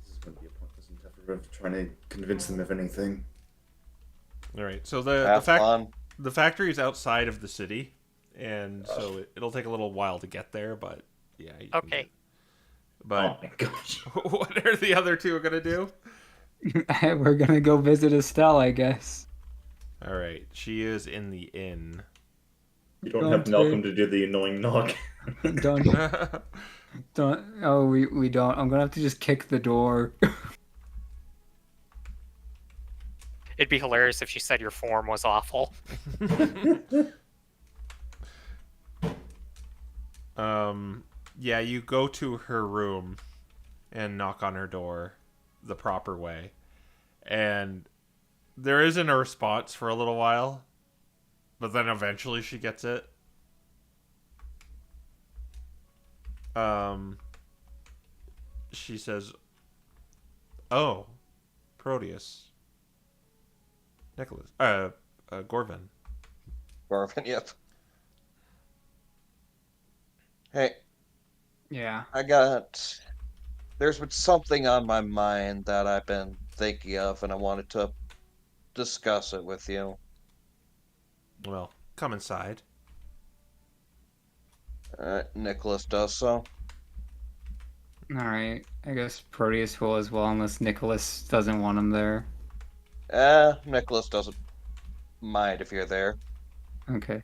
This is going to be a pointless endeavor of trying to convince them of anything. All right. So Have fun. the factory is outside of the city, and so it'll take a little while to get there. But yeah. You can Okay. But Oh my gosh. what are the other two gonna do? We're gonna go visit Estelle, I guess. All right. She is in the inn. You don't have Malcolm to do the annoying knock. Don't. Oh, we don't. I'm gonna have to just kick the door. It'd be hilarious if she said your form was awful. Yeah, you go to her room and knock on her door the proper way. And there isn't a response for a little while, but then eventually she gets it. She says, "Oh, Proteus. Nicholas. Gorvin." Garvin, yep. Hey, Yeah. there's been something on my mind that I've been thinking of, and I wanted to discuss it with you. Well, come inside. Nicholas does so. Alright. I guess Proteus will as well, unless Nicholas doesn't want him there. Nicholas doesn't mind if you're there. Okay.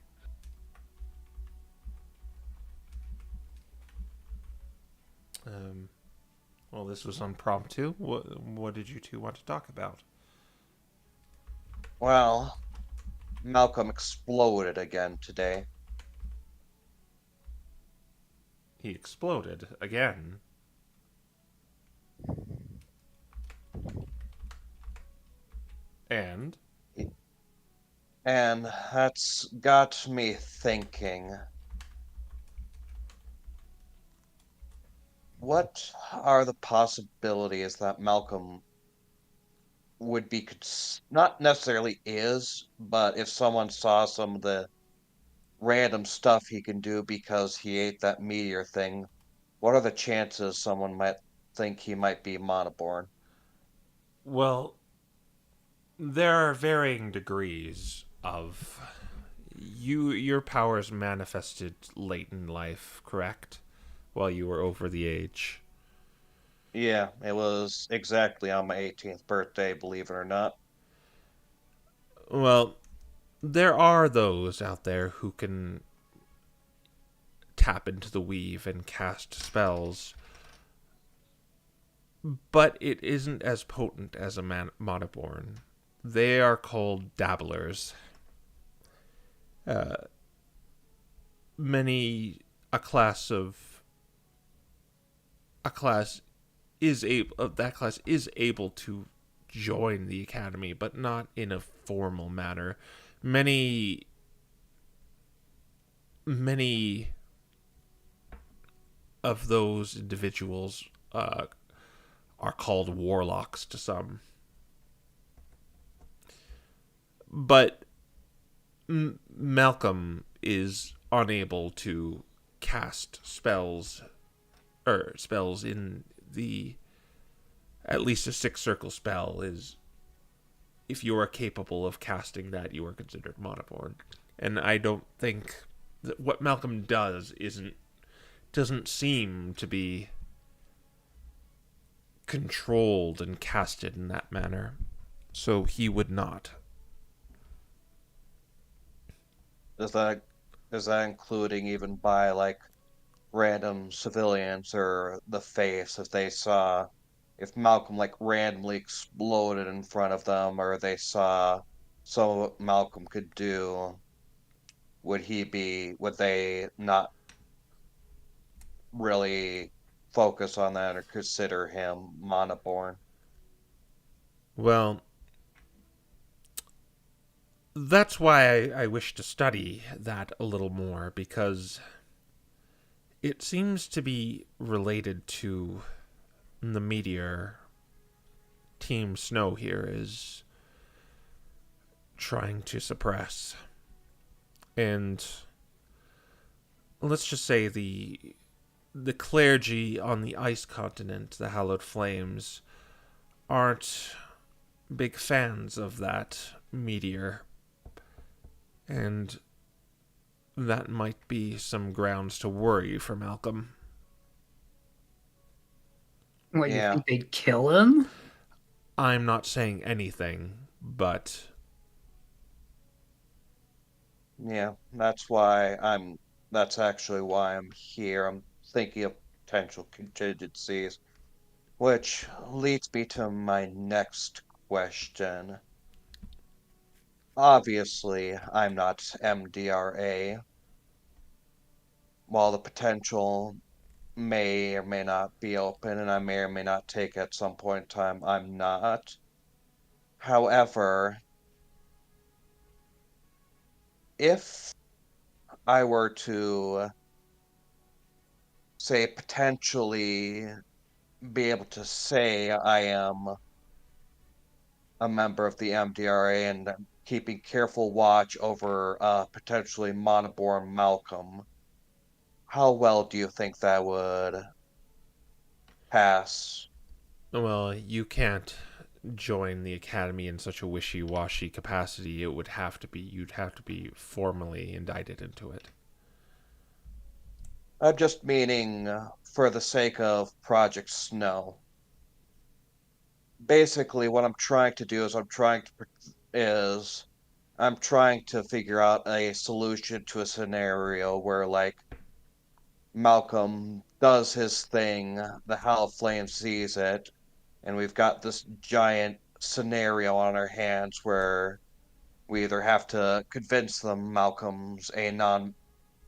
Well, this was impromptu. What did you two want to talk about? Well, Malcolm exploded again today. He exploded again. And? And that's got me thinking. what are the possibilities that Malcolm would be not necessarily is, but if someone saw some of the random stuff he can do because he ate that meteor thing, what are the chances someone might think he might be monoborn? Well, there are varying degrees of your powers manifested late in life, correct? While you were over the age. Yeah, it was exactly on my 18th birthday, believe it or not. Well, there are those out there who can tap into the weave and cast spells, but it isn't as potent as a monoborn. They are called dabblers. Uh, many a class of a class is able that class is able to join the academy, but not in a formal manner. Many of those individuals are called warlocks to some, but Malcolm is unable to cast spells or spells in the at least a six circle spell is if you are capable of casting that you are considered monoborn. And I don't think that what Malcolm doesn't seem to be controlled and casted in that manner. So he would not. Is that including even by like random civilians or the face if Malcolm like randomly exploded in front of them or they saw some of what Malcolm could do, would they not really focus on that or consider him monoborn? Well, that's why I wish to study that a little more, because it seems to be related to the meteor Team Snow here is trying to suppress. And let's just say the clergy on the ice continent, the Hallowed Flames, aren't big fans of that meteor. And that might be some grounds to worry for Malcolm. What, you Yeah, think they'd kill him? I'm not saying anything, but yeah, that's actually why I'm here. I'm thinking of potential contingencies, which leads me to my next question. Obviously, I'm not MDRA, while the potential may or may not be open, and I may or may not take at some point in time, I'm not. However, if I were to, say, potentially be able to say I am a member of the MDRA and I'm keeping careful watch over potentially monoborn Malcolm, how well do you think that would pass? well, you can't join the academy in such a wishy-washy capacity. You'd have to be formally indicted into it. I'm just meaning for the sake of Project Snow. Basically, what I'm trying to do is I'm trying to figure out a solution to a scenario where like Malcolm does his thing, the Hal Flame sees it, and we've got this giant scenario on our hands where we either have to convince them Malcolm's a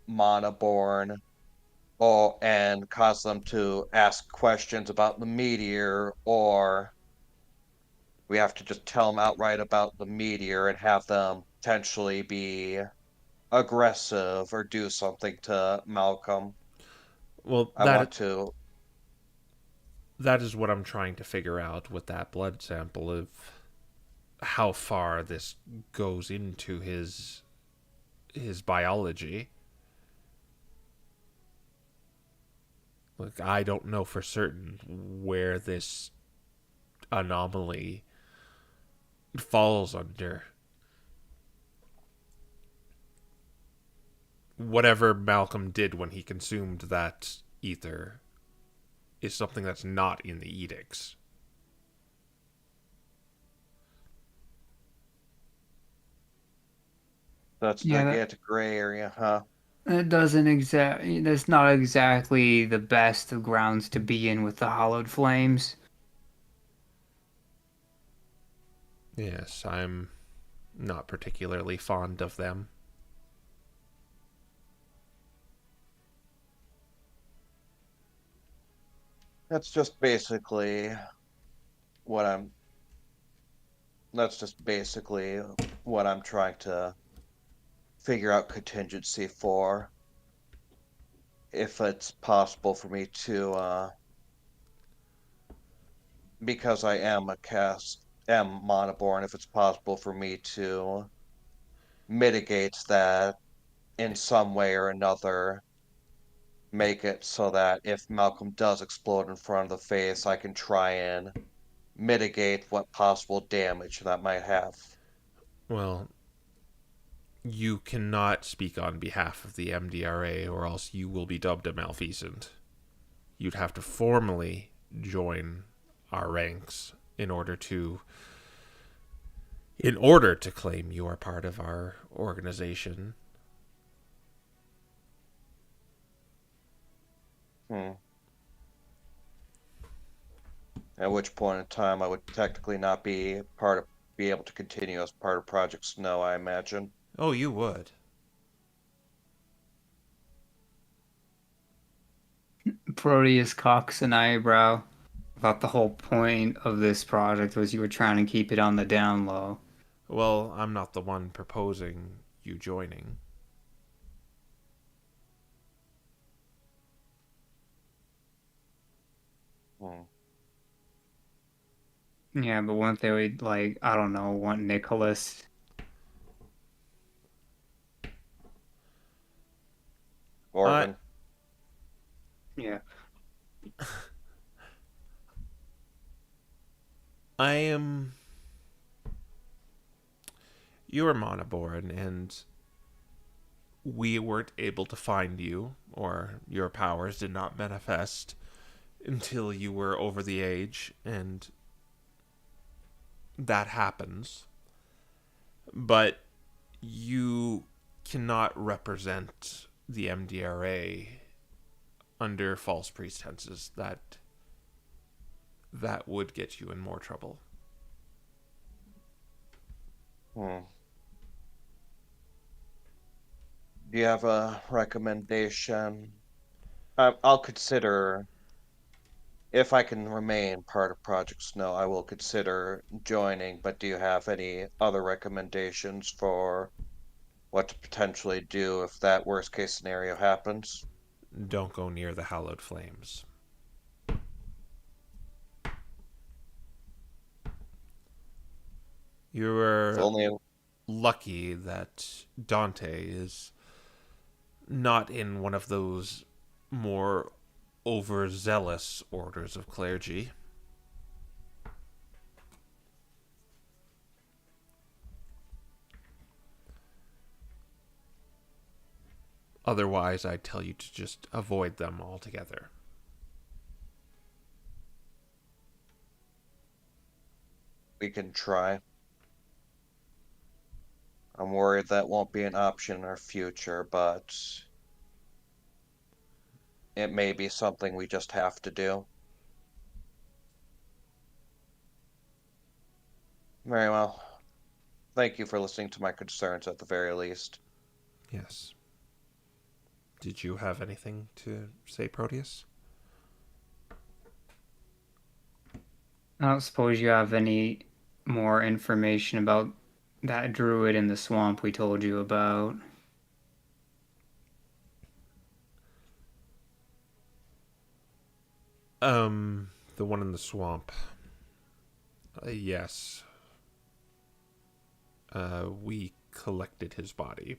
non-monoborn or and cause them to ask questions about the meteor, or we have to just tell them outright about the meteor and have them potentially be aggressive or do something to Malcolm. Well, I want to. That is what I'm trying to figure out with that blood sample of how far this goes into his biology. Like, I don't know for certain where this anomaly falls under. Whatever Malcolm did when he consumed that ether is something that's not in the edicts. That's Yeah, that, gigantic gray area, huh? that doesn't exactly. That's not exactly the best of grounds to be in with the hallowed flames. Yes, I'm not particularly fond of them. That's just basically what I'm. That's just basically what I'm trying to figure out contingency for. If it's possible for me to, because I am monoborn, if it's possible for me to mitigate that in some way or another, make it so that if Malcolm does explode in front of the face, I can try and mitigate what possible damage that might have. Well, you cannot speak on behalf of the MDRA or else you will be dubbed a malfeasant. You'd have to formally join our ranks in order to claim you are part of our organization. Hmm. At which point in time I would technically not be able to continue as part of Project Snow, I imagine. Oh, you would. Proteus cocks an eyebrow. I thought the whole point of this project was you were trying to keep it on the down low. Well, I'm not the one proposing you joining. Hmm. Yeah, but wouldn't they would like I don't know want Nicholas? Orvin. Yeah. I am. You're monoborn, and we weren't able to find you, or your powers did not manifest until you were over the age, and that happens. But you cannot represent the MDRA under false pretenses. That would get you in more trouble. Hmm. Do you have a recommendation? I'll consider, if I can remain part of Project Snow, I will consider joining, but do you have any other recommendations for what to potentially do if that worst case scenario happens? Don't go near the hallowed flames. You If were only lucky that Dante is not in one of those more overzealous orders of clergy. Otherwise, I'd tell you to just avoid them altogether. we can try. I'm worried that won't be an option in our future, but it may be something we just have to do. Very well. Thank you for listening to my concerns at the very least. Yes. Did you have anything to say, Proteus? I don't suppose you have any more information about that druid in the swamp we told you about. The one in the swamp. Yes. We collected his body.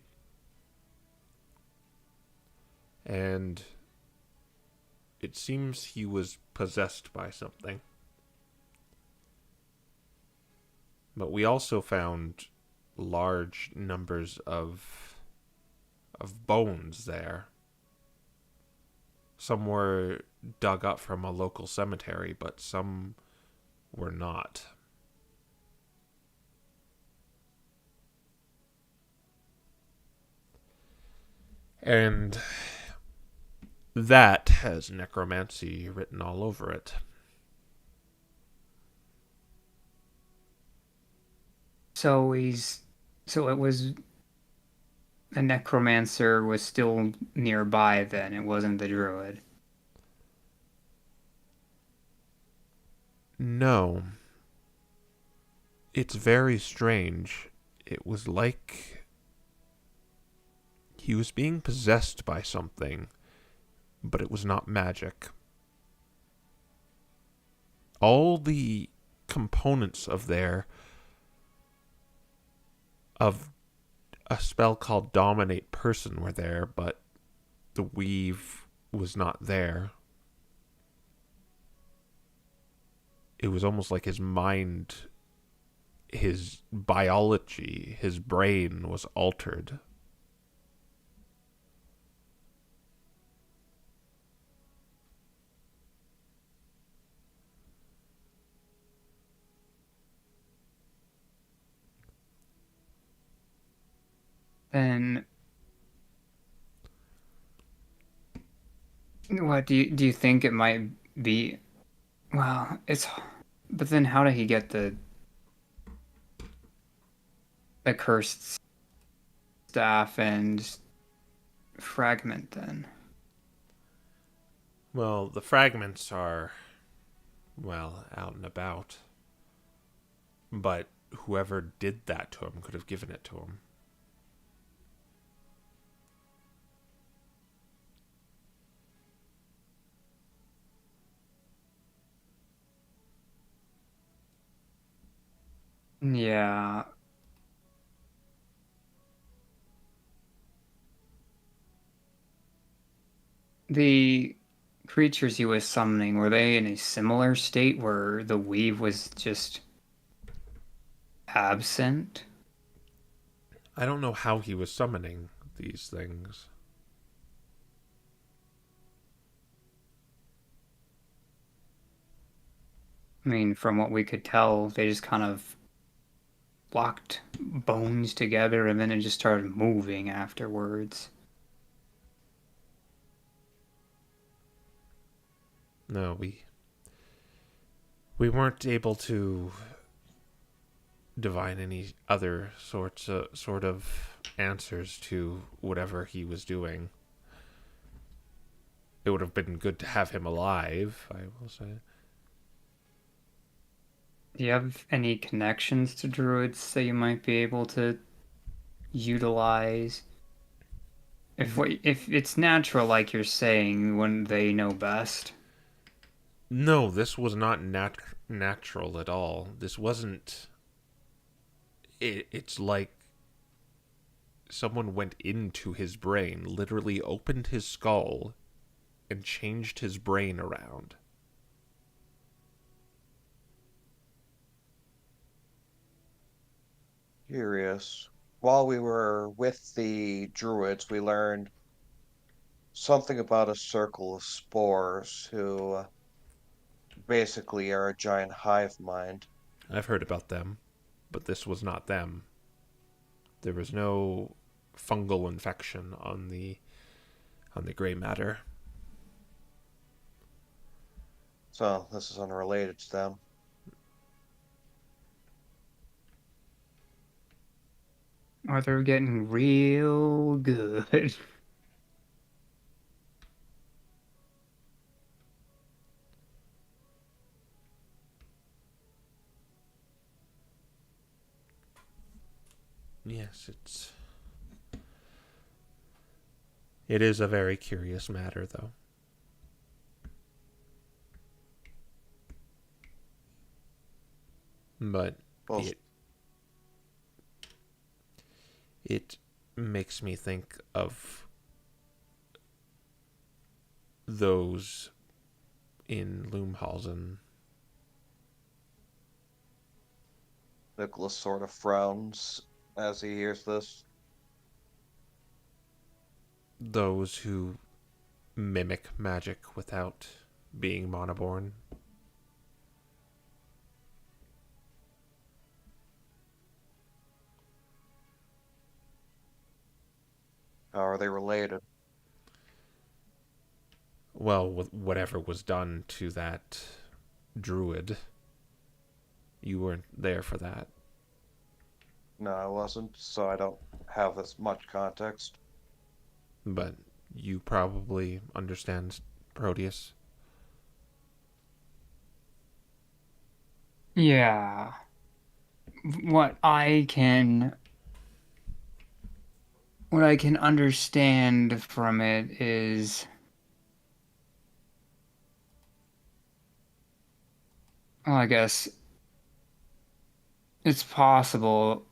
And it seems he was possessed by something. But we also found large numbers of bones there. Some were dug up from a local cemetery, but some were not. And that has necromancy written all over it. So it was the necromancer was still nearby then. It wasn't the druid. No. It's very strange. It was like he was being possessed by something, but it was not magic. All the components of a spell called Dominate Person were there, but the weave was not there. It was almost like his mind, his biology, his brain was altered. Then what do you think it might be? Well, it's but then how did he get the cursed staff and fragment then? Well, the fragments are, well, out and about. But whoever did that to him could have given it to him. Yeah. The creatures he was summoning, were they in a similar state where the weave was just absent? I don't know how he was summoning these things. I mean, from what we could tell, they just kind of locked bones together and then it just started moving afterwards. No, we weren't able to divine any other sort of answers to whatever he was doing. It would have been good to have him alive, I will say. Do you have any connections to druids that you might be able to utilize? If it's natural, like you're saying, wouldn't they know best? No, this was not natural at all. This wasn't. It's like someone went into his brain, literally opened his skull, and changed his brain around. Curious. While we were with the druids, we learned something about a circle of spores who basically are a giant hive mind. I've heard about them, but this was not them. There was no fungal infection on the gray matter. So this is unrelated to them. Arthur getting real good. Yes, it is a very curious matter, though. but Well, it makes me think of those in Loomhausen. Nicholas sort of frowns as he hears this. Those who mimic magic without being monoborn. How are they related? Well, whatever was done to that druid, you weren't there for that. No, I wasn't, so I don't have this much context. But you probably understand Proteus. Yeah. What I can understand from it is, well, I guess it's possible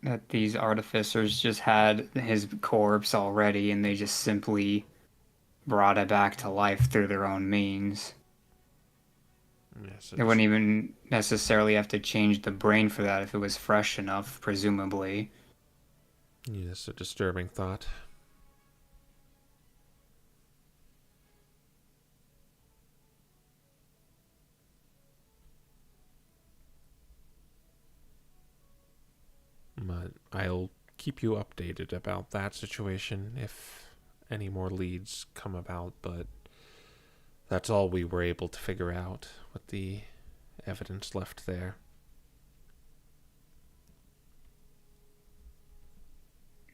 that these artificers just had his corpse already and they just simply brought it back to life through their own means. Yes, They wouldn't even necessarily have to change the brain for that if it was fresh enough, presumably. yes, a disturbing thought. But I'll keep you updated about that situation if any more leads come about, but that's all we were able to figure out with the evidence left there.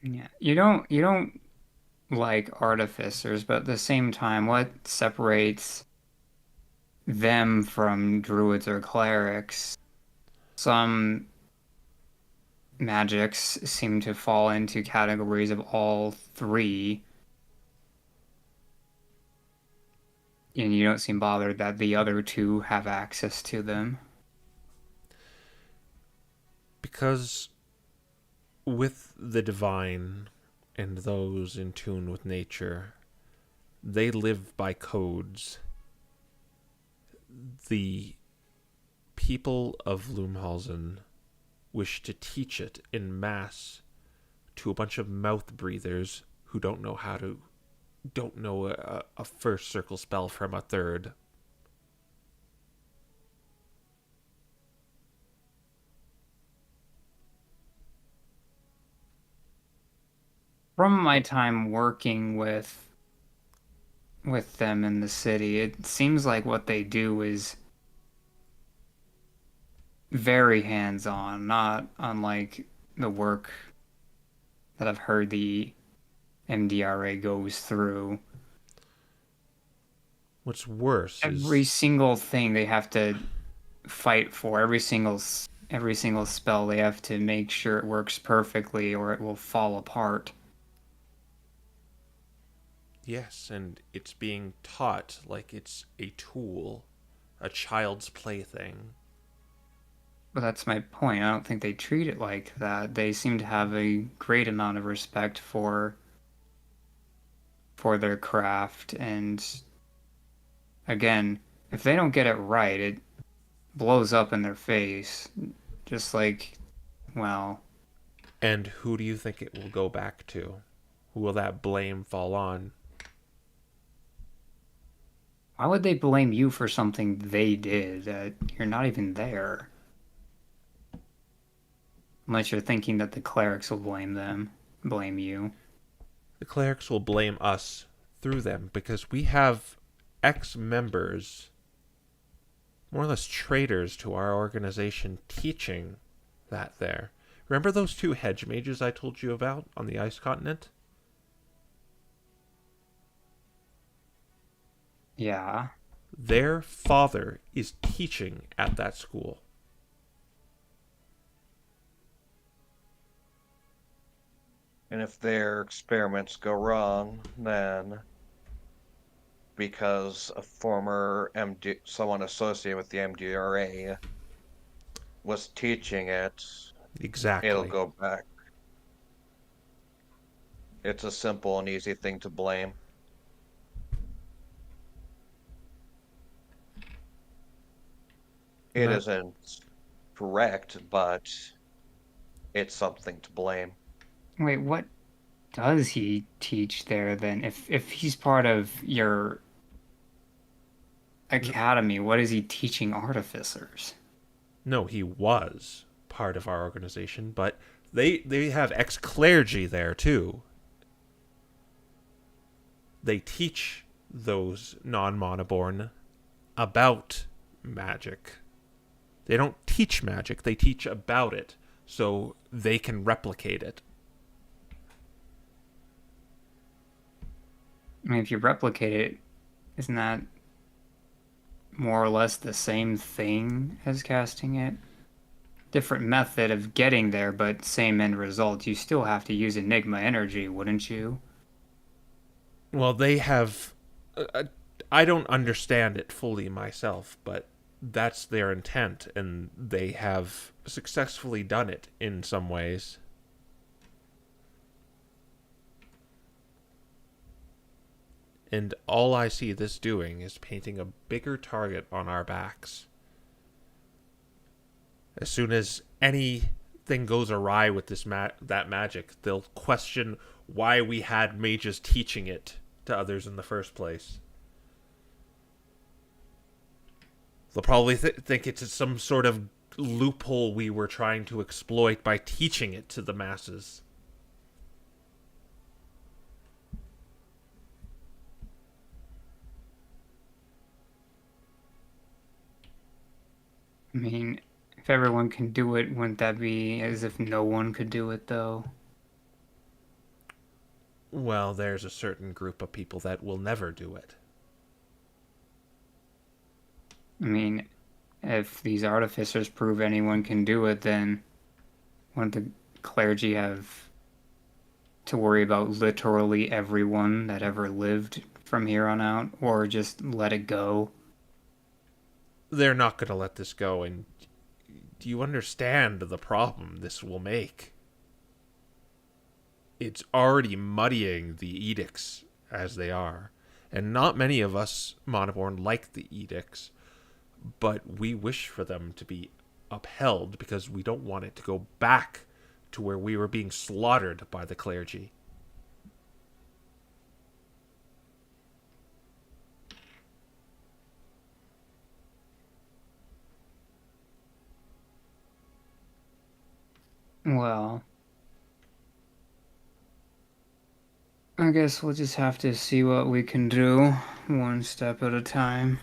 Yeah. You don't like artificers, but at the same time, what separates them from druids or clerics? Some magics seem to fall into categories of all three, and you don't seem bothered that the other two have access to them. Because with the divine and those in tune with nature, they live by codes. The people of Loomhausen wish to teach it in mass to a bunch of mouth breathers who don't know a first circle spell from a third. From my time working with them in the city, it seems like what they do is very hands-on, not unlike the work that I've heard the MDRA goes through. What's worse Every is single thing they have to fight for, every single spell they have to make sure it works perfectly or it will fall apart. yes, and it's being taught like it's a tool, a child's plaything. But that's my point. I don't think they treat it like that. They seem to have a great amount of respect for their craft, and again, if they don't get it right, it blows up in their face. Just like, well, And who do you think it will go back to? Who will that blame fall on? why would they blame you for something they did that you're not even there? Unless you're thinking that the clerics will blame you. The clerics will blame us through them because we have ex-members, more or less traitors to our organization, teaching that there. Remember those two hedge mages I told you about on the ice continent? Yeah. Their father is teaching at that school. And if their experiments go wrong, then because a former someone associated with the MDRA was teaching it, Exactly. it'll go back. It's a simple and easy thing to blame. It That- isn't correct, but it's something to blame. Wait, what does he teach there then? If he's part of your academy, what is he teaching artificers? No, he was part of our organization, but they have ex-clergy there too. They teach those non-monoborn about magic. They don't teach magic, they teach about it so they can replicate it. I mean, if you replicate it, isn't that more or less the same thing as casting it? Different method of getting there, but same end result. You still have to use Enigma energy, wouldn't you? Well, they have. I don't understand it fully myself, but that's their intent, and they have successfully done it in some ways. And all I see this doing is painting a bigger target on our backs. As soon as anything goes awry with this that magic, they'll question why we had mages teaching it to others in the first place. They'll probably think it's some sort of loophole we were trying to exploit by teaching it to the masses. I mean, if everyone can do it, wouldn't that be as if no one could do it, though? Well, there's a certain group of people that will never do it. I mean, if these artificers prove anyone can do it, then wouldn't the clergy have to worry about literally everyone that ever lived from here on out, or just let it go? They're not going to let this go, and do you understand the problem this will make? It's already muddying the edicts as they are, and not many of us Monoborn like the edicts, but we wish for them to be upheld because we don't want it to go back to where we were being slaughtered by the clergy. Well, I guess we'll just have to see what we can do, one step at a time.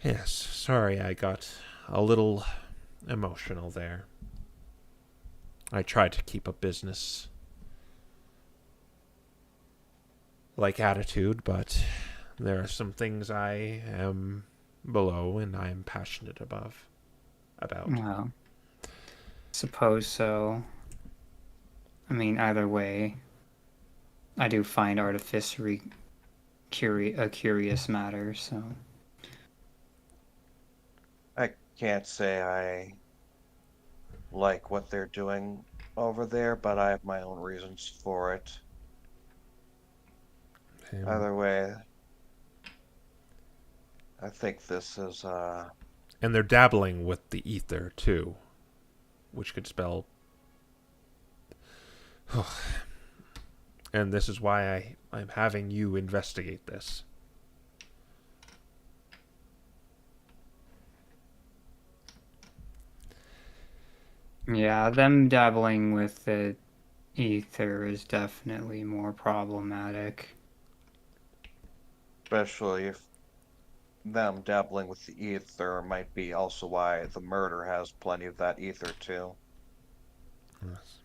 Yes, sorry I got a little emotional there. I tried to keep a business like attitude, but there are some things I am below and I am passionate about. Well, suppose so. I mean, either way, I do find artificery a curious matter, so. I can't say I like what they're doing over there, but I have my own reasons for it. Either way, I think this is And they're dabbling with the ether too, which could spell. And this is why I'm having you investigate this. Yeah, them dabbling with the ether is definitely more problematic. especially if them dabbling with the ether might be also why the murder has plenty of that ether too. Yes.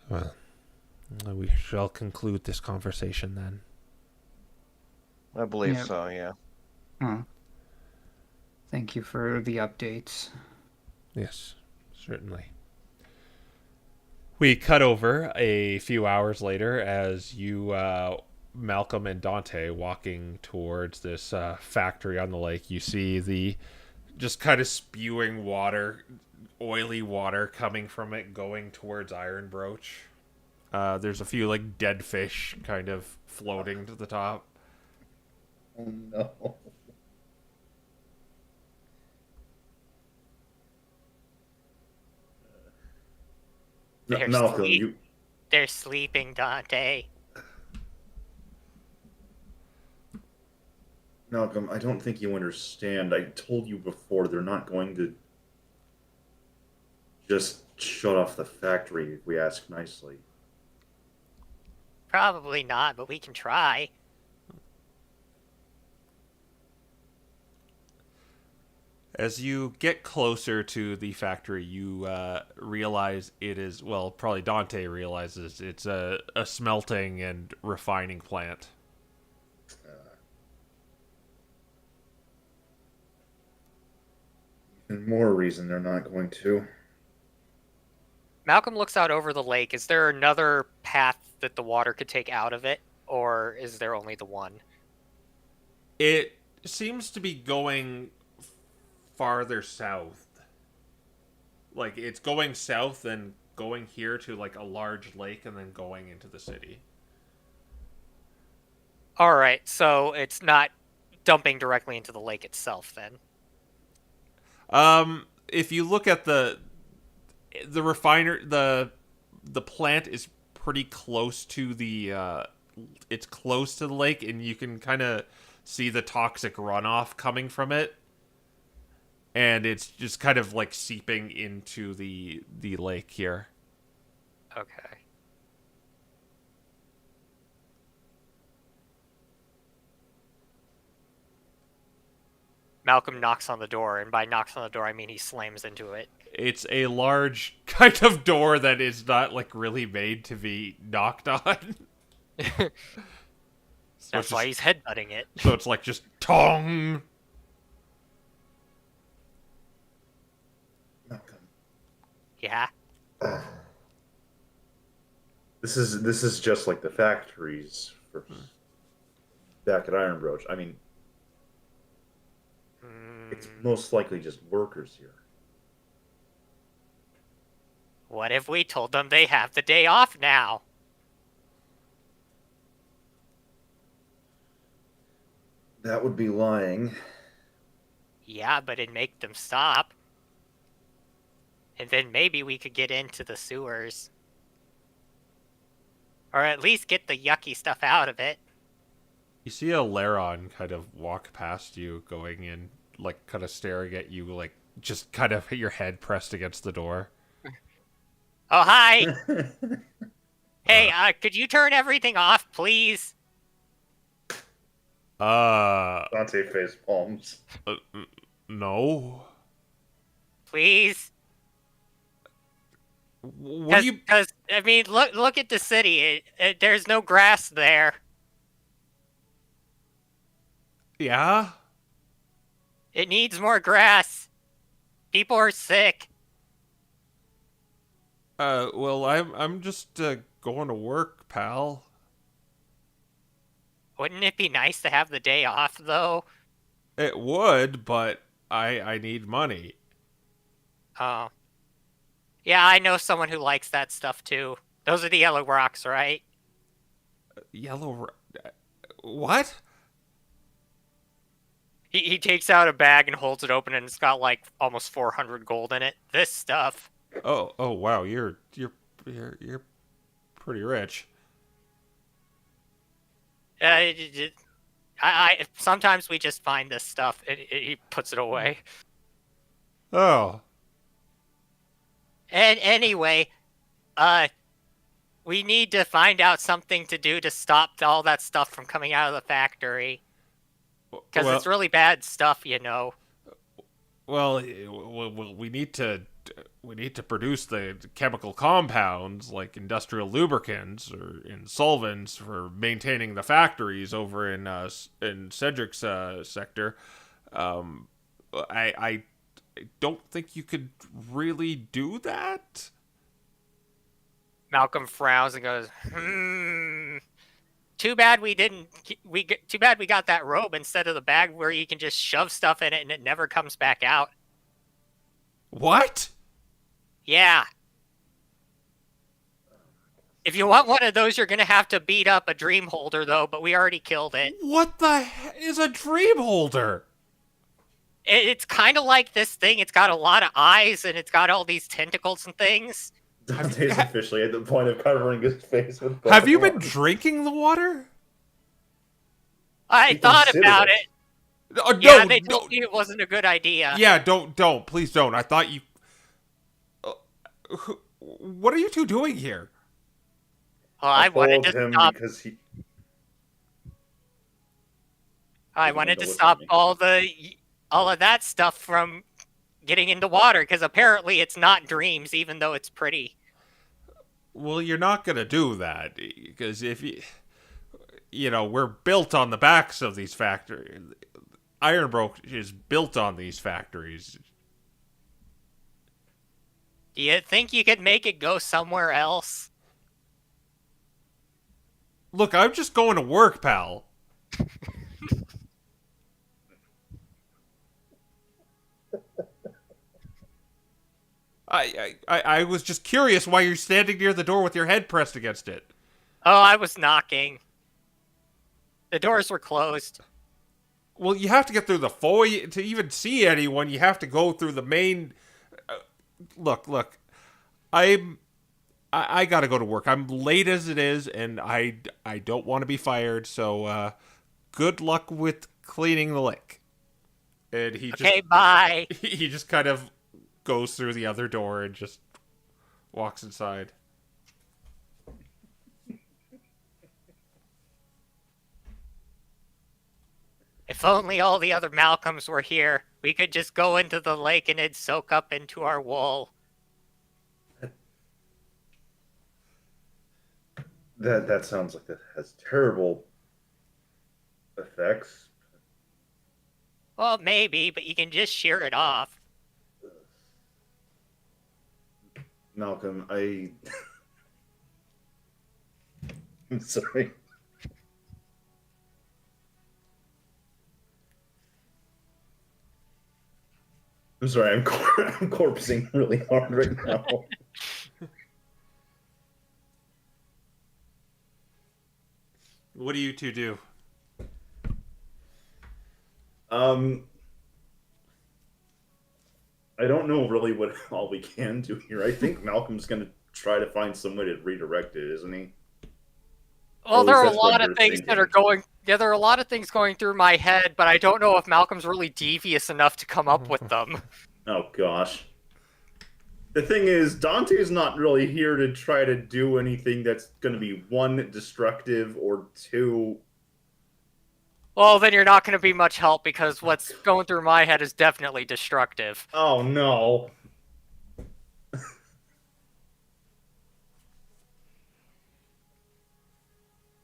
Well, we shall conclude this conversation then. I believe Yep. so, yeah. Well, thank you for the updates. Yes, certainly. We cut over a few hours later as you Malcolm and Dante walking towards this factory on the lake, you see the just kind of spewing water, oily water coming from it going towards Iron Broach. There's a few like dead fish kind of floating to the top. Oh no. They're Malcolm, sleep- They're sleeping, Dante. Malcolm, I don't think you understand. I told you before they're not going to just shut off the factory if we ask nicely. Probably not, but we can try. As you get closer to the factory, you realize it is, well, probably Dante realizes it's a smelting and refining plant. And more reason they're not going to. Malcolm looks out over the lake. Is there another path that the water could take out of it, or is there only the one? It seems to be going farther south. Like, it's going south and going here to, like, a large lake and then going into the city. Alright, so it's not dumping directly into the lake itself, then. If you look at the refiner, the plant is pretty close to the, it's close to the lake, and you can kind of see the toxic runoff coming from it. And it's just kind of like seeping into the lake here. Okay. Malcolm knocks on the door, and by knocks on the door, I mean he slams into it. It's a large kind of door that is not like really made to be knocked on. That's why he's headbutting it. So it's like just tong. Malcolm. Yeah. This is just like the factories for back at Iron Broach. I mean, it's most likely just workers here. What if we told them they have the day off now? That would be lying. Yeah, but it'd make them stop. And then maybe we could get into the sewers. Or at least get the yucky stuff out of it. You see a Laron kind of walk past you, going in, like kind of staring at you, like just kind of your head pressed against the door. Oh, hi! Hey, could you turn everything off, please? Dante face palms. No. Please? What do you? Because, I mean, look at the city. There's no grass there. Yeah. It needs more grass. People are sick. Well, I'm just going to work, pal. Wouldn't it be nice to have the day off, though? It would, but I need money. Oh. Yeah, I know someone who likes that stuff, too. Those are the yellow rocks, right? What? He takes out a bag and holds it open, and it's got, like, almost 400 gold in it. This stuff. Oh, wow, you're pretty rich. Sometimes we just find this stuff, and he puts it away. Oh. And anyway, we need to find out something to do to stop all that stuff from coming out of the factory. Because it's really bad stuff, you know. Well, we need to produce the chemical compounds like industrial lubricants or in solvents for maintaining the factories over in Cedric's sector. I don't think you could really do that. Malcolm frowns and goes, too bad we didn't. Too bad we got that robe instead of the bag where you can just shove stuff in it and it never comes back out. What? Yeah. If you want one of those, you're gonna have to beat up a dream holder, though. But we already killed it. What the heck is a dream holder? It's kind of like this thing. It's got a lot of eyes and it's got all these tentacles and things. Dante's officially at the point of covering his face with. Have you been water. drinking the water? I He thought considered about it. it. No, Yeah, they no. told me it wasn't a good idea. Yeah, don't, please don't. I thought you. What are you two doing here? Well, I wanted followed to him stop. because he. I He wanted wanted to to stop listen to me. all of that stuff from getting into water because apparently it's not dreams, even though it's pretty. Well, you're not gonna do that because if we're built on the backs of these factories. Ironbrook is built on these factories. Do you think you could make it go somewhere else? Look, I'm just going to work, pal. I was just curious why you're standing near the door with your head pressed against it. Oh, I was knocking. The doors were closed. Well, you have to get through the foyer to even see anyone. You have to go through the main. Look. I gotta go to work. I'm late as it is, and I don't want to be fired. So, good luck with cleaning the lake. And Okay, bye. He just kind of goes through the other door and just walks inside. If only all the other Malcolms were here. We could just go into the lake and it'd soak up into our wool. That sounds like that has terrible effects. Well, maybe, but you can just shear it off. Malcolm, I'm sorry. I'm sorry, I'm corpsing really hard right now. What do you two do? I don't know really what all we can do here. I think Malcolm's gonna try to find some way to redirect it, isn't he? Well, At there least are a that's what lot of you're things that thinking. are going. Yeah, there are a lot of things going through my head, but I don't know if Malcolm's really devious enough to come up with them. Oh gosh. The thing is, Dante's not really here to try to do anything that's going to be one, destructive, or two. Well, then you're not going to be much help because what's going through my head is definitely destructive. Oh no.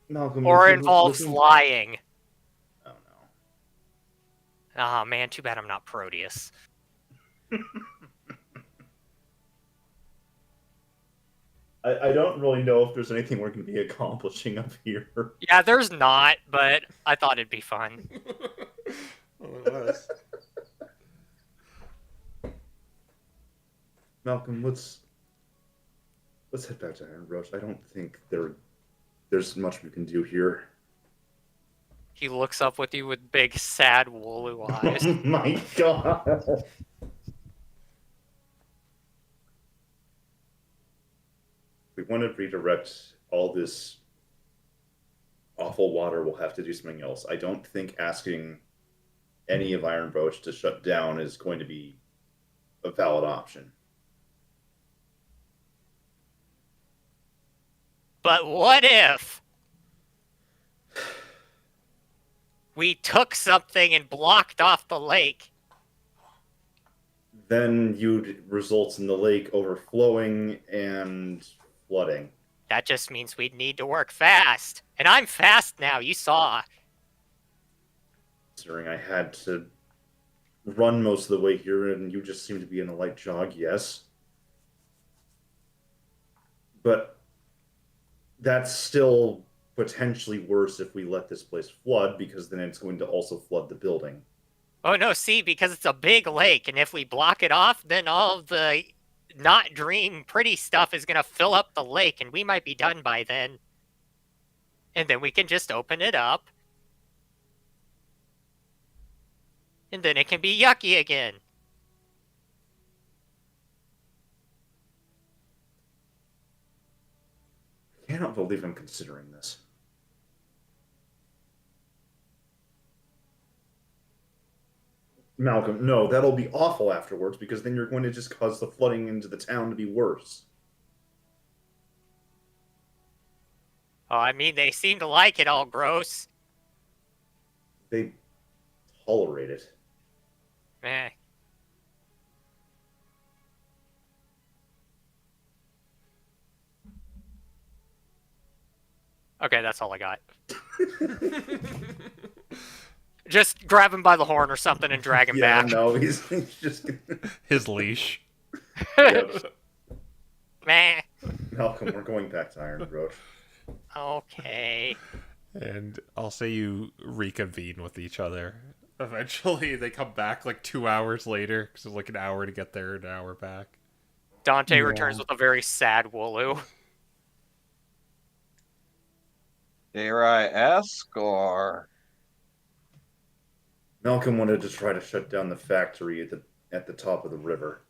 Malcolm, Or listen- involves listen- lying. Oh no. Ah, man, too bad I'm not Proteus. I don't really know if there's anything we're going to be accomplishing up here. Yeah, there's not, but I thought it'd be fun. Well, it was. Malcolm, let's head back to Iron Rush. I don't think there's much we can do here. He looks up with you with big, sad, woolly eyes. Oh my god. We want to redirect all this awful water. We'll have to do something else. I don't think asking any of Iron Broach to shut down is going to be a valid option. But what if we took something and blocked off the lake? Then you'd result in the lake overflowing and flooding. That just means we'd need to work fast. And I'm fast now, you saw. Considering I had to run most of the way here and you just seem to be in a light jog, yes. But that's still potentially worse if we let this place flood, because then it's going to also flood the building. Oh no, see, because it's a big lake, and if we block it off, then all of the not dream pretty stuff is gonna fill up the lake, and we might be done by then. And then we can just open it up. And then it can be yucky again. I cannot believe I'm considering this. Malcolm, no, that'll be awful afterwards, because then you're going to just cause the flooding into the town to be worse. Oh, I mean, they seem to like it all gross. They tolerate it. Eh. Okay, that's all I got. Just grab him by the horn or something and drag him Yeah, back. no, he's just... His leash. Yep. Meh. Malcolm, we're going back to Iron Road. Okay. And I'll say you reconvene with each other. Eventually, they come back like 2 hours later, because it's like an hour to get there, an hour back. Dante Yeah. returns with a very sad Wooloo. Dare I ask, or Malcolm wanted to try to shut down the factory at the top of the river.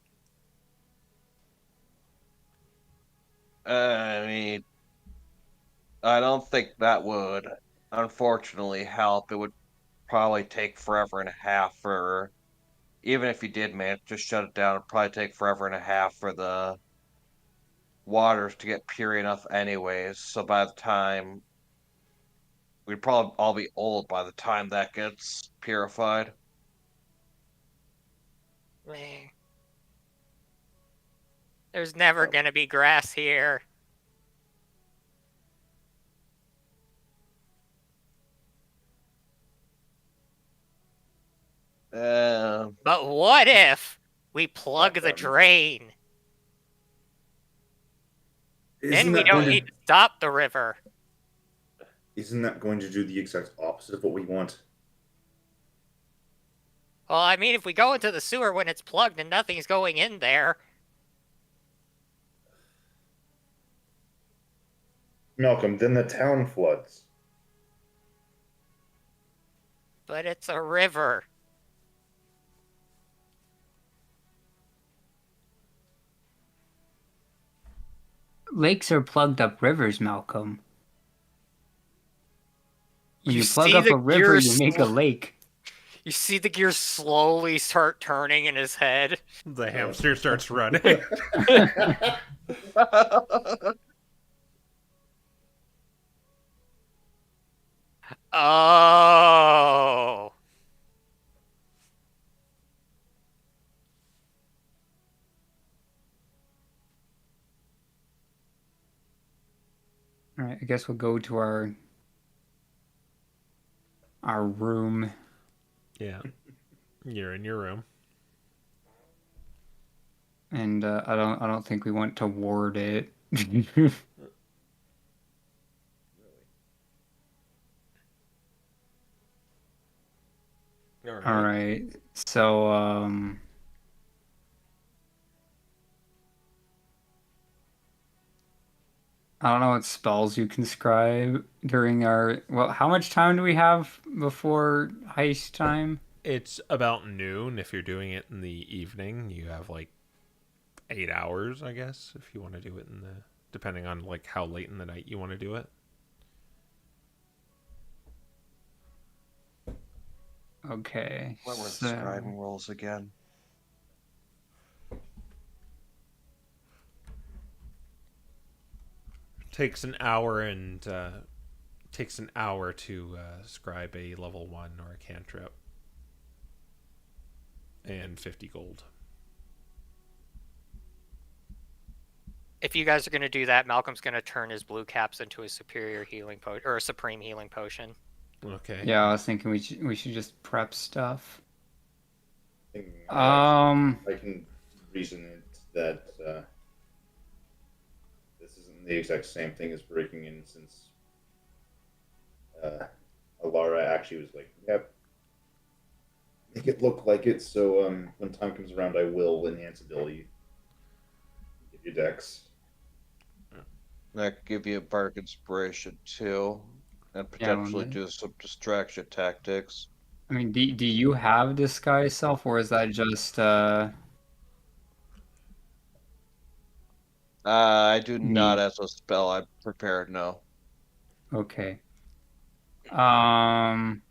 I mean, I don't think that would, unfortunately, help. It would probably take forever and a half for, even if you did manage to shut it down, it'd probably take forever and a half for the waters to get pure enough anyways. So by the time, we'd probably all be old by the time that gets purified. Meh. There's never gonna be grass here. But what if we plug the drain? Then we don't need to stop the river. Isn't that going to do the exact opposite of what we want? Well, I mean, if we go into the sewer when it's plugged and nothing's going in there, Malcolm, then the town floods. but it's a river. Lakes are plugged up rivers, Malcolm. When You you plug see up the a river, you gears make a lake. You see the gears slowly start turning in his head. The hamster starts running. Oh. All right, I guess we'll go to our room. Yeah. You're in your room. And I don't think we want to ward it. All right. So I don't know what spells you can scribe during our, well, how much time do we have before heist time? It's about noon. If you're doing it in the evening, you have like 8 hours, I guess, if you want to do it in the, depending on like how late in the night you want to do it. Okay. What were the so- scribing rules again? Takes an hour to scribe a level 1 or a cantrip. And 50 gold. If you guys are going to do that, Malcolm's going to turn his blue caps into a superior healing potion, or a supreme healing potion. Okay. Yeah, I was thinking we should just prep stuff. I can reason it that this isn't the exact same thing as breaking in, since Alara actually was like, "Yep, make it look like it." So when time comes around, I will enhance ability. Give you Dex. That could give you a bark inspiration too, and Yeah, potentially do some distraction tactics. I mean, do you have disguise self, or is that just I do not me? as a spell. I'm prepared. No, Okay. Um,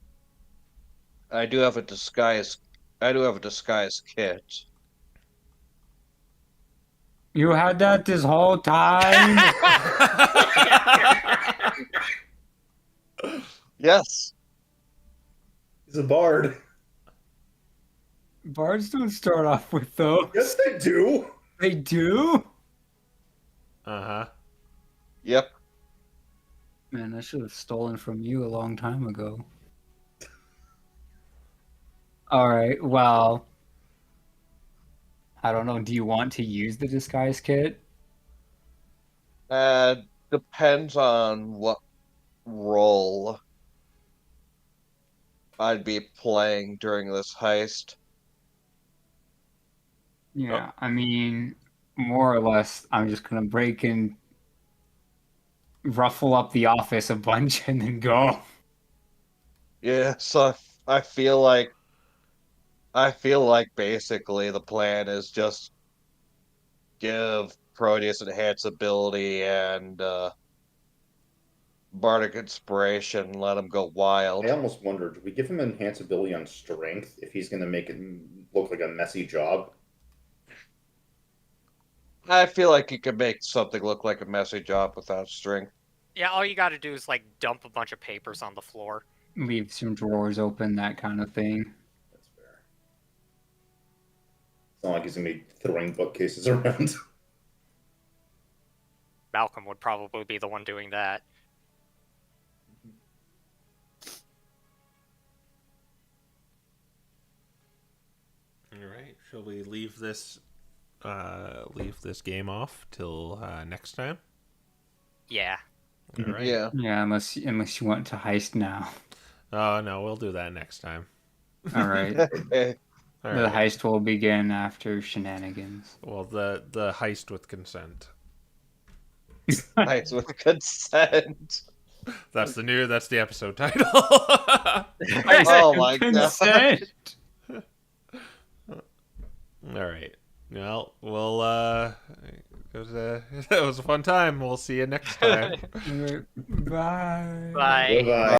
I do have a disguise. I do have a disguise kit. you had that this whole time? Yes. He's a bard. Bards don't start off with those. Yes, they do. They do? Uh-huh. Yep. Man, I should have stolen from you a long time ago. Alright, well, I don't know. Do you want to use the disguise kit? Depends on what role I'd be playing during this heist. Yeah, I mean, more or less, I'm just gonna break in, ruffle up the office a bunch, and then go. Yeah, so I feel like basically the plan is just give Proteus enhance ability and bardic inspiration, let him go wild. I almost wondered, do we give him enhance ability on strength if he's going to make it look like a messy job? I feel like you could make something look like a messy job without strength. Yeah, all you gotta do is like dump a bunch of papers on the floor. Leave some drawers open, that kind of thing. That's fair. It's not like he's going to be throwing bookcases around. Malcolm would probably be the one doing that. All right. Shall we leave this game off till next time? Yeah. All right. Yeah. Yeah, unless you want to heist now. Oh no, we'll do that next time. All right. All The right. heist will begin after shenanigans. Well, the heist with consent. Nice with consent. That's the episode title. Oh my god. Consent. All right. Well, it was a fun time. We'll see you next time. Bye. Bye. Bye-bye.